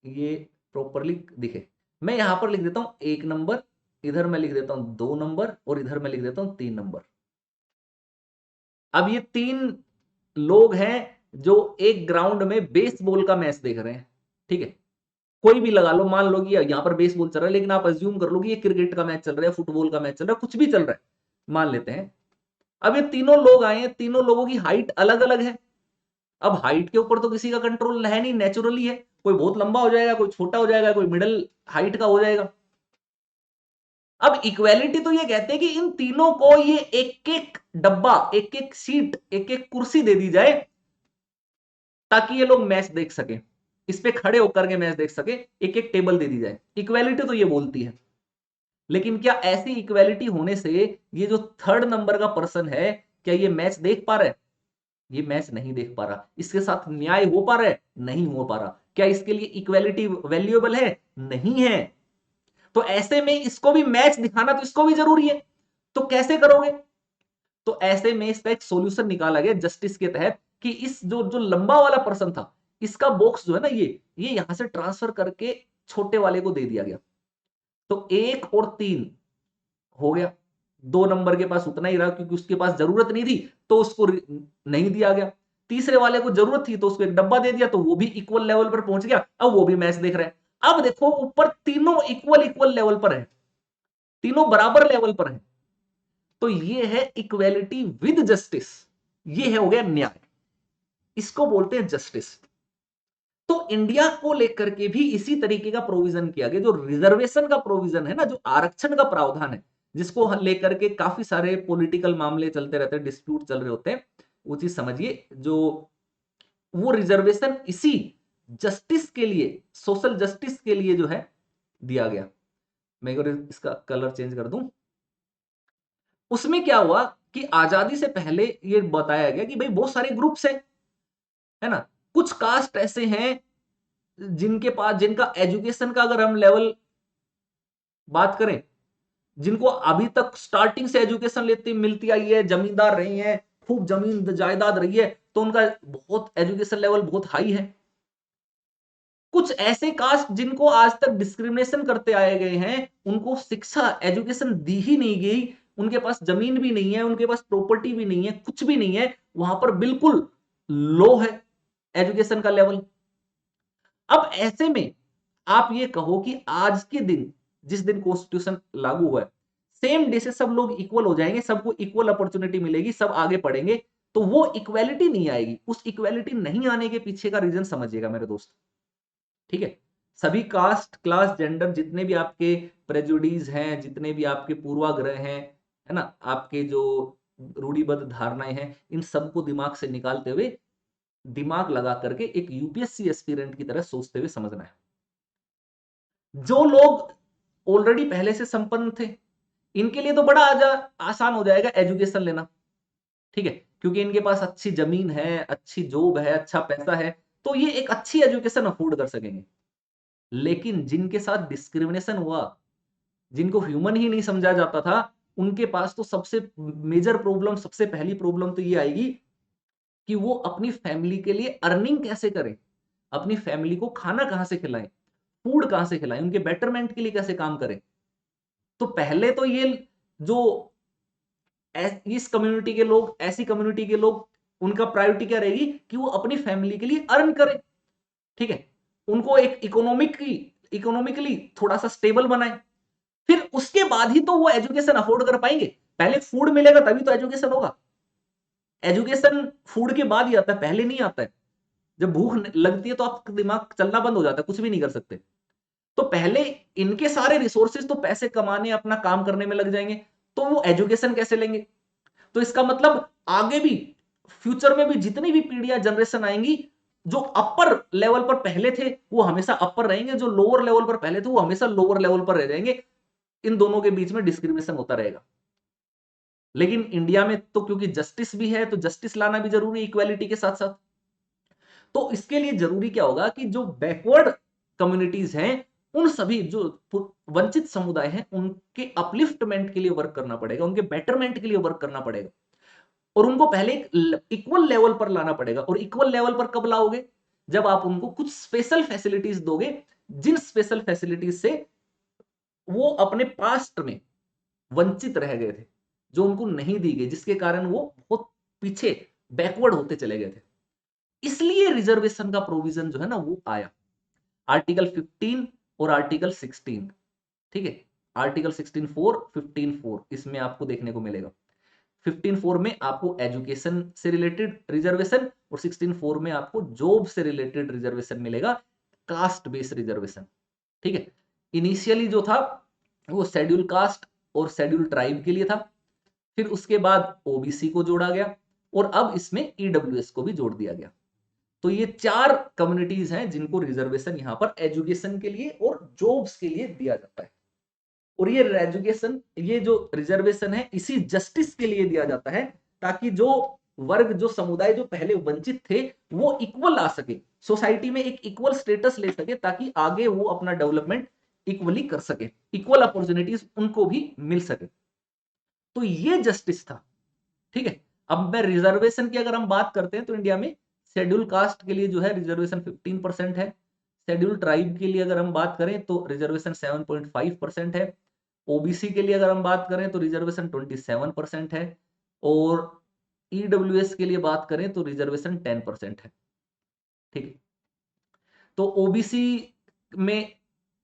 ये प्रॉपरली दिखे। मैं यहां पर लिख देता हूं 1 नंबर, इधर मैं लिख देता हूं 2 नंबर, और इधर मैं लिख देता हूं 3 नंबर। अब ये 3 लोग हैं जो एक ग्राउंड में बेसबॉल का मैच देख रहे हैं। ठीक है, कोई भी लगा लो, मान लो कि यहां पर बेसबॉल चल रहा है, लेकिन आप अज्यूम कर लो कि ये क्रिकेट का मैच चल रहा है, फुटबॉल का मैच चल रहा है, कुछ भी चल रहा है, मान लेते हैं। अब ये तीनों लोग आए हैं, तीनों लोगों की हाइट अलग अलग है। अब हाइट के ऊपर तो किसी का कंट्रोल है नहीं, नेचुरली है, कोई बहुत लंबा हो जाएगा, कोई छोटा हो जाएगा, कोई मिडिल हाइट का हो जाएगा। अब इक्वेलिटी तो ये कहते हैं कि इन तीनों को ये एक एक डब्बा, एक एक सीट, एक एक कुर्सी दे दी जाए ताकि ये लोग मैच देख सके, इस पे खड़े होकर के मैच देख सके, एक एक टेबल दे दी जाए। इक्वेलिटी तो ये बोलती है। लेकिन क्या ऐसी इक्वेलिटी होने से ये जो 3rd नंबर का पर्सन है, क्या ये मैच देख पा रहा है? ये मैच नहीं देख पा रहा। इसके साथ न्याय हो पा रहा है? नहीं हो पा रहा। क्या इसके लिए इक्वेलिटी वैल्यूएबल है? नहीं है। तो ऐसे में इसको भी मैच दिखाना तो इसको भी जरूरी है, तो कैसे करोगे? तो ऐसे में इसका एक सॉल्यूशन निकाला गया जस्टिस के तहत कि इस जो जो लंबा वाला पर्सन था, इसका बॉक्स जो है ना, ये यहां से ट्रांसफर करके छोटे वाले को दे दिया गया। तो 1 और 3 हो गया। 2 नंबर के पास उतना ही रहा क्योंकि उसके पास जरूरत नहीं थी, तो उसको नहीं दिया गया। तीसरे वाले को जरूरत थी तो उसको एक डब्बा दे दिया, तो वो भी इक्वल लेवल पर पहुंच गया। अब वो भी मैच देख रहे हैं। अब देखो, ऊपर तीनों इक्वल इक्वल लेवल पर है, तीनों बराबर लेवल पर है। तो ये है इक्वेलिटी विद जस्टिस, ये है हो गया न्याय, इसको बोलते हैं जस्टिस। तो इंडिया को लेकर के भी इसी तरीके का प्रोविजन किया गया। जो रिजर्वेशन का प्रोविजन है ना, जो आरक्षण का प्रावधान है, जिसको लेकर के काफी सारे पॉलिटिकल मामले चलते रहते हैं, डिस्प्यूट चल रहे होते हैं, वो चीज समझिए। जो वो रिजर्वेशन इसी जस्टिस के लिए, सोशल जस्टिस के लिए जो है दिया गया। मैं इसका कलर चेंज कर दूं। उसमें क्या हुआ कि आजादी से पहले ये बताया गया कि भाई बहुत सारे ग्रुप्स हैं, है ना। कुछ कास्ट ऐसे हैं जिनके पास, जिनका एजुकेशन का अगर हम लेवल बात करें, जिनको अभी तक स्टार्टिंग से एजुकेशन लेती मिलती आई है, जमींदार रही हैं, खूब जमीन जायदाद रही है, तो उनका बहुत एजुकेशन लेवल बहुत हाई है। कुछ ऐसे कास्ट जिनको आज तक डिस्क्रिमिनेशन करते आए गए हैं, उनको शिक्षा, एजुकेशन दी ही नहीं गई, उनके पास जमीन भी नहीं है, उनके पास प्रॉपर्टी भी नहीं है, कुछ भी नहीं है, वहां पर बिल्कुल लो है एजुकेशन का लेवल। अब ऐसे में आप ये कहो कि आज के दिन, जिस दिन कॉन्स्टिट्यूशन लागू हुआ है, सेम डे से सब लोग इक्वल हो जाएंगे, सबको इक्वल अपॉर्चुनिटी मिलेगी, सब आगे पढ़ेंगे, तो वो इक्वेलिटी नहीं आएगी। उस इक्वेलिटी नहीं आने के पीछे का रीजन समझिएगा मेरे दोस्त। ठीक है, सभी कास्ट, क्लास, जेंडर, जितने भी आपके प्रेजुडिस हैं, जितने भी आपके पूर्वाग्रह हैं, है ना, आपके जो रूढ़िबद्ध धारणाएं हैं, इन सबको दिमाग से निकालते हुए, दिमाग लगा करके एक यूपीएससी एस्पिरेंट की तरह सोचते हुए समझना है। जो लोग ऑलरेडी पहले से संपन्न थे, इनके लिए तो बड़ा आसान हो जाएगा एजुकेशन लेना। ठीक है, क्योंकि इनके पास अच्छी जमीन है, अच्छी जॉब है, अच्छा पैसा है, तो ये एक अच्छी एजुकेशन अफोर्ड कर सकेंगे। लेकिन जिनके साथ डिस्क्रिमिनेशन हुआ, जिनको ह्यूमन ही नहीं समझा जाता था, उनके पास तो सबसे मेजर प्रॉब्लम, सबसे पहली प्रॉब्लम तो ये आएगी कि वो अपनी फैमिली के लिए अर्निंग कैसे करें, अपनी फैमिली को खाना कहां से खिलाएं, फूड कहां से खिलाएं, उनके बेटरमेंट के लिए कैसे काम करें। तो पहले तो ये जो इस कम्युनिटी के लोग, ऐसी कम्युनिटी के लोग, उनका प्रायोरिटी क्या रहेगी कि वो अपनी फैमिली के लिए अर्न करें। ठीक है, उनको एक इकोनॉमिकली थोड़ा सा स्टेबल बनाए, फिर उसके बाद ही तो वो एजुकेशन अफोर्ड कर पाएंगे। पहले फूड मिलेगा तभी तो एजुकेशन होगा। एजुकेशन फूड के बाद ही आता है, पहले नहीं आता है। जब भूख लगती है तो आपका दिमाग चलना बंद हो जाता है, कुछ भी नहीं कर सकते। तो पहले इनके सारे रिसोर्सेज तो पैसे कमाने, अपना काम करने में लग जाएंगे, तो वो एजुकेशन कैसे लेंगे? तो इसका मतलब आगे भी, फ्यूचर में भी जितनी भी पीढ़ियां, जनरेशन आएंगी, जो अपर लेवल पर पहले थे वो हमेशा अपर रहेंगे, जो लोअर लेवल पर पहले थे वो हमेशा लोअर लेवल पर रह जाएंगे। इन दोनों के बीच में डिस्क्रिमिनेशन होता रहेगा। लेकिन इंडिया में तो क्योंकि जस्टिस भी है, तो जस्टिस लाना भी जरूरी है इक्वालिटी के साथ साथ। तो इसके लिए जरूरी क्या होगा कि जो बैकवर्ड कम्युनिटीज हैं, उन सभी जो वंचित समुदाय हैं, उनके अपलिफ्टमेंट के लिए वर्क करना पड़ेगा, उनके बेटरमेंट के लिए वर्क करना पड़ेगा, और उनको पहले एक इक्वल लेवल पर लाना पड़ेगा। और इक्वल लेवल पर कब लाओगे? जब आप उनको कुछ स्पेशल फैसिलिटीज दोगे, जिन स्पेशल फैसिलिटीज से वो अपने पास्ट में वंचित रह गए थे, जो उनको नहीं दी गई, जिसके कारण वो बहुत पीछे, बैकवर्ड होते चले गए थे। इसलिए रिजर्वेशन का प्रोविजन जो है ना वो आया, आर्टिकल 15 और आर्टिकल 16। ठीक है, आर्टिकल 16(4), 15(4) इसमें आपको देखने को मिलेगा। 15(4) में आपको एजुकेशन से रिलेटेड रिजर्वेशन, और 16(4) में आपको जॉब से रिलेटेड रिजर्वेशन मिलेगा, कास्ट बेस्ड रिजर्वेशन। ठीक है, इनिशियली जो था वो शेड्यूल कास्ट और शेड्यूल ट्राइब के लिए था, फिर उसके बाद ओबीसी को जोड़ा गया, और अब इसमें ईडब्ल्यूएस को भी जोड़ दिया गया। तो ये 4 कम्युनिटीज हैं जिनको रिजर्वेशन यहां पर एजुकेशन के लिए और जॉब्स के लिए दिया जाता है। और ये एजुकेशन, ये जो रिजर्वेशन है, इसी जस्टिस के लिए दिया जाता है, ताकि जो वर्ग, जो समुदाय जो पहले वंचित थे, वो इक्वल आ सके, सोसाइटी में एक इक्वल स्टेटस ले सके, ताकि आगे वो अपना डेवलपमेंट इक्वली कर सके, इक्वल अपॉर्चुनिटीज उनको भी मिल सके। तो ये जस्टिस था। ठीक है, अब मैं रिजर्वेशन की अगर हम बात करते हैं तो इंडिया में शेड्यूल कास्ट के लिए जो है रिजर्वेशन 15% है, शेड्यूल ट्राइब के लिए अगर हम बात करें तो रिजर्वेशन 7.5% है, ओबीसी के लिए अगर हम बात करें तो रिजर्वेशन 27% है, और ईडब्ल्यूएस के लिए बात करें तो रिजर्वेशन 10% है। ठीक है, तो ओबीसी में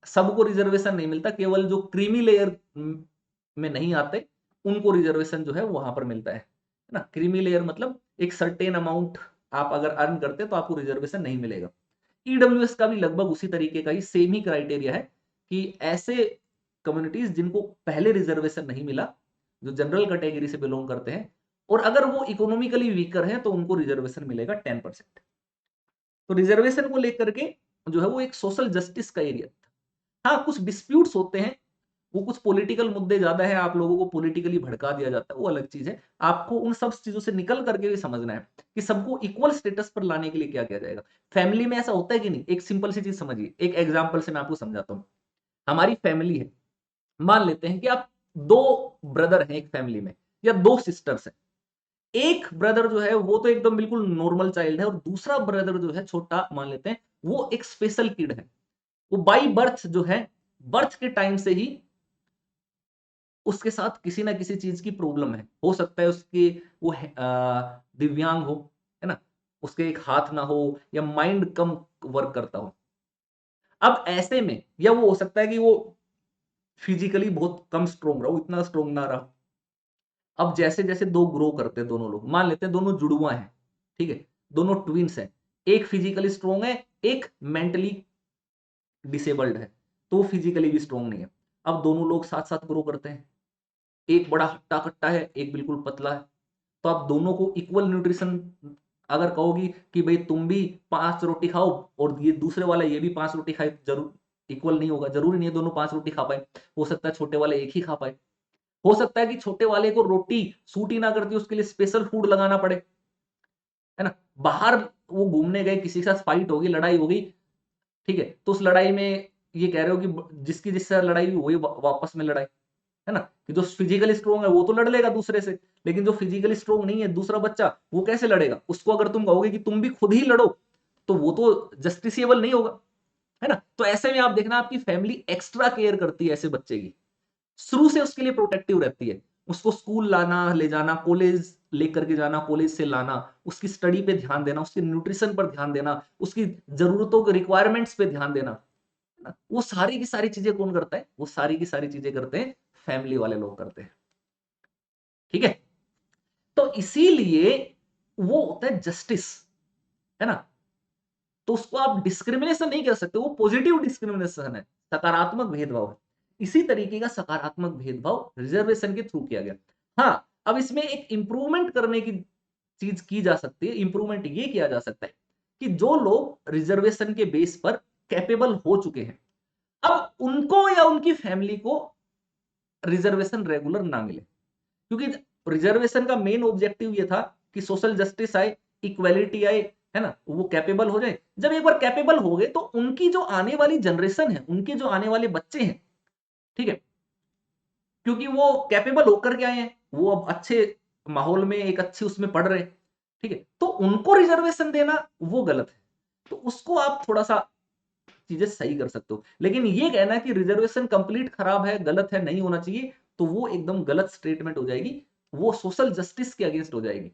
सबको रिजर्वेशन नहीं मिलता, केवल जो क्रीमी लेयर में नहीं आते उनको रिजर्वेशन जो है वहां पर मिलता है ना। क्रीमी लेयर मतलब एक सर्टेन अमाउंट आप अगर अर्न करते तो आपको रिजर्वेशन नहीं मिलेगा। ईडब्ल्यूएस का भी लगभग उसी तरीके का ही सेम ही क्राइटेरिया है कि ऐसे कम्युनिटीज जिनको पहले रिजर्वेशन नहीं मिला, जो जनरल कैटेगरी से बिलोंग करते हैं, और अगर वो इकोनॉमिकली वीकर हैं तो उनको रिजर्वेशन मिलेगा 10%। तो रिजर्वेशन को लेकर के जो है वो एक सोशल जस्टिस का एरिया था। हाँ, कुछ डिस्प्यूट्स होते हैं, वो कुछ पॉलिटिकल मुद्दे ज्यादा है, आप लोगों को पॉलिटिकली भड़का दिया जाता है, वो अलग चीज है। आपको उन सब चीजों से निकल करके भी समझना है कि सबको इक्वल स्टेटस पर लाने के लिए क्या किया जाएगा। फैमिली में ऐसा होता है कि नहीं? एक सिंपल सी चीज समझिए, एक एग्जाम्पल से मैं आपको समझाता हूँ। हमारी फैमिली है, मान लेते हैं कि आप 2 ब्रदर हैं एक फैमिली में, या 2 सिस्टर्स हैं। एक ब्रदर जो है वो तो एकदम बिल्कुल नॉर्मल चाइल्ड है, और दूसरा ब्रदर जो है छोटा, मान लेते हैं वो एक स्पेशल किड है। वो बाई बर्थ जो है, बर्थ के टाइम से ही उसके साथ किसी ना किसी चीज की प्रॉब्लम है। हो सकता है उसकी वो दिव्यांग हो, है ना, उसके एक हाथ ना हो, या माइंड कम वर्क करता हो। अब ऐसे में, या वो हो सकता है कि वो फिजिकली बहुत कम स्ट्रोंग रहा हो, इतना स्ट्रोंग ना रहा। अब जैसे जैसे दो ग्रो करते हैं दोनों लोग, मान लेते हैं दोनों जुड़वा हैं, ठीक है, दोनों ट्विंस हैं, एक फिजिकली स्ट्रोंग है, एक मेंटली डिसेबल्ड है, तो वो फिजिकली भी स्ट्रोंग नहीं है। अब दोनों लोग साथ साथ ग्रो करते हैं, एक बड़ा हट्टा कट्टा है, एक बिल्कुल पतला है, तो आप दोनों को इक्वल न्यूट्रिशन अगर कहोगी कि भाई तुम भी 5 रोटी खाओ और ये दूसरे वाला ये भी 5 रोटी खाए, जरूर इक्वल नहीं होगा। जरूरी नहीं है दोनों 5 रोटी खा पाए, हो सकता है छोटे वाले एक ही खा पाए, हो सकता है कि छोटे वाले को रोटी सूट ही ना करती, उसके लिए स्पेशल फूड लगाना पड़े, है ना। बाहर वो घूमने गए, किसी के साथ फाइट होगी, लड़ाई होगी, ठीक है, तो उस लड़ाई में ये कह रहे हो कि जिसकी जिससे लड़ाई हुई वही वापस में लड़ाई, है ना, कि जो फिजिकली स्ट्रोंग है वो तो लड़ लेगा दूसरे से, लेकिन जो फिजिकली स्ट्रोंग नहीं है दूसरा बच्चा, वो कैसे लड़ेगा? उसको अगर तुम कहोगे कि तुम भी खुद ही लड़ो, तो वो तो जस्टिसिएबल नहीं होगा, है ना। तो ऐसे में आप देखना, आपकी फैमिली एक्स्ट्रा केयर करती है ऐसे बच्चे की, शुरू से उसके लिए प्रोटेक्टिव रहती है, उसको स्कूल लाना ले जाना, कॉलेज लेकर के जाना, कॉलेज से लाना, उसकी स्टडी पे ध्यान देना, उसके न्यूट्रिशन पर ध्यान देना, उसकी जरूरतों के रिक्वायरमेंट्स पे ध्यान देना, है ना। वो सारी की सारी चीजें कौन करता है? वो सारी की सारी चीजें करते हैं फैमिली वाले लोग करते हैं। ठीक है, तो इसीलिए वो होता है जस्टिस, है ना। तो उसको आप डिस्क्रिमिनेशन नहीं कह सकते, वो पॉजिटिव डिस्क्रिमिनेशन है, सकारात्मक भेदभाव है। इसी तरीके का सकारात्मक भेदभाव रिजर्वेशन के थ्रू किया गया। हाँ, अब इसमें एक इंप्रूवमेंट करने की चीज की जा सकती है। इंप्रूवमेंट ये किया जा सकता है कि जो लोग रिजर्वेशन के बेस पर कैपेबल हो चुके हैं, अब उनको या उनकी फैमिली को रिजर्वेशन रेगुलर ना मिले, क्योंकि रिजर्वेशन का मेन ऑब्जेक्टिव ये था कि सोशल जस्टिस आए, इक्वेलिटी आए, है ना, वो कैपेबल हो जाए। जब एक बार कैपेबल हो गए तो उनकी जो आने वाली जनरेशन है, उनके जो आने वाले बच्चे हैं, ठीक है, क्योंकि वो कैपेबल होकर के आए हैं, वो अब अच्छे माहौल में एक अच्छे उसमें पढ़ रहे हैं, ठीक है, तो उनको रिजर्वेशन देना वो गलत है। तो उसको आप थोड़ा सा चीजें सही कर सकते हो, लेकिन ये कहना कि रिजर्वेशन कंप्लीट खराब है, गलत है, नहीं होना चाहिए, तो वो एकदम गलत स्टेटमेंट हो जाएगी, वो सोशल जस्टिस के अगेंस्ट हो जाएगी,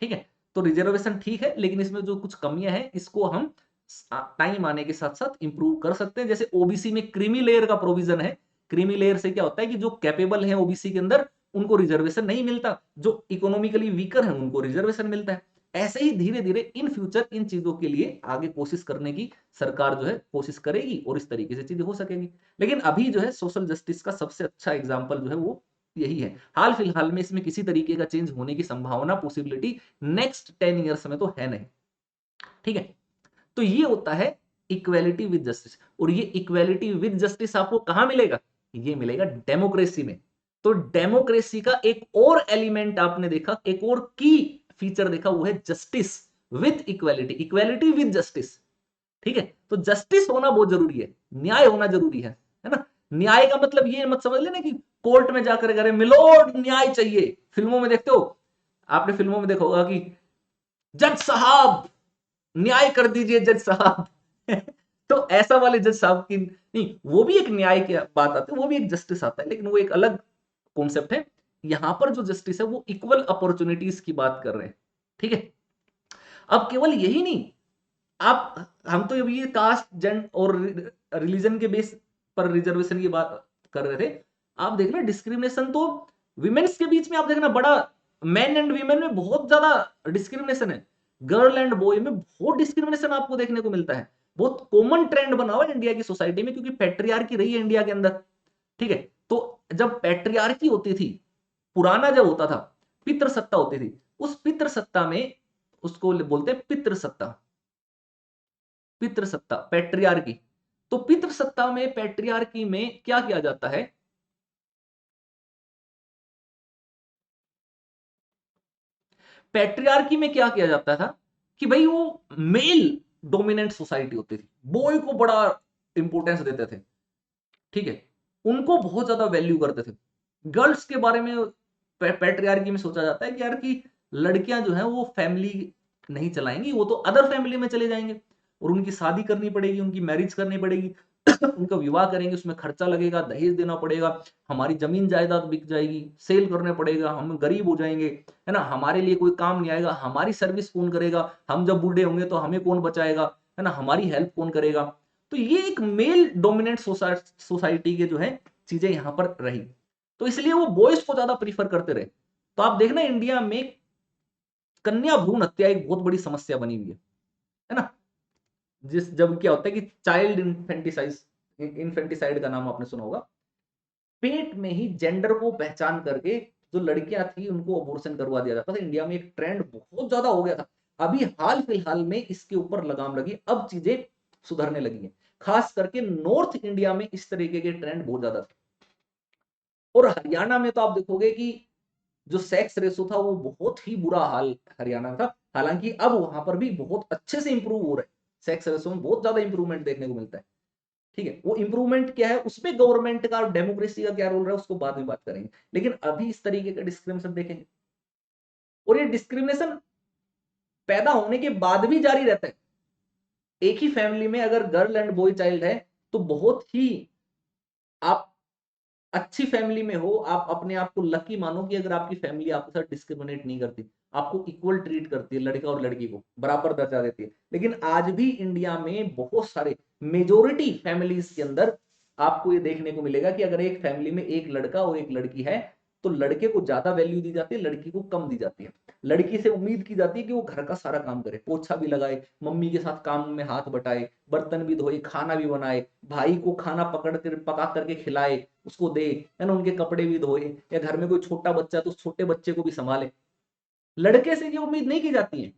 ठीक है। तो रिजर्वेशन ठीक है, लेकिन इसमें जो कुछ कमियां हैं इसको हम टाइम आने के साथ साथ इंप्रूव कर सकते हैं। जैसे ओबीसी में क्रीमी लेयर का प्रोविजन है। क्रीमी लेयर से क्या होता है कि जो कैपेबल है ओबीसी के अंदर उनको रिजर्वेशन नहीं मिलता, जो इकोनॉमिकली वीकर है उनको रिजर्वेशन मिलता है। ऐसे ही धीरे धीरे इन फ्यूचर इन चीजों के लिए आगे कोशिश करने की सरकार जो है कोशिश करेगी और इस तरीके से चीजें हो सकेंगी। लेकिन अभी जो है सोशल जस्टिस का सबसे अच्छा एग्जाम्पल जो है वो यही है। हाल फिलहाल में इसमें किसी तरीके का चेंज होने की संभावना, पॉसिबिलिटी नेक्स्ट 10 ईयर्स में तो है नहीं, ठीक है। तो ये होता है इक्वेलिटी विद जस्टिस। और ये इक्वेलिटी विद जस्टिस आपको कहां मिलेगा? ये मिलेगा डेमोक्रेसी में। तो डेमोक्रेसी का एक और एलिमेंट आपने देखा, एक और की फीचर देखा, वो है justice with equality, equality with justice, ठीक है। तो जस्टिस होना बहुत जरूरी है, न्याय होना जरूरी है ना। न्याय का मतलब ये मत समझ लेना कि कोर्ट में जाकर करे मिलोड न्याय चाहिए। फिल्मों में देखते हो, आपने फिल्मों में देखा होगा कि जज साहब न्याय कर दीजिए जज साहब तो ऐसा वाले जज साहब की नहीं, वो भी एक न्याय की बात आती है, वो भी एक जस्टिस आता है, लेकिन वो एक अलग कॉन्सेप्ट है। यहां पर जो जस्टिस है वो इक्वल अपॉर्चुनिटीज की बात कर रहे हैं, ठीक है। अब केवल यही नहीं, आप हम तो ये कास्ट जेंडर और रिलीजन के बेस पर रिजर्वेशन की बात कर रहे थे। आप देखना डिस्क्रिमिनेशन तो विमेन्स के बीच में आप देखना बड़ा, मेन एंड वीमेन में बहुत ज्यादा डिस्क्रिमिनेशन है। गर्ल एंड बॉय में बहुत डिस्क्रिमिनेशन आपको देखने को मिलता है। बहुत कॉमन ट्रेंड बना हुआ है इंडिया की सोसाइटी में, क्योंकि पैट्रियार्की रही है इंडिया के अंदर, ठीक है। तो जब पैट्रियार्की होती थी, पुराना जब होता था, पितृ सत्ता होती थी, उस पितृ सत्ता में उसको बोलते हैं पितृ सत्ता, पितृसत्ता पैट्रियार्की। तो पितृसत्ता में पैट्रियार्की में क्या किया जाता है? पैट्रियार्की में क्या किया जाता था कि भाई वो मेल डोमिनेंट सोसाइटी होती थी, बॉय को बड़ा इंपोर्टेंस देते थे, ठीक है, उनको बहुत ज्यादा वैल्यू करते थे। गर्ल्स के बारे में पैट्रियार्की में सोचा जाता है कि यार कि लड़कियां जो है वो फैमिली नहीं चलाएंगी, वो तो अदर फैमिली में चले जाएंगे और उनकी शादी करनी पड़ेगी, उनकी मैरिज करनी पड़ेगी उनका विवाह करेंगे, उसमें खर्चा लगेगा, दहेज देना पड़ेगा, हमारी जमीन जायदाद बिक जाएगी, सेल करने पड़ेगा, हम गरीब हो जाएंगे, है ना, हमारे लिए कोई काम नहीं आएगा, हमारी सर्विस कौन करेगा, हम जब बूढ़े होंगे तो हमें कौन बचाएगा, है ना, हमारी हेल्प कौन करेगा। तो ये एक मेल डोमिनेंट सोसाइटी के जो है चीजें यहां पर रही, तो इसलिए वो बॉयज को ज्यादा प्रीफर करते रहे। तो आप देखना इंडिया में कन्या भ्रूण हत्या एक बहुत बड़ी समस्या बनी हुई है ना। जिस जब क्या होता है कि चाइल्ड इन्फेंटिसाइड का नाम आपने सुना होगा, पेट में ही जेंडर को पहचान करके जो लड़कियां थी उनको अबॉर्शन करवा दिया जाता था। इंडिया में एक ट्रेंड बहुत ज्यादा हो गया था। अभी हाल फिलहाल में इसके ऊपर लगाम लगी, अब चीजें सुधरने लगी हैं। खास करके नॉर्थ इंडिया में इस तरीके के ट्रेंड बहुत ज्यादा थे। और हरियाणा में तो आप देखोगे कि जो सेक्स रेशो था वो बहुत ही बुरा हाल हरियाणा में था। हालांकि अब वहां पर भी बहुत अच्छे से इंप्रूव हो रहा है, सेक्स रेशो में बहुत ज्यादा इंप्रूवमेंट देखने को मिलता है, ठीक है। वो इंप्रूवमेंट क्या है, उसमें गवर्नमेंट का और डेमोक्रेसी का क्या रोल रहा है उसको बाद में बात करेंगे, लेकिन अभी इस तरीके का डिस्क्रिमिनेशन देखेंगे। और ये डिस्क्रिमिनेशन पैदा होने के बाद भी जारी रहता है। एक ही फैमिली में अगर गर्ल एंड बॉय चाइल्ड है तो बहुत ही आप अच्छी फैमिली में हो, आप अपने आप को लकी मानो कि अगर आपकी फैमिली आपके साथ डिस्क्रिमिनेट नहीं करती, आपको इक्वल ट्रीट करती है, लड़का और लड़की को बराबर दर्जा देती है। लेकिन आज भी इंडिया में बहुत सारे मेजोरिटी फैमिलीज के अंदर आपको ये देखने को मिलेगा कि अगर एक फैमिली में एक लड़का और एक लड़की है तो लड़के को ज्यादा वैल्यू दी जाती है, लड़की को कम दी जाती है। लड़की से उम्मीद की जाती है कि वो घर का सारा काम करे, पोछा भी लगाए, मम्मी के साथ काम में हाथ बटाए, बर्तन भी धोए, खाना भी बनाए, भाई को खाना पका करके खिलाए, उसको दे, है ना, उनके कपड़े भी धोए, या घर में कोई छोटा बच्चा है तो उस छोटे बच्चे को भी संभाले। लड़के से ये उम्मीद नहीं की जाती है।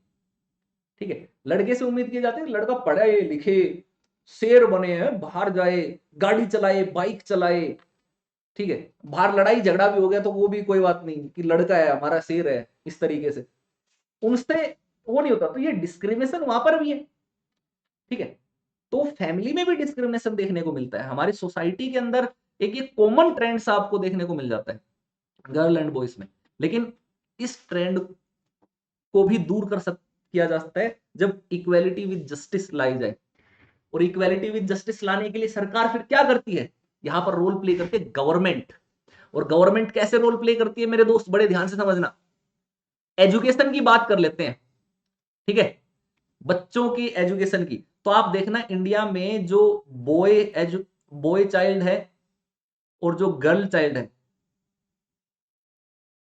ठीक है, लड़के से उम्मीद की जाती है लड़का पढ़े लिखे, शेर बने, हैं, बाहर जाए, गाड़ी चलाए, बाइक चलाए। ठीक है, बाहर लड़ाई झगड़ा भी हो गया तो वो भी कोई बात नहीं कि लड़का है हमारा, शेर है, इस तरीके से उनसे वो नहीं होता। तो ये डिस्क्रिमिनेशन वहां पर भी है। ठीक है, तो फैमिली में भी डिस्क्रिमिनेशन देखने को मिलता है हमारी सोसाइटी के अंदर। एक ये कॉमन ट्रेंड्स आपको देखने को मिल जाता है गर्ल एंड बॉयज में। लेकिन इस ट्रेंड को भी दूर किया जा सकता है जब इक्वेलिटी विद जस्टिस लाई जाए। और इक्वेलिटी विद जस्टिस लाने के लिए सरकार फिर क्या करती है, यहां पर रोल प्ले करते हैं गवर्नमेंट। और गवर्नमेंट कैसे रोल प्ले करती है मेरे दोस्त, बड़े ध्यान से समझना। एजुकेशन की बात कर लेते हैं। ठीक है, बच्चों की एजुकेशन की, तो आप देखना इंडिया में जो बॉय चाइल्ड है और जो गर्ल चाइल्ड है,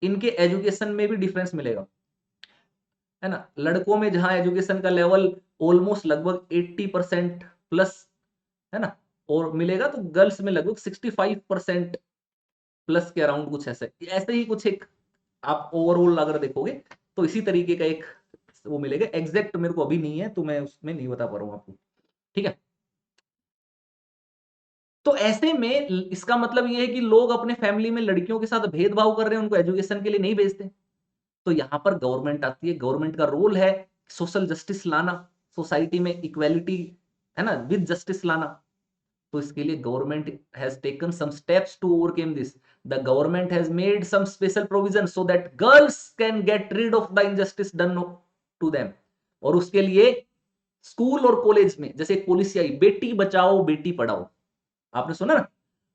इनके एजुकेशन में भी डिफरेंस मिलेगा, है ना। लड़कों में जहां एजुकेशन का लेवल ऑलमोस्ट लगभग 80% प्लस, है ना, और मिलेगा, तो गर्ल्स में लगभग 65% प्लस के अराउंड कुछ ऐसे ऐसे ही कुछ एक आप ओवरऑल अगर देखोगे तो इसी तरीके का एक वो मिलेगा। एग्जैक्ट मेरे को अभी नहीं है तो मैं उसमें नहीं बता पा रहा हूं आपको। ठीक है, तो ऐसे में इसका मतलब ये है कि लोग अपने फैमिली में लड़कियों के साथ भेदभाव कर रहे हैं, उनको एजुकेशन के लिए नहीं भेजते। तो यहां पर गवर्नमेंट आती है, गवर्नमेंट का रोल है सोशल जस्टिस लाना, सोसाइटी में इक्वेलिटी, है ना, विद जस्टिस लाना। तो इसके लिए government has taken some steps to overcome this. The government has made some special provision so that girls can get rid of the injustice done to them. और उसके लिए स्कूल और कॉलेज में जैसे एक पॉलिसी आई, बेटी बचाओ बेटी पढ़ाओ, आपने सुना ना,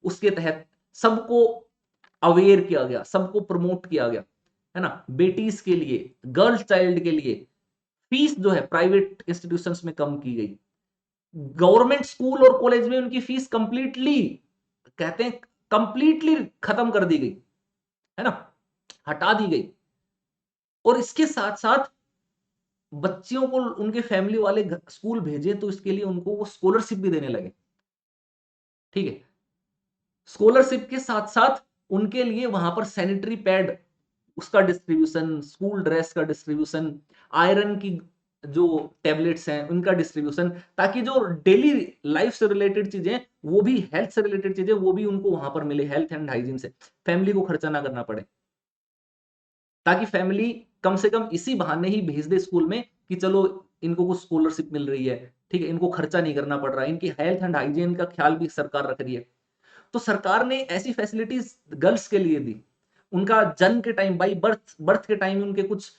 उसके तहत सबको अवेयर किया गया, सबको प्रमोट किया गया, है ना। बेटीज के लिए, गर्ल्स चाइल्ड के लिए फीस जो है प्राइवेट इंस्टीट्यूशंस में कम की गई। गवर्नमेंट स्कूल और कॉलेज में उनकी फीस कंप्लीटली, कहते हैं कंप्लीटली खत्म कर दी गई, है ना, हटा दी गई। और इसके साथ साथ बच्चियों को उनके फैमिली वाले स्कूल भेजे तो इसके लिए उनको वो स्कॉलरशिप भी देने लगे। ठीक है, स्कॉलरशिप के साथ साथ उनके लिए वहां पर सैनिटरी पैड, उसका डिस्ट्रीब्यूशन, स्कूल ड्रेस का डिस्ट्रीब्यूशन, आयरन की जो टेबलेट्स हैं उनका डिस्ट्रीब्यूशन, ताकि जो डेली लाइफ से रिलेटेड चीजें, वो भी हेल्थ से रिलेटेड चीजें, वो भी उनको वहां पर मिले, हेल्थ एंड हाइजीन से, फैमिली को खर्चा ना करना पड़े। ताकि फैमिली कम से कम इसी बहाने ही भेज दे स्कूल में कि चलो इनको कुछ स्कॉलरशिप मिल रही है, ठीक है, इनको खर्चा नहीं करना पड़ रहा है, इनकी हेल्थ एंड हाइजीन का ख्याल भी सरकार रख रही है। तो सरकार ने ऐसी फैसिलिटीज गर्ल्स के लिए दी। उनका जन्म के टाइम, बाई बर्थ बर्थ के टाइम उनके कुछ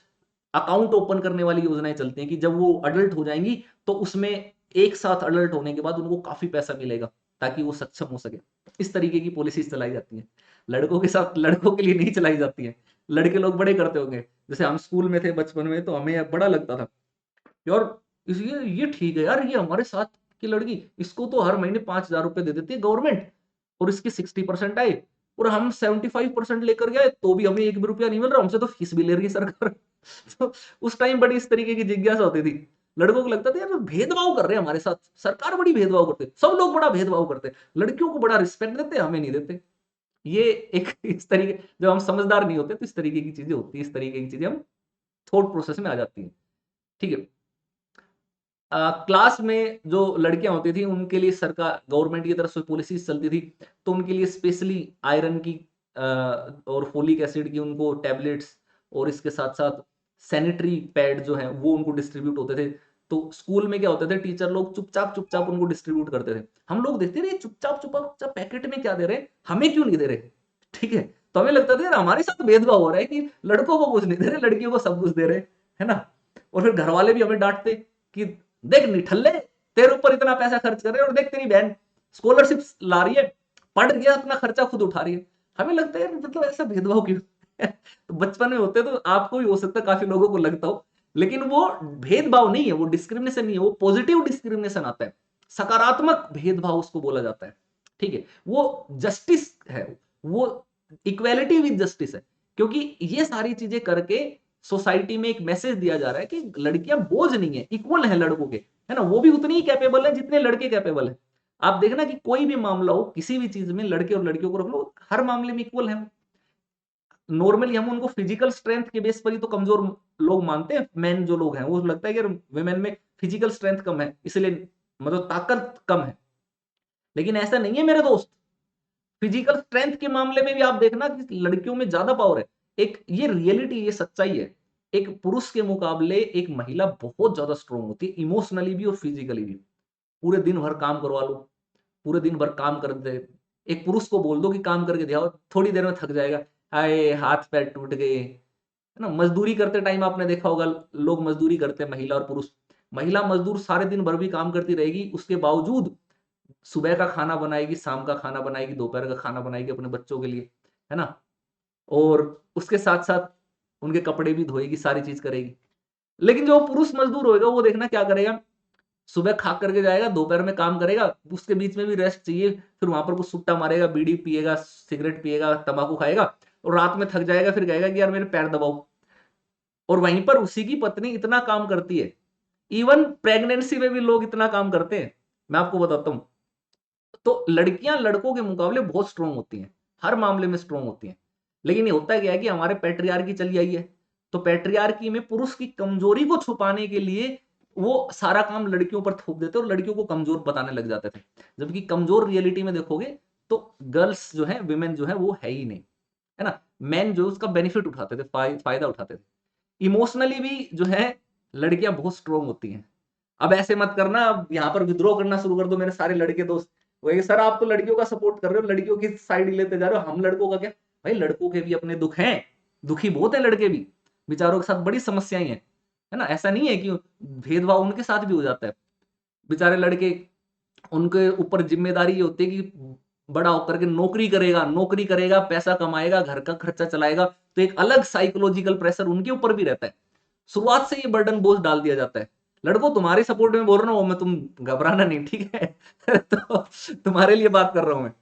अकाउंट ओपन करने वाली योजनाएं चलती हैं कि जब वो अडल्ट हो जाएंगी तो उसमें एक साथ अडल्ट होने के बाद उनको काफी पैसा मिलेगा ताकि वो सक्षम हो सके। इस तरीके की पॉलिसीज चलाई जाती हैं। लड़कों के साथ, लड़कों के लिए नहीं चलाई जाती है। लड़के लोग बड़े करते होंगे, जैसे हम स्कूल में थे बचपन में तो हमें बड़ा लगता था यार, ये ठीक है यार, ये हमारे साथ की लड़की, इसको तो हर महीने 5,000 रुपए दे देती है गवर्नमेंट, और इसके 60% आए, और हम 75% लेकर गए तो भी हमें एक भी रुपया नहीं मिल रहा, हमसे तो फीस भी ले रही है सरकार। तो उस टाइम बड़ी इस तरीके की जिज्ञासा होती थी। लड़कों को लगता था यार भेदभाव कर रहे हैं हमारे साथ, सरकार बड़ी भेदभाव करते, सब लोग बड़ा भेदभाव करते, लड़कियों को बड़ा रिस्पेक्ट देते, हमें नहीं देते। ये एक इस तरीके, जब हम समझदार नहीं होते तो इस तरीके की चीजें होती है, इस तरीके की चीजें हम थॉट प्रोसेस में आ जाती है। ठीक है, क्लास में जो लड़कियां होती थी उनके लिए सरकार, गवर्नमेंट की तरफ से पॉलिसीज चलती थी, तो उनके लिए स्पेशली आयरन की और फोलिक एसिड की उनको टैबलेट्स, और इसके साथ साथ सैनिटरी पैड जो है वो उनको डिस्ट्रीब्यूट होते थे। तो स्कूल में क्या होते थे, टीचर लोग चुपचाप चुपचाप उनको डिस्ट्रीब्यूट करते थे। हम लोग देखते रहे चुपचाप चुपचाप पैकेट में क्या दे रहे हैं, हमें क्यों नहीं दे रहे। ठीक है, तो हमें लगता था यार हमारे साथ भेदभाव हो रहा है कि लड़कों को कुछ नहीं दे रहे, लड़कियों को सब कुछ दे रहे, है ना। और फिर घर वाले भी हमें डांटते कि देख निठल्ले, तेरे ऊपर इतना पैसा खर्च कर रहे हैं और देख तेरी बहन स्कॉलरशिप ला रही है, पढ़ गया, अपना खर्चा खुद उठा रही है। हमें लगता है मतलब ऐसा भेदभाव क्यों। तो बचपन में होते तो आपको भी हो सकता है, काफी लोगों को लगता हो, लेकिन वो भेदभाव नहीं है, वो डिस्क्रिमिनेशन नहीं है, वो पॉजिटिव डिस्क्रिमिनेशन आता है, सकारात्मक भेदभाव उसको बोला जाता है। ठीक है, वो जस्टिस है, वो इक्वेलिटी विद जस्टिस है, क्योंकि ये सारी चीजें करके सोसाइटी में एक मैसेज दिया जा रहा है कि लड़कियां बोझ नहीं है, इक्वल है लड़कों के, है ना, वो भी उतनी ही कैपेबल है जितने लड़के कैपेबल है। आप देखना कि कोई भी मामला हो, किसी भी चीज में लड़के और लड़कियों को रख लो, हर मामले में इक्वल है। नॉर्मली हम उनको फिजिकल स्ट्रेंथ के बेस पर ही तो कमजोर लोग मानते हैं, मैन जो लोग हैं वो लगता है कि वुमेन में फिजिकल स्ट्रेंथ कम है, इसलिए मतलब ताकत कम है, लेकिन ऐसा नहीं है मेरे दोस्त। फिजिकल स्ट्रेंथ के मामले में भी आप देखना कि लड़कियों में ज्यादा पावर है। एक ये रियलिटी, ये सच्चाई है। एक पुरुष के मुकाबले एक महिला बहुत ज्यादा स्ट्रांग होती है, इमोशनली भी और फिजिकली भी। पूरे दिन भर काम करवा लो, पूरे दिन भर काम कर दे, एक पुरुष को बोल दो कि काम करके दिखाओ, थोड़ी देर में थक जाएगा, हाय हाथ पैर टूट गए, है ना। मजदूरी करते टाइम आपने देखा होगा, लोग मजदूरी करते हैं, महिला और पुरुष। महिला मजदूर सारे दिन भर भी काम करती रहेगी, उसके बावजूद सुबह का खाना बनाएगी, शाम का खाना बनाएगी, दोपहर का खाना बनाएगी अपने बच्चों के लिए, है ना, और उसके साथ साथ उनके कपड़े भी धोएगी, सारी चीज करेगी। लेकिन जो पुरुष मजदूर होएगा वो देखना क्या करेगा, सुबह खा करके जाएगा, दोपहर में काम करेगा, उसके बीच में भी रेस्ट चाहिए, फिर वहां पर कुछ सुट्टा मारेगा, बीड़ी पिएगा, सिगरेट पिएगा, तंबाकू खाएगा, और रात में थक जाएगा, फिर कहेगा कि यार मेरे पैर दबाओ। और वहीं पर उसी की पत्नी इतना काम करती है, इवन प्रेगनेंसी में भी लोग इतना काम करते हैं, मैं आपको बताता हूं। तो लड़कियां लड़कों के मुकाबले बहुत स्ट्रांग होती हैं, हर मामले में स्ट्रांग होती हैं। लेकिन ये होता क्या है कि हमारे पैट्रियार्की चली आई है, तो पैट्रियार्की में पुरुष की कमजोरी को छुपाने के लिए वो सारा काम लड़कियों पर थोप देते और लड़कियों को कमजोर बताने लग जाते थे। जबकि कमजोर रियलिटी में देखोगे तो गर्ल्स जो है, विमेन जो है वो है ही नहीं, है ना। मैन जो उसका बेनिफिट उठाते थे, फायदा उठाते थे। इमोशनली भी जो है लड़कियां बहुत स्ट्रांग होती हैं। अब ऐसे मत करना, अब यहाँ पर विद्रोह करना शुरू कर दो मेरे सारे लड़के दोस्त, वही सर आप तो लड़कियों का सपोर्ट कर रहे हो, लड़कियों की साइड लेते जा रहे हो, हम लड़कों का क्या। भाई लड़कों के भी अपने दुख हैं, दुखी बहुत है लड़के भी, बेचारों के साथ बड़ी समस्याएं हैं, है ना। ऐसा नहीं है कि भेदभाव उनके साथ भी हो जाता है। बेचारे लड़के, उनके ऊपर जिम्मेदारी ये होती है कि बड़ा होकर के नौकरी करेगा, पैसा कमाएगा, घर का खर्चा चलाएगा, तो एक अलग साइकोलॉजिकल प्रेशर उनके ऊपर भी रहता है। शुरुआत से ये बर्डन बोझ डाल दिया जाता है। लड़कों तुम्हारे सपोर्ट में बोल रहा हूं मैं, तुम घबराना नहीं, ठीक है। तो तुम्हारे लिए बात कर रहा हूं मैं।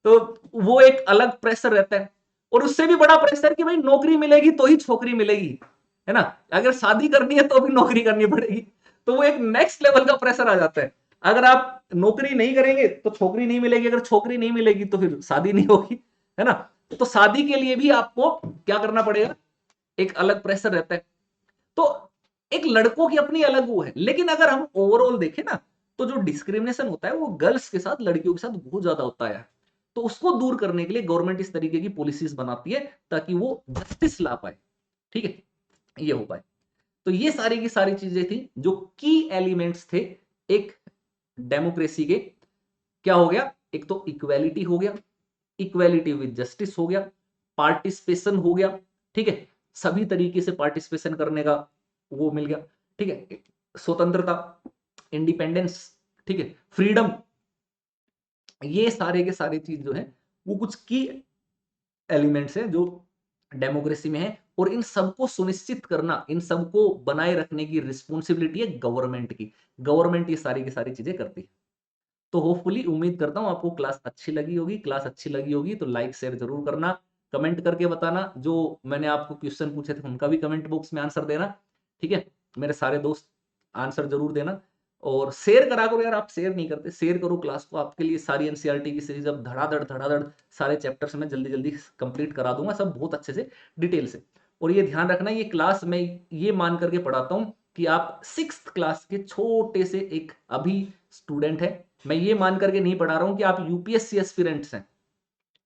तो वो एक अलग प्रेशर रहता है, और उससे भी बड़ा प्रेशर कि भाई नौकरी मिलेगी तो ही छोकरी मिलेगी, है ना। अगर शादी करनी है तो भी नौकरी करनी पड़ेगी, तो वो एक नेक्स्ट लेवल का प्रेशर आ जाता है। अगर आप नौकरी नहीं करेंगे तो छोकरी नहीं मिलेगी, अगर छोकरी नहीं मिलेगी तो फिर शादी नहीं होगी, है ना। तो शादी के लिए भी आपको क्या करना पड़ेगा, एक अलग प्रेशर रहता है। तो एक लड़कों की अपनी अलग वो है, लेकिन अगर हम ओवरऑल देखें ना, तो जो डिस्क्रिमिनेशन होता है वो गर्ल्स के साथ, लड़कियों के साथ बहुत ज्यादा होता है। तो उसको दूर करने के लिए गवर्नमेंट इस तरीके की पॉलिसीज बनाती है ताकि वो जस्टिस ला पाए, ठीक है, ये हो पाए। तो ये सारी की सारी चीजें थी जो की एलिमेंट्स थे एक डेमोक्रेसी के। क्या हो गया, एक तो इक्वेलिटी हो गया, इक्वेलिटी विद जस्टिस हो गया, पार्टिसिपेशन हो गया, ठीक है, सभी तरीके से पार्टिसिपेशन करने का वो मिल गया, ठीक है, स्वतंत्रता, इंडिपेंडेंस, ठीक है, फ्रीडम, ये सारे के सारे चीज जो है वो कुछ की एलिमेंट्स हैं जो डेमोक्रेसी में है। और इन सबको सुनिश्चित करना, इन सबको बनाए रखने की रिस्पॉन्सिबिलिटी है गवर्नमेंट की। गवर्नमेंट ये सारी की सारी चीजें करती है। तो होपफुली उम्मीद करता हूं आपको क्लास अच्छी लगी होगी। क्लास अच्छी लगी होगी तो लाइक शेयर जरूर करना, कमेंट करके बताना, जो मैंने आपको क्वेश्चन पूछे थे उनका भी कमेंट बॉक्स में आंसर देना, ठीक है। मेरे सारे दोस्त आंसर जरूर देना, और शेयर करा करो यार, आप शेयर नहीं करते, शेयर करो क्लास को। आपके लिए सारी एनसीईआरटी की सीरीज अब धड़ाधड़ सारे चैप्टर्स में जल्दी जल्दी कंप्लीट करा दूंगा, सब बहुत अच्छे से डिटेल से। और ये ध्यान रखना, ये क्लास में ये मान करके पढ़ाता हूं कि आप 6th क्लास के छोटे से एक अभी स्टूडेंट है। मैं ये मान करके नहीं पढ़ा रहा हूं कि आप यूपीएससी एस्पिरेंट्स हैं,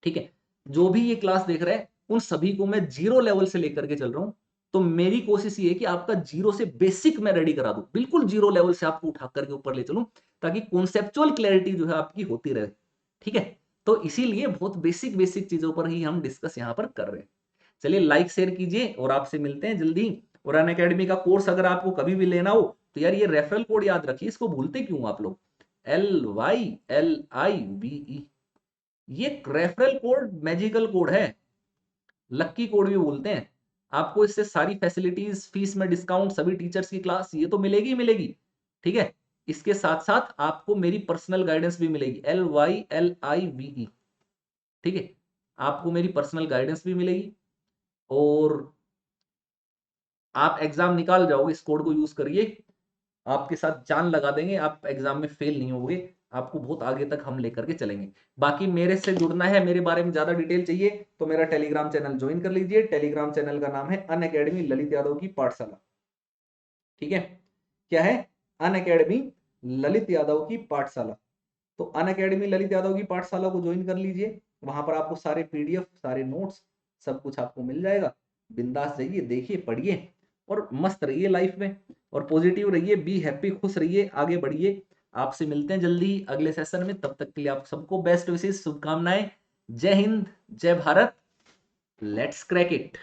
ठीक है। जो भी ये क्लास देख रहे हैं उन सभी को मैं जीरो लेवल से लेकर के चल रहा हूं। तो मेरी कोशिश ये है कि आपका जीरो से बेसिक मैं रेडी करा दूं, बिल्कुल जीरो लेवल से आपको उठा करके ऊपर ले चलूं, ताकि कॉन्सेप्चुअल क्लैरिटी जो है आपकी होती रहे, ठीक है। तो इसीलिए बहुत बेसिक बेसिक चीजों पर ही हम डिस्कस यहां पर कर रहे हैं। चलिए लाइक शेयर कीजिए, और आपसे मिलते हैं जल्दी। और अनअकैडमी का कोर्स अगर आपको कभी भी लेना हो तो यार ये रेफरल कोड याद रखिए, इसको भूलते क्यों आप लोग, LYLIVE, ये रेफरल कोड मैजिकल कोड है, लक्की कोड भी बोलते हैं। आपको इससे सारी फैसिलिटीज, फीस में डिस्काउंट, सभी टीचर्स की क्लास ये तो मिलेगी ही मिलेगी, ठीक है। इसके साथ साथ आपको मेरी पर्सनल गाइडेंस भी मिलेगी, LYLIVE, ठीक है। आपको मेरी पर्सनल गाइडेंस भी मिलेगी और आप एग्जाम निकाल जाओगे। इस कोड को यूज करिए, आपके साथ जान लगा देंगे, आप एग्जाम में फेल नहीं होगे, आपको बहुत आगे तक हम लेकर के चलेंगे। बाकी मेरे से जुड़ना है, मेरे बारे में ज्यादा डिटेल चाहिए तो मेरा टेलीग्राम चैनल ज्वाइन कर लीजिए। टेलीग्राम चैनल का नाम है अनअकैडमी ललित यादव की पाठशाला। ठीक है, क्या है? अनअकैडमी ललित यादव की पाठशाला। तो अनअकैडमी ललित यादव की पाठशाला को ज्वाइन कर लीजिए। वहां पर आपको सारे पीडीएफ, सारे नोट्स, सब कुछ आपको मिल जाएगा। बिंदास जाइए, देखिए, पढ़िए और मस्त रहिए लाइफ में, और पॉजिटिव रहिए, बी हैप्पी, खुश रहिए, आगे बढ़िए। आपसे मिलते हैं जल्दी ही अगले सेशन में। तब तक के लिए आप सबको बेस्ट विशेष, शुभकामनाएं। जय हिंद, जय भारत, लेट्स क्रैक इट।